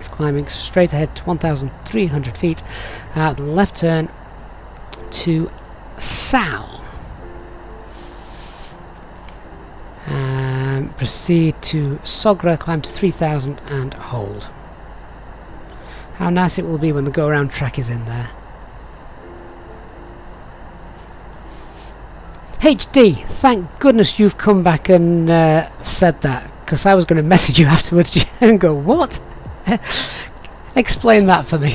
is climbing straight ahead to 1,300 feet. The left turn to Sal. Proceed to Sogra, climb to 3,000 and hold. How nice it will be when the go-around track is in there. HD, thank goodness you've come back and said that, because I was going to message you afterwards and go, what? Explain that for me.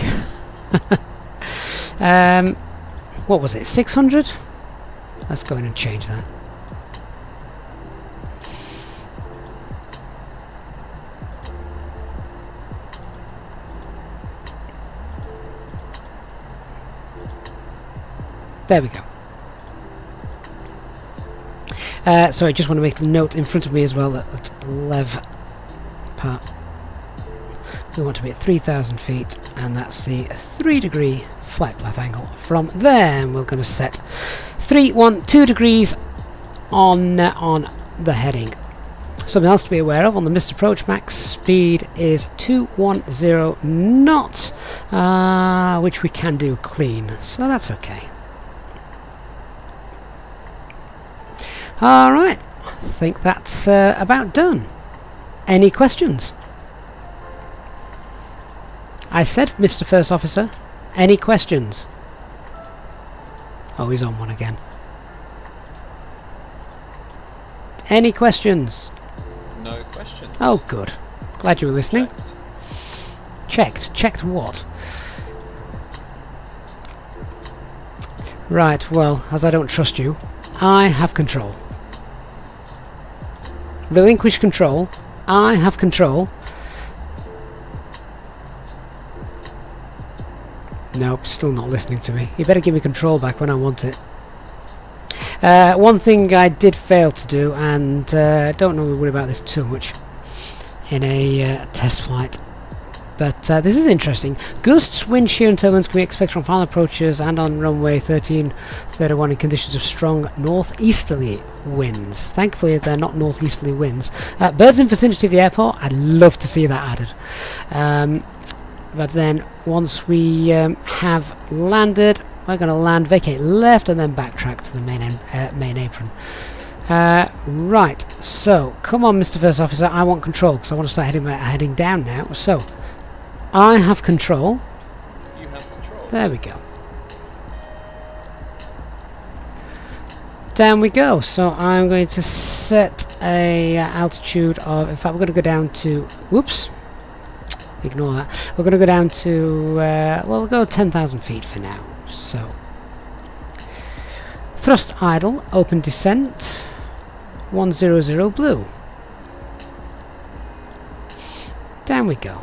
What was it, 600? Let's go in and change that. There we go. Sorry, just want to make a note in front of me as well that Lev part. We want to be at 3,000 feet, and that's the 3-degree flight path angle. From there, we're going to set 2 degrees on the heading. Something else to be aware of on the missed approach, max speed is 210 knots, which we can do clean, so that's okay. Alright, I think that's about done. Any questions? I said, Mr. First Officer, any questions? Oh, he's on one again. Any questions? No questions. Oh, good. Glad you were listening. Checked. Checked what? Right, well, as I don't trust you, I have control. Relinquish control. I have control. Nope, still not listening to me. You better give me control back when I want it. One thing I did fail to do, and don't normally worry about this too much in a test flight, but this is interesting. Gusts, wind shear and turbulence can be expected on final approaches and on runway 1331 in conditions of strong northeasterly winds. Thankfully they're not northeasterly winds. Birds in vicinity of the airport, I'd love to see that added. But then once we have landed, we're going to land, vacate left, and then backtrack to the main apron. Right, so come on, Mr. First Officer, I want control because I want to start heading down now. So I have control. You have control. There we go. Down we go. So I'm going to set a altitude of, in fact we're going to go down to, whoops, ignore that. We're going to go down to, well, we'll go 10,000 feet for now. So, thrust idle, open descent, 100 blue. Down we go.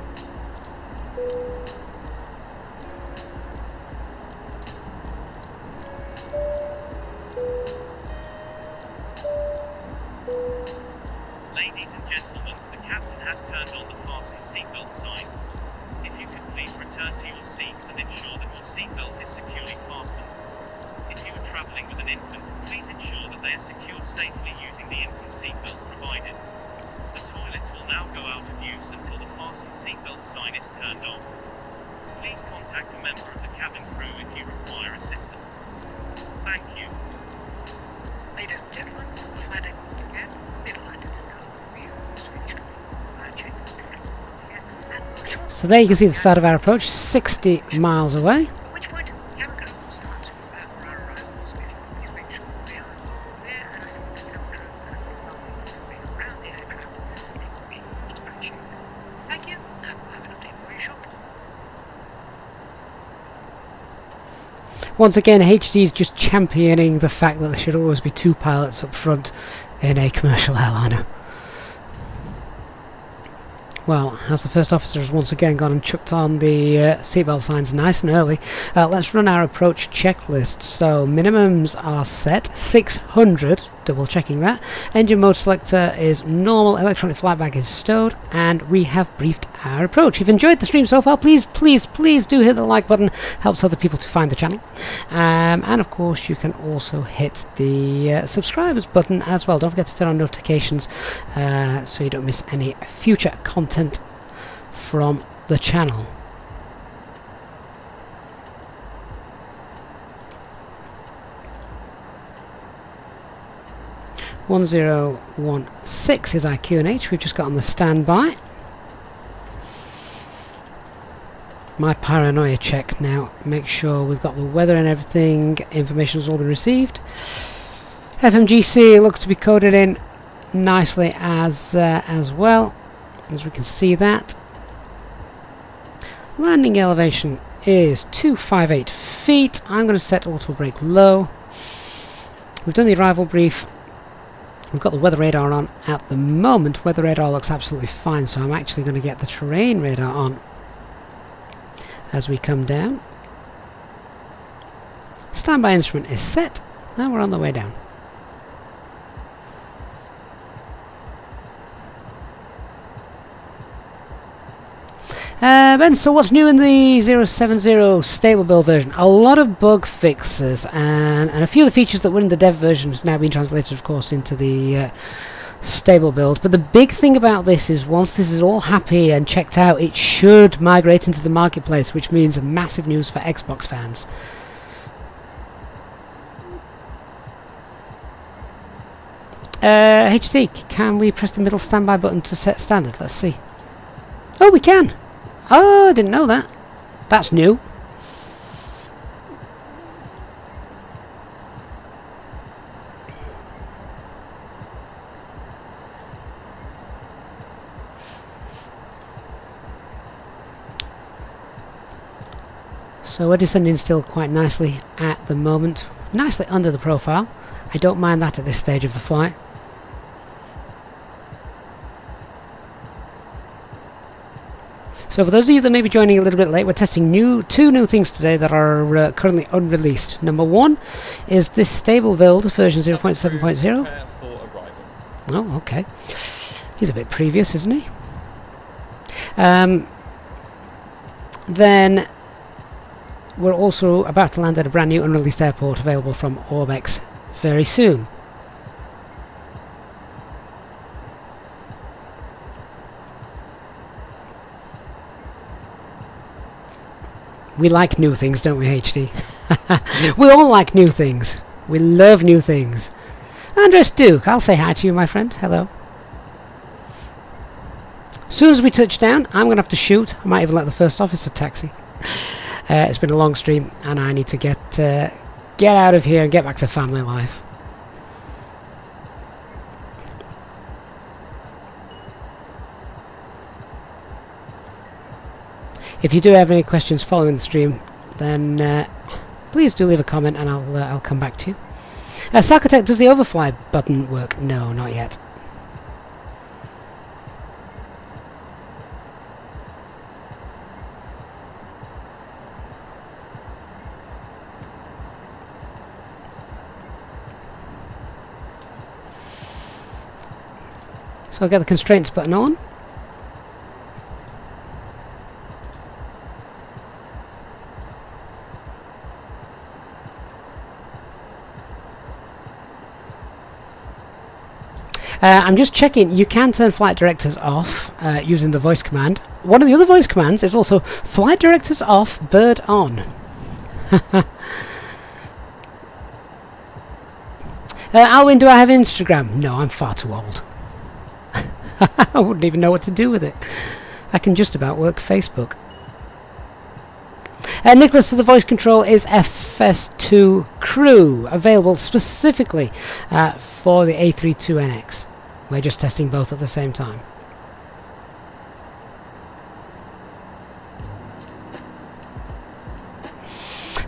Ladies and gentlemen, the captain has turned on the fasten seatbelt sign. If you could please return to your seats and ensure that your seatbelt is securely fastened. If you are travelling with an infant, please ensure that they are secured safely using the infant seatbelt provided. The toilets will now go out of use until the fasten seatbelt sign is turned off. Please contact a member of the cabin crew if you require assistance. Thank you. Ladies and gentlemen, the flight deck once again. Delighted to know that we are switched checks and tests on here. And So there you can see the start of our approach, 60 miles away. at which point, cabin crew will start to prepare for our arrival. So if you could please make sure that they are there and assist the cabin crew as they start moving around the aircraft. It would be much appreciated. Thank you, and we'll have an update for you shortly. Once again, HD is just championing the fact that there should always be 2 pilots up front in a commercial airliner. Well, as the first officer has once again gone and chucked on the seatbelt signs nice and early, let's run our approach checklist. So minimums are set, 600, double checking that. Engine mode selector is normal, electronic flight bag is stowed, and we have briefed our approach. If you've enjoyed the stream so far, please do hit the like button, helps other people to find the channel. And of course you can also hit the subscribers button as well. Don't forget to turn on notifications so you don't miss any future content from the channel. (1016) is our QNH. We've just got on the standby. My paranoia check now. Make sure we've got the weather and everything. Information has all been received. FMGC looks to be coded in nicely as well, as we can see that. Landing elevation is 258 feet. I'm going to set auto brake low. We've done the arrival brief. We've got the weather radar on at the moment. Weather radar looks absolutely fine, so I'm actually going to get the terrain radar on as we come down. Standby instrument is set. Now we're on the way down. Ben, so what's new in the 070 stable build version? A lot of bug fixes and a few of the features that were in the dev version has now been translated, of course, into the stable build. But the big thing about this is once this is all happy and checked out, it should migrate into the marketplace, which means massive news for Xbox fans. HT, can we press the middle standby button to set standard? Let's see. Oh, we can! Oh, I didn't know that. That's new. So we're descending still quite nicely at the moment. Nicely under the profile. I don't mind that at this stage of the flight. So for those of you that may be joining a little bit late, we're testing two new things today that are currently unreleased. Number one is this stable build, version 0.7.0. Oh, okay. He's a bit previous, isn't he? Then we're also about to land at a brand new unreleased airport available from Orbx very soon. We like new things, don't we, HD? We all like new things. We love new things. Andres Duke, I'll say hi to you, my friend. Hello. As soon as we touch down, I'm going to have to shoot. I might even let the first officer taxi. It's been a long stream, and I need to get out of here and get back to family life. If you do have any questions following the stream, then please do leave a comment and I'll come back to you. Sarkotech, does the overfly button work? No, not yet. So I'll get the constraints button on. I'm just checking, you can turn flight directors off using the voice command. one of the other voice commands is also flight directors off, bird on. Alwyn, do I have Instagram? No, I'm far too old. I wouldn't even know what to do with it. I can just about work Facebook. Nicholas, so the voice control is FS2 Crew, available specifically for the A320NX. We're just testing both at the same time.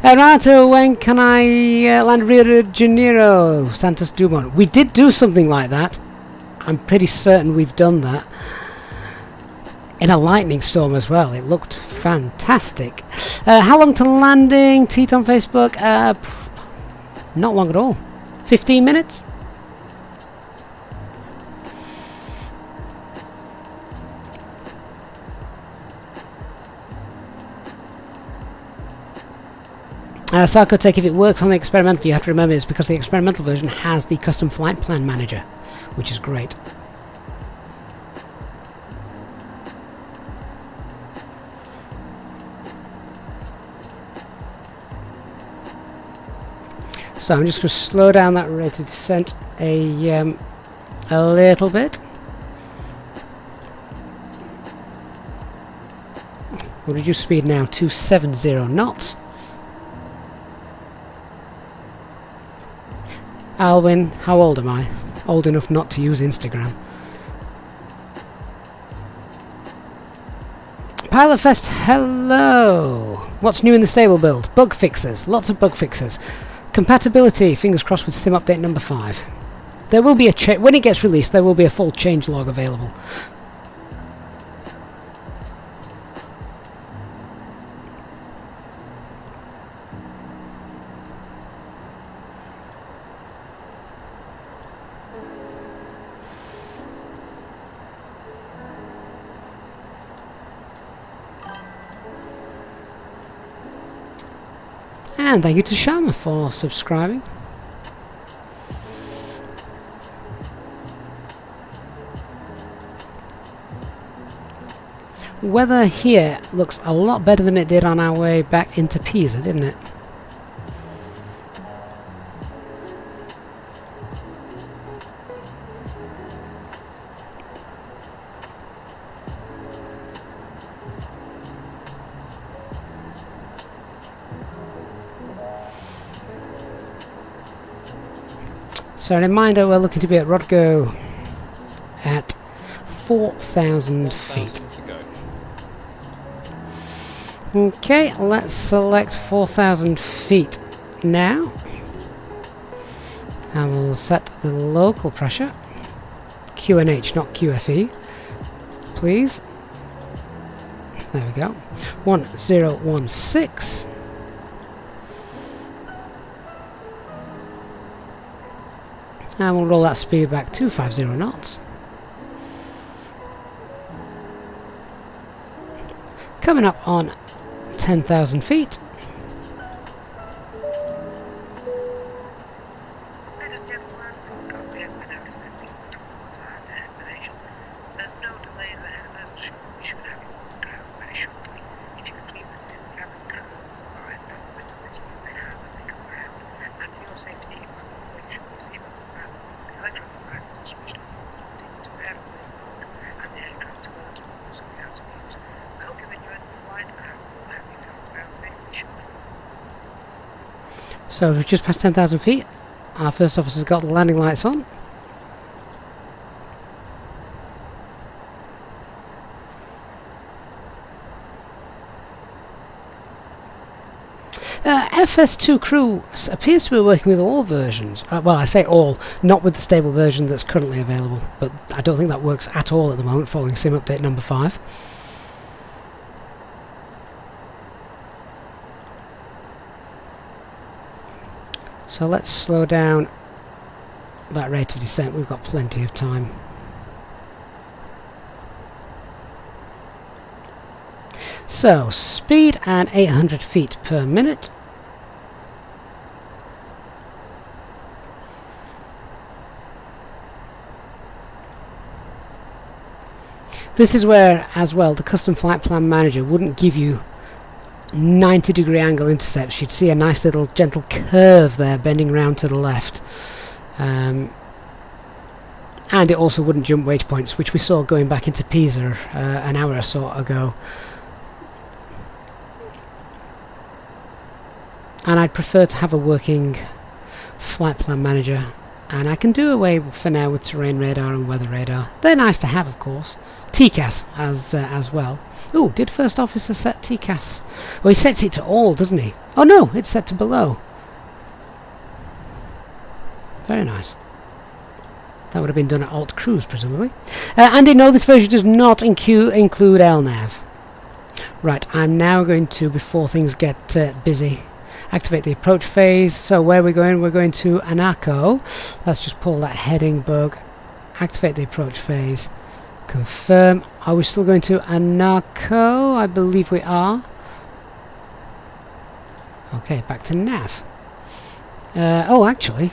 Renato, when can I land Rio de Janeiro, Santos Dumont? We did do something like that. I'm pretty certain we've done that. In a lightning storm as well. It looked fantastic. How long to landing? Teat on Facebook. Not long at all. 15 minutes? Sarkotech, if it works on the experimental, you have to remember it's because the experimental version has the custom flight plan manager, which is great. So I'm just going to slow down that rate of descent a little bit. We'll reduce speed now to 70 knots. Alwyn, how old am I? Old enough not to use Instagram. Pilotfest, hello! What's new in the stable build? Bug fixes, lots of bug fixes. Compatibility, fingers crossed with sim update number 5. There will be a when it gets released, there will be a full changelog available. And thank you to Shama for subscribing. Weather here looks a lot better than it did on our way back into Pisa, didn't it? So a reminder, we're looking to be at Rodgo at 4,000 feet. To go. Okay, let's select 4,000 feet now. And we'll set the local pressure. QNH, not QFE. Please. There we go. 1016. And we'll roll that speed back to 50 knots. Coming up on 10,000 feet. Ladies and gentlemen, we're now descending towards our destination. There's no delays ahead of us. We should have you walked out very shortly. If you could please assist the cabin crew or invest the that you may have as they come around. And for your safety, you must make sure the seatbelts are fastened, the electronic devices are switched on, the aircraft and the aircraft towards also out of use. I hope you've enjoyed the flight and I will have you come around safely shortly. So we've just passed 10,000 feet. Our first officer's got the landing lights on. FS2 Crew appears to be working with all versions. Well, I say all, not with the stable version that's currently available, but I don't think that works at all at the moment following sim update number 5. So let's slow down that rate of descent. We've got plenty of time. So, speed and 800 feet per minute. This is where, as well, the custom flight plan manager wouldn't give you 90-degree angle intercepts. You'd see a nice little gentle curve there bending round to the left. And it also wouldn't jump waypoints, which we saw going back into Pisa an hour or so ago. And I'd prefer to have a working flight plan manager, and I can do away for now with terrain radar and weather radar. They're nice to have, of course. TCAS as well. Oh, did First Officer set TCAS? Oh, he sets it to all, doesn't he? Oh no, it's set to below. Very nice. That would have been done at Alt Cruise, presumably. Andy, no, this version does not include LNAV. Right, I'm now going to, before things get busy, activate the approach phase. So where are we going? We're going to Anaco. Let's just pull that heading bug. Activate the approach phase. Confirm. Are we still going to Anaco? I believe we are. Okay, back to nav. Oh, actually,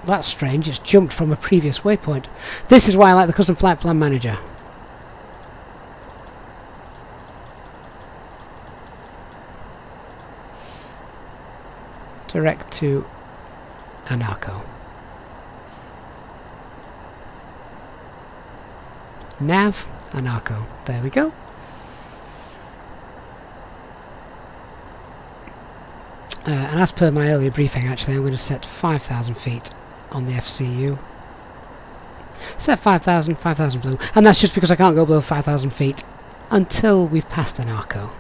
that's strange. It's jumped from a previous waypoint. This is why I like the custom flight plan manager. Direct to Anaco. Nav, Anaco. There we go. And as per my earlier briefing, actually, I'm going to set 5,000 feet on the FCU. Set 5,000, 5,000 blue. And that's just because I can't go below 5,000 feet until we've passed Anaco.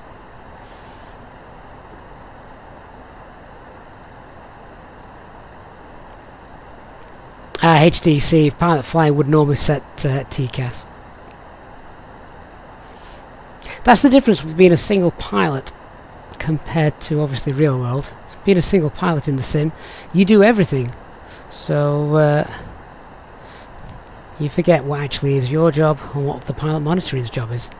HDC, Pilot Fly would normally set TCAS. That's the difference with being a single pilot compared to, obviously, real world. Being a single pilot in the sim, you do everything. So, you forget what actually is your job and what the pilot monitoring's job is.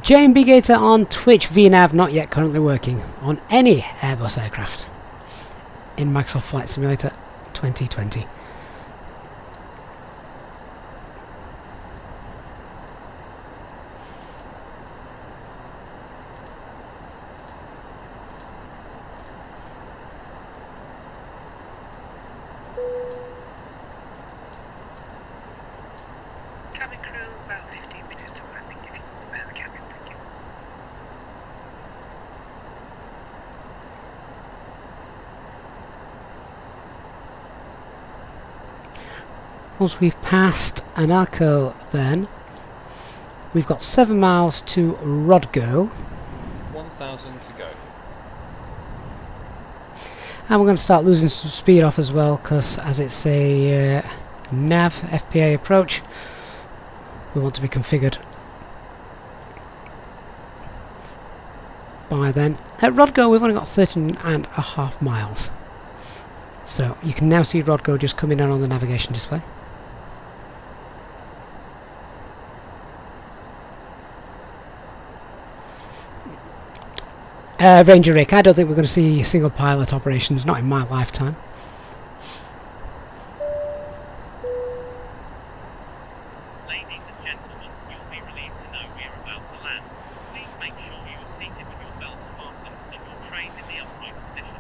JMB Gator on Twitch, VNAV not yet currently working on any Airbus aircraft in Microsoft Flight Simulator 2020. Cabin crew, about 15 minutes to landing if you can prepare the cabin, thank you. Once we've passed Anaco, then we've got 7 miles to Rodgo. 1,000 to go. And we're going to start losing some speed off as well, because as it's a nav FPA approach, we want to be configured by then. At Rodgo we've only got 13.5 miles. So you can now see Rodgo just coming down on the navigation display. Ranger Rick, I don't think we're going to see single pilot operations, not in my lifetime. Ladies and gentlemen, you'll be relieved to know we are about to land. Please make sure you are seated with your belts fastened and your trays in the upright position.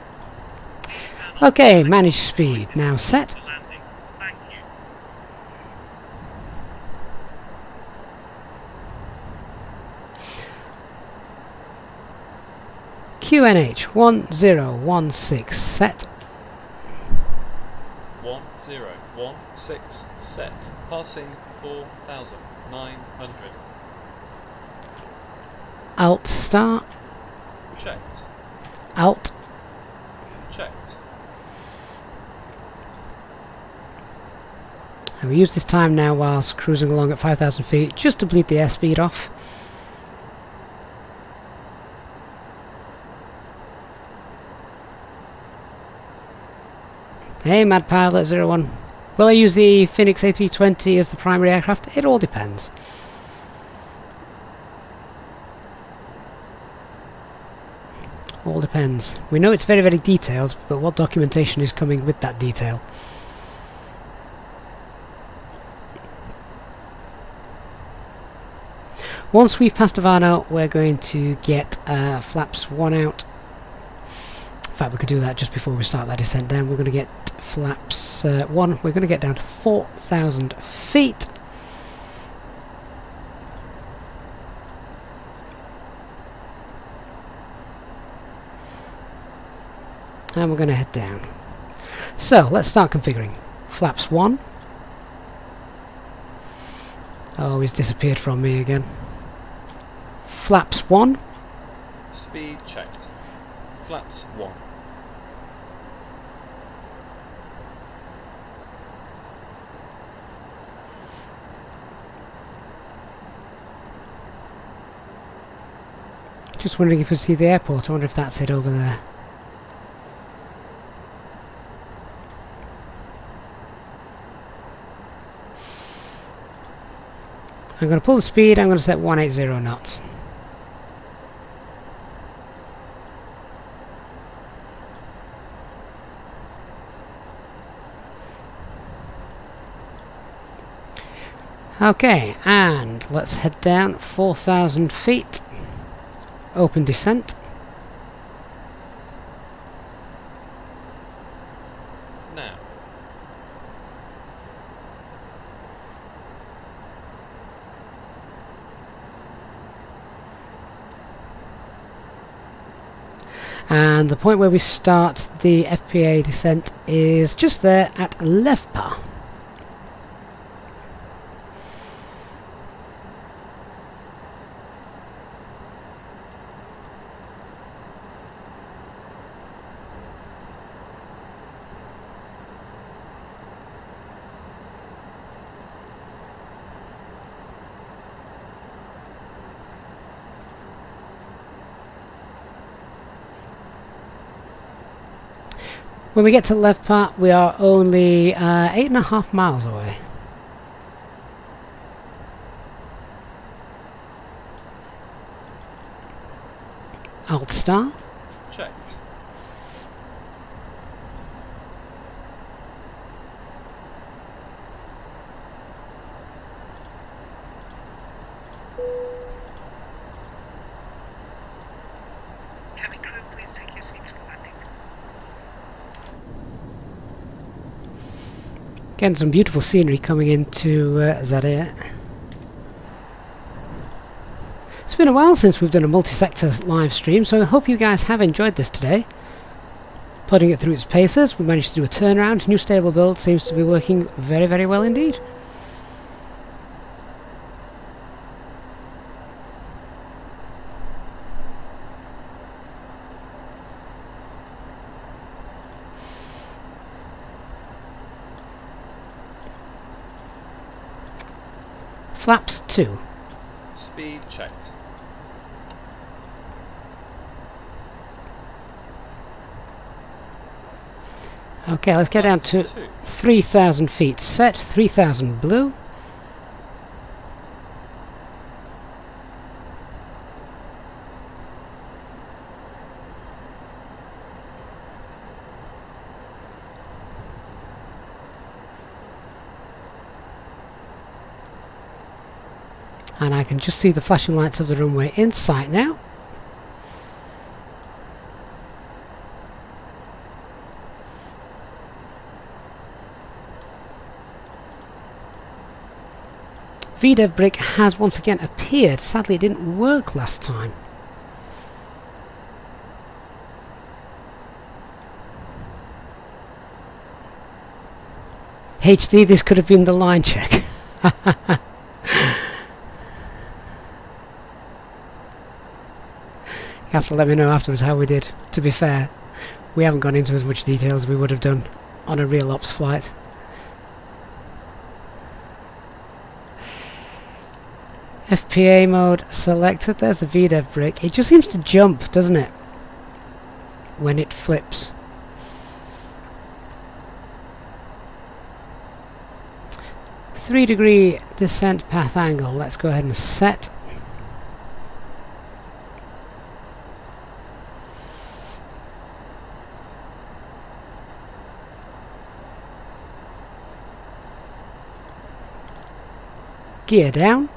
Okay, manage speed, now set. For landing. Thank you. QNH 1016 set. 1016 set. Passing 4,900. Alt start. Checked. Alt. Checked. And we use this time now whilst cruising along at 5,000 feet just to bleed the airspeed off. Hey, Mad Pilot 01. Will I use the Phoenix A320 as the primary aircraft? It all depends. All depends. We know it's very, very detailed, but what documentation is coming with that detail? Once we've passed Havana, we're going to get flaps 1 out. In fact, we could do that just before we start that descent down. We're going to get flaps 1. We're going to get down to 4,000 feet. And we're going to head down. So, let's start configuring. Flaps 1. Oh, he's disappeared from me again. Flaps 1. Speed checked. Flaps 1. Just wondering if you see the airport. I wonder if that's it over there. I'm going to pull the speed. I'm going to set 180 knots. Okay, and let's head down 4,000 feet. Open descent. Now. And the point where we start the FPA descent is just there at Levpa. When we get to Levpa, we are only 8.5 miles away. Alt star. Checked. Cabin crew, please take your seats for landing. Again, some beautiful scenery coming into Zadar. It's been a while since we've done a multi-sector live stream, so I hope you guys have enjoyed this today. Putting it through its paces, we managed to do a turnaround. New stable build seems to be working very, very well indeed. Flaps 2. Speed checked. Okay, let's get down to Flaps 2. 3,000 feet. Set 3,000 blue. And I can just see the flashing lights of the runway in sight now. VDEV brick has once again appeared. Sadly, it didn't work last time. HD, this could have been the line check. You have to let me know afterwards how we did. To be fair, we haven't gone into as much detail as we would have done on a real ops flight. FPA mode selected. There's the VDEV brick. It just seems to jump, doesn't it? When it flips. 3-degree descent path angle. Let's go ahead and set. Gear down.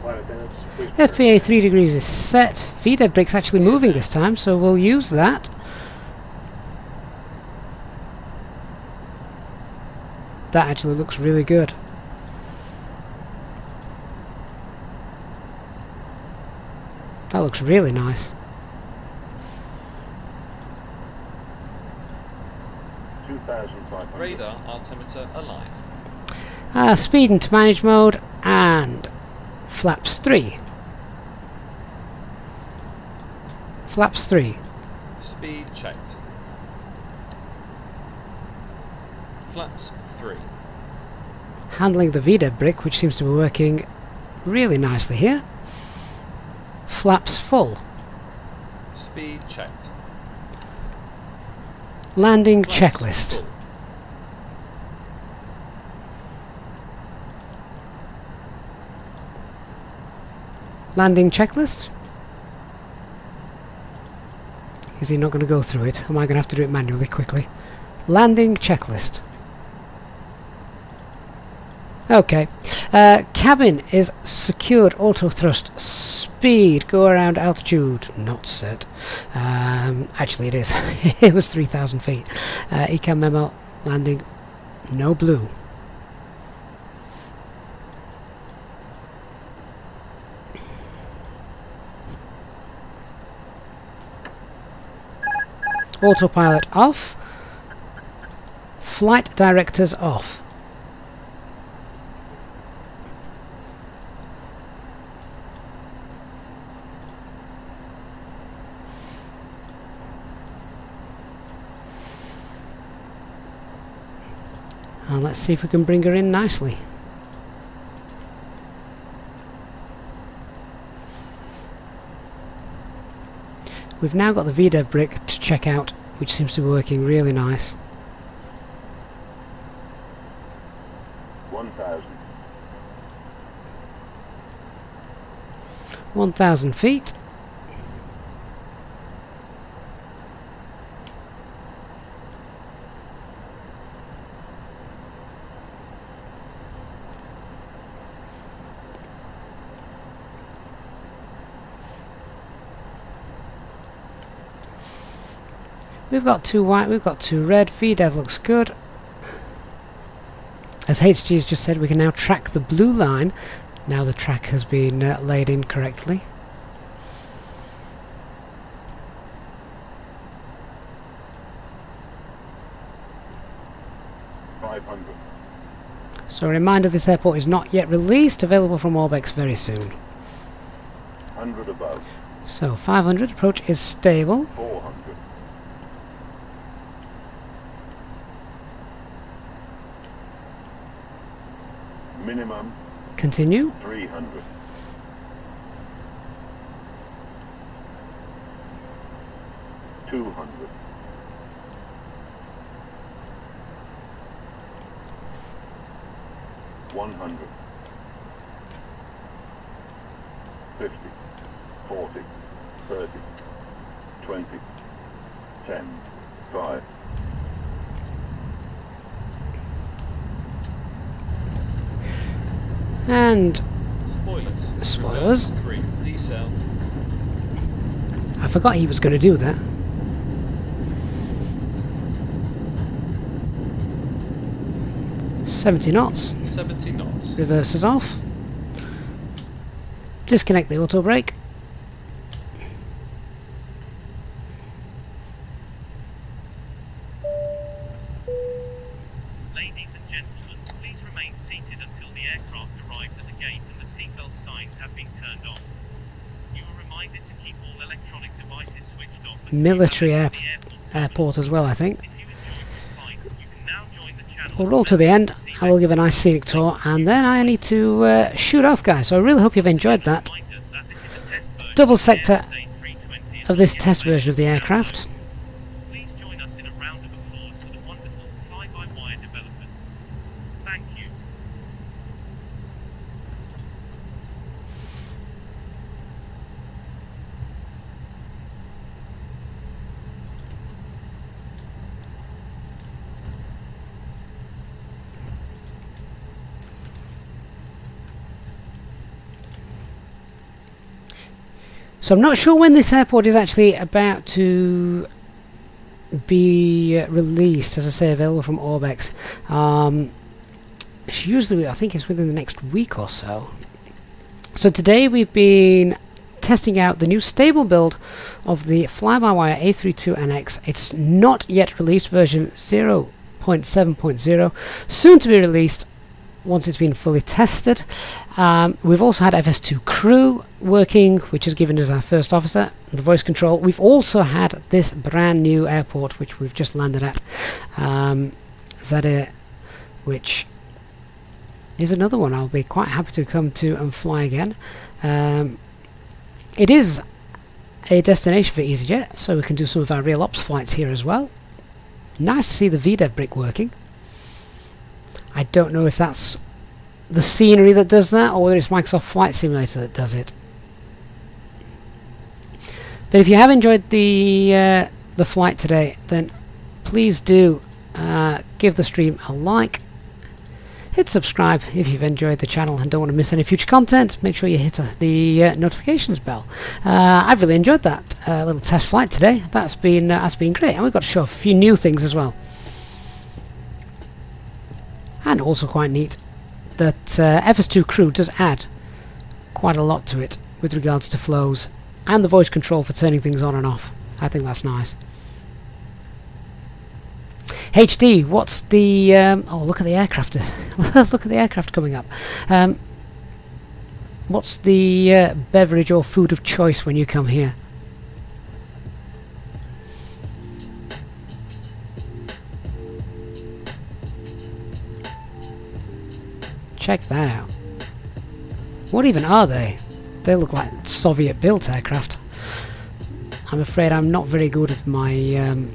Flight attendants, please prepare. FPA 3 degrees is set. VDEV brake's actually moving this time, so we'll use that. That actually looks really good. That looks really nice. 2,500. Radar altimeter alive. Speed into manage mode and flaps 3. Flaps 3. Speed checked. Flaps 3. Handling the VDEV brake, which seems to be working really nicely here. Flaps full. Speed checked. Landing Flaps checklist. full. Landing checklist. Is he not going to go through it? Am I going to have to do it manually quickly? Landing checklist. Okay. Cabin is secured. Auto thrust. Speed. Go around altitude. Not set. Actually it is. It was 3,000 feet. Ecam memo. Landing. No blue. Autopilot off. Flight directors off. And let's see if we can bring her in nicely. We've now got the VDEV brake to check out, which seems to be working really nice. 1,000. 1,000 feet. We've got 2 white, we've got 2 red. VDEV looks good. As HG has just said, we can now track the blue line. Now the track has been laid in correctly. So a reminder, this airport is not yet released, available from Orbx very soon. 100 above. So 500, approach is stable. 400. Minimum Continue. 300. 200. 100. 50. 40. 30. 20. 10. 5. And Spoilers. Spoilers. Reverse creep. Decel. I forgot he was going to do that. $70 knots. 70 knots. Reverses off. Disconnect the auto brake. Ladies and gentlemen, please remain seated until the aircraft arrives at the gate and the seatbelt signs have been turned on. You are reminded to keep all electronic devices switched off. and Military keep out of the airport as well, I think. If you enjoyed this flight, you can now join the channel. We'll roll to the end. I will give a nice scenic tour, and then I need to shoot off, guys. So I really hope you've enjoyed that. Double sector of this test version of the aircraft. Please join us in a round of applause for the wonderful fly-by-wire developers. Thank you. So I'm not sure when this airport is actually about to be released, as I say, available from Orbx. It's usually, I think it's within the next week or so. So today we've been testing out the new stable build of the FlyByWire A320NX. It's not yet released, version 0.7.0, soon to be released once it's been fully tested. We've also had FS2 crew working, which has given us our first officer, the voice control. We've also had this brand new airport, which we've just landed at, Zadar, which is another one I'll be quite happy to come to and fly again. It is a destination for Easyjet, so we can do some of our real ops flights here as well. Nice to see the VDEV brick working. I don't know if that's the scenery that does that, or whether it's Microsoft Flight Simulator that does it. But if you have enjoyed the flight today, then please do give the stream a like. Hit subscribe if you've enjoyed the channel and don't want to miss any future content. Make sure you hit the notifications bell. I've really enjoyed that little test flight today. That's been great, and we've got to show off a few new things as well. And also quite neat that FS2 crew does add quite a lot to it with regards to flows and the voice control for turning things on and off. I think that's nice. HD, what's the... oh, look at the aircraft. Look at the aircraft coming up. What's the beverage or food of choice when you come here? Check that out. What even are they? They look like Soviet-built aircraft. I'm afraid I'm not very good at my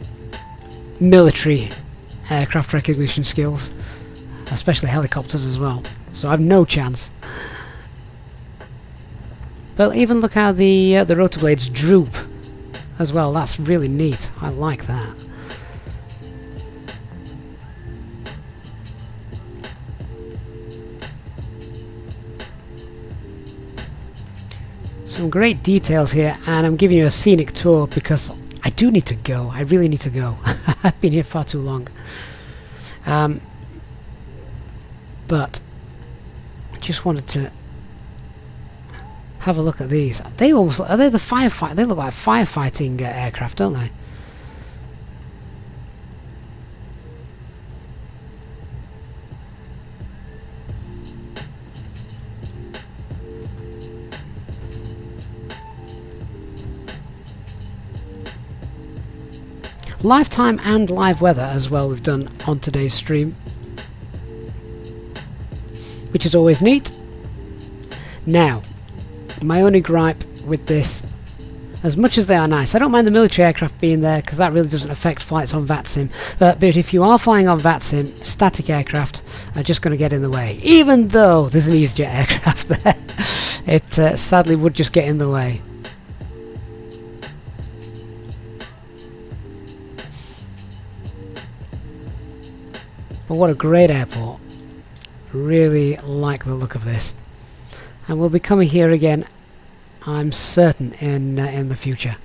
military aircraft recognition skills, especially helicopters as well. So I've no chance. But even look how the rotor blades droop as well. That's really neat. I like that. Some great details here, and I'm giving you a scenic tour because I do need to go. I really need to go. I've been here far too long. But I just wanted to have a look at these. They almost are they the firefight? They look like firefighting aircraft, don't they? Lifetime and live weather as well we've done on today's stream, which is always neat. Now, my only gripe with this, as much as they are nice, I don't mind the military aircraft being there because that really doesn't affect flights on VATSIM, but if you are flying on VATSIM, static aircraft are just going to get in the way. Even though there's an Easyjet aircraft there, it sadly would just get in the way. But what a great airport. Really like the look of this. And we'll be coming here again, I'm certain, in the future.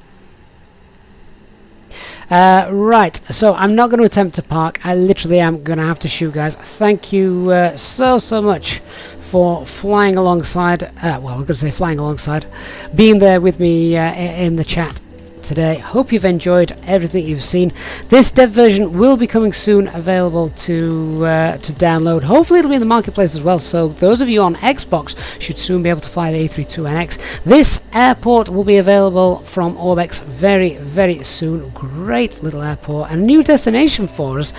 Right, so I'm not going to attempt to park. I literally am going to have to shoot, guys. Thank you so much for flying alongside, well, we're going to say flying alongside, being there with me in the chat today. Hope you've enjoyed everything you've seen. This dev version will be coming soon, available to download. Hopefully it'll be in the marketplace as well, so those of you on Xbox should soon be able to fly the A320NX. This airport will be available from Orbx very soon. Great little airport and a new destination for us,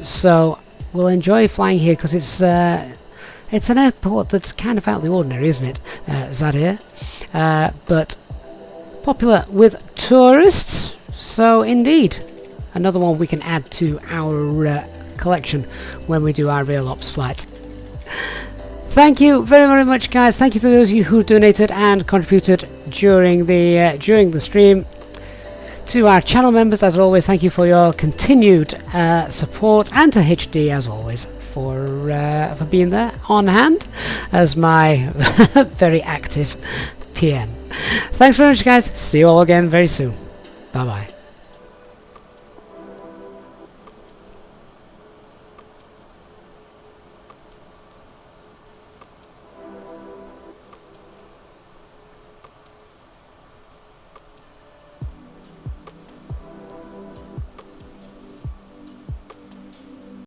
so we'll enjoy flying here because it's an airport that's kind of out of the ordinary, isn't it? Zadar, but popular with tourists. So indeed, another one we can add to our collection when we do our real ops flights. Thank you very, very much, guys. Thank you to those of you who donated and contributed during the stream. To our channel members, as always, thank you for your continued support, and to HD, as always, for being there on hand as my very active PM. Thanks very much, guys. See you all again very soon. Bye bye.